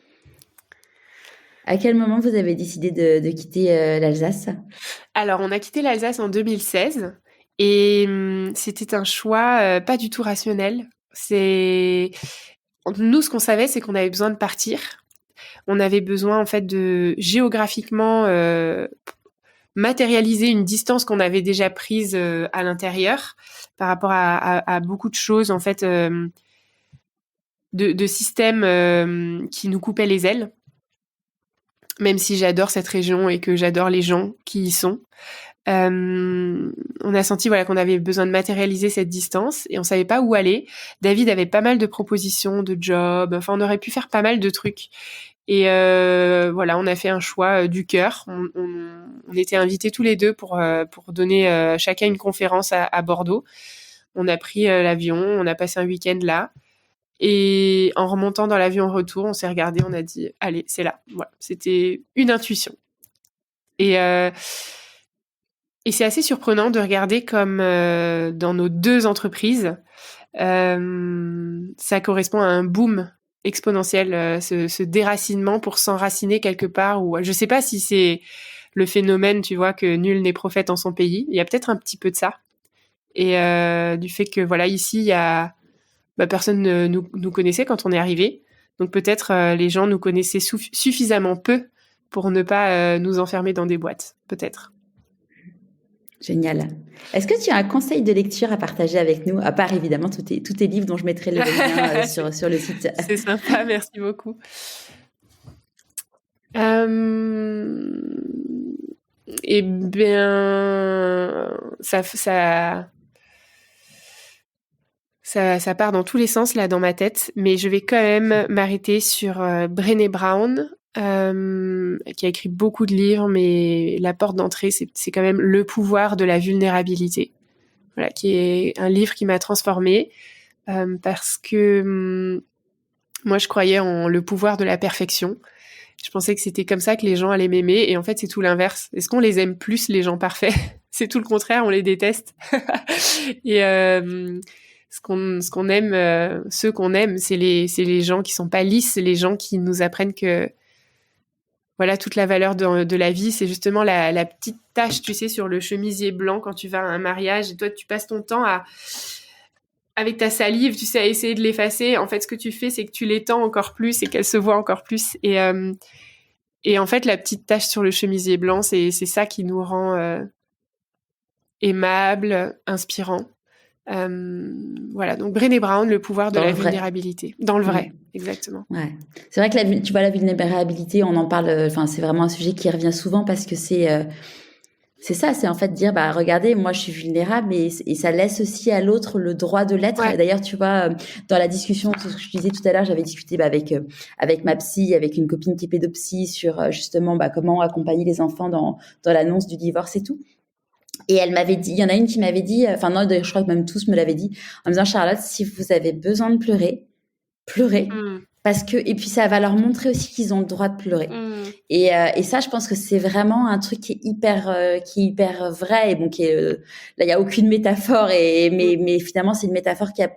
À quel moment vous avez décidé de quitter l'Alsace ? Alors, on a quitté l'Alsace en 2016 et c'était un choix pas du tout rationnel. Nous, ce qu'on savait, c'est qu'on avait besoin de partir. On avait besoin, en fait, de géographiquement matérialiser une distance qu'on avait déjà prise à l'intérieur par rapport à beaucoup de choses, en fait, de systèmes qui nous coupaient les ailes. Même si j'adore cette région et que j'adore les gens qui y sont. On a senti voilà, qu'on avait besoin de matérialiser cette distance et on savait pas où aller. David avait pas mal de propositions de jobs, enfin on aurait pu faire pas mal de trucs. Et voilà, on a fait un choix du cœur. On était invités tous les deux pour donner chacun une conférence à Bordeaux. On a pris l'avion, on a passé un week-end là. Et en remontant dans l'avion retour, on s'est regardé, on a dit, allez, c'est là. Voilà, c'était une intuition. Et c'est assez surprenant de regarder comme dans nos deux entreprises, ça correspond à un boom exponentiel, ce déracinement pour s'enraciner quelque part. Ou je sais pas si c'est le phénomène, tu vois, que nul n'est prophète en son pays. Il y a peut-être un petit peu de ça. Et du fait que, voilà, ici, il y a... personne ne nous connaissait quand on est arrivé. Donc peut-être les gens nous connaissaient suffisamment peu pour ne pas nous enfermer dans des boîtes, peut-être. Génial. Est-ce que tu as un conseil de lecture à partager avec nous, à part évidemment tous tes livres dont je mettrai le lien sur le site. C'est sympa, merci beaucoup. Eh bien, ça part dans tous les sens là dans ma tête, mais je vais quand même m'arrêter sur Brené Brown, qui a écrit beaucoup de livres, mais la porte d'entrée, c'est quand même Le pouvoir de la vulnérabilité. Voilà, qui est un livre qui m'a transformée parce que moi, je croyais en le pouvoir de la perfection. Je pensais que c'était comme ça que les gens allaient m'aimer, et en fait, c'est tout l'inverse. Est-ce qu'on les aime plus, les gens parfaits ? C'est tout le contraire, on les déteste. Et ce qu'on aime, ceux qu'on aime, c'est les gens qui sont pas lisses, les gens qui nous apprennent que voilà, toute la valeur de la vie, c'est justement la petite tache, tu sais, sur le chemisier blanc quand tu vas à un mariage, et toi, tu passes ton temps avec ta salive, tu sais, à essayer de l'effacer. En fait, ce que tu fais, c'est que tu l'étends encore plus et qu'elle se voit encore plus. Et en fait, la petite tache sur le chemisier blanc, c'est ça qui nous rend aimables, inspirants. Voilà, donc Brené Brown, Le pouvoir de la vulnérabilité. Dans le vrai, exactement. Ouais. C'est vrai que tu vois, la vulnérabilité, on en parle, enfin, c'est vraiment un sujet qui revient souvent parce que c'est ça, c'est en fait dire, regardez, moi je suis vulnérable, et ça laisse aussi à l'autre le droit de l'être. Ouais. D'ailleurs, tu vois, dans la discussion, ce que je disais tout à l'heure, j'avais discuté avec ma psy, avec une copine qui est pédopsie, sur justement comment accompagner les enfants dans l'annonce du divorce et tout. Et elle m'avait dit, il y en a une qui m'avait dit, enfin non, je crois que même tous me l'avaient dit, en me disant, Charlotte, si vous avez besoin de pleurer, pleurez. Et puis ça va leur montrer aussi qu'ils ont le droit de pleurer. Et ça, je pense que c'est vraiment un truc qui est hyper vrai. Et bon, là, il y a aucune métaphore. Mais finalement, c'est une métaphore qui a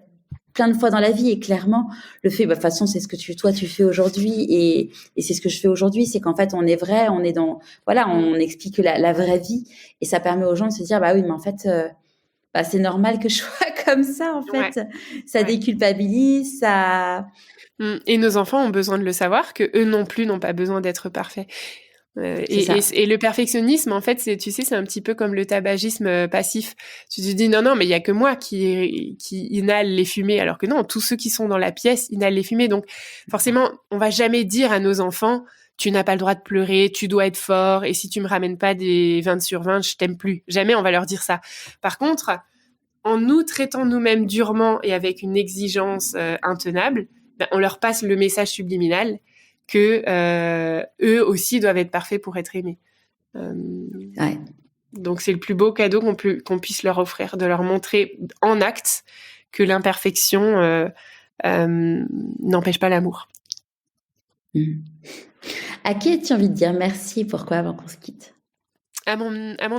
plein de fois dans la vie. Et clairement, le fait, de toute façon, c'est ce que tu fais aujourd'hui. Et c'est ce que je fais aujourd'hui. C'est qu'en fait, on est vrai, on est on explique la vraie vie. Et ça permet aux gens de se dire, bah oui, mais en fait, c'est normal que je sois comme ça, en fait. Ouais. Ça déculpabilise, ça... Et nos enfants ont besoin de le savoir, que eux non plus n'ont pas besoin d'être parfaits. Et le perfectionnisme, en fait, c'est un petit peu comme le tabagisme passif. Tu te dis non, mais il y a que moi qui inhale les fumées, alors que non, tous ceux qui sont dans la pièce inhalent les fumées. Donc, forcément, on va jamais dire à nos enfants, tu n'as pas le droit de pleurer, tu dois être fort, et si tu me ramènes pas des 20 sur 20, je t'aime plus. Jamais on va leur dire ça. Par contre, en nous traitant nous-mêmes durement et avec une exigence intenable, on leur passe le message subliminal que eux aussi doivent être parfaits pour être aimés. Ouais. Donc c'est le plus beau cadeau qu'on puisse leur offrir, de leur montrer en acte que l'imperfection n'empêche pas l'amour. À qui as-tu envie de dire merci et pourquoi avant qu'on se quitte ? À mon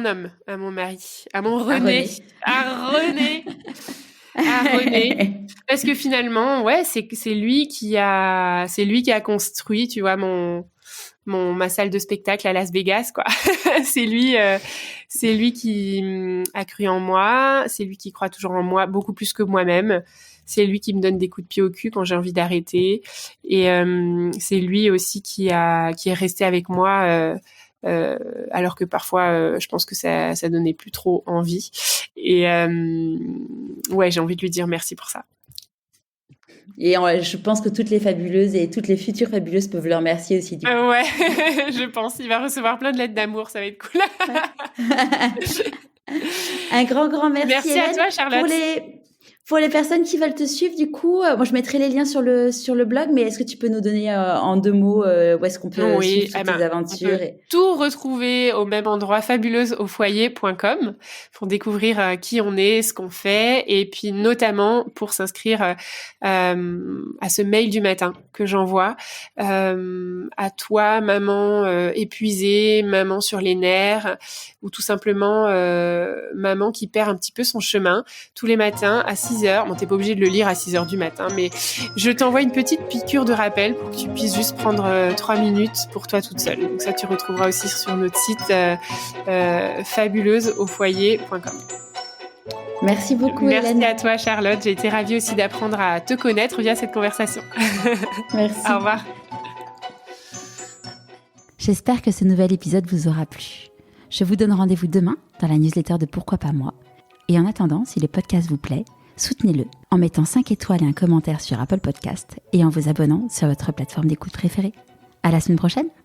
homme, à mon mari, à mon René. À René. Parce que finalement, ouais, c'est lui qui a construit, tu vois, ma salle de spectacle à Las Vegas, quoi. c'est lui qui a cru en moi, c'est lui qui croit toujours en moi, beaucoup plus que moi-même. C'est lui qui me donne des coups de pied au cul quand j'ai envie d'arrêter. Et c'est lui aussi qui est resté avec moi. Alors que parfois, je pense que ça donnait plus trop envie. Et ouais, j'ai envie de lui dire merci pour ça. Et je pense que toutes les fabuleuses et toutes les futures fabuleuses peuvent le remercier aussi. Du coup. Ouais, je pense. Il va recevoir plein de lettres d'amour, ça va être cool. Un grand merci. Merci Hélène, à toi, Charlotte. Pour les personnes qui veulent te suivre, du coup, moi je mettrai les liens sur le blog, mais est-ce que tu peux nous donner en 2 mots où est-ce qu'on peut suivre toutes tes aventures tout retrouver au même endroit, fabuleuseaufoyer.com, pour découvrir qui on est, ce qu'on fait, et puis notamment pour s'inscrire à ce mail du matin que j'envoie à toi, maman épuisée, maman sur les nerfs, ou tout simplement maman qui perd un petit peu son chemin tous les matins à 6h. Bon, t'es pas obligé de le lire à 6h du matin, mais je t'envoie une petite piqûre de rappel pour que tu puisses juste prendre 3 minutes pour toi toute seule. Donc ça, tu retrouveras aussi sur notre site fabuleuseaufoyer.com. Merci beaucoup, Hélène. Merci à toi, Charlotte. J'ai été ravie aussi d'apprendre à te connaître via cette conversation. Merci. Au revoir. J'espère que ce nouvel épisode vous aura plu. Je vous donne rendez-vous demain dans la newsletter de Pourquoi pas moi. Et en attendant, si le podcast vous plaît, soutenez-le en mettant 5 étoiles et un commentaire sur Apple Podcast et en vous abonnant sur votre plateforme d'écoute préférée. À la semaine prochaine!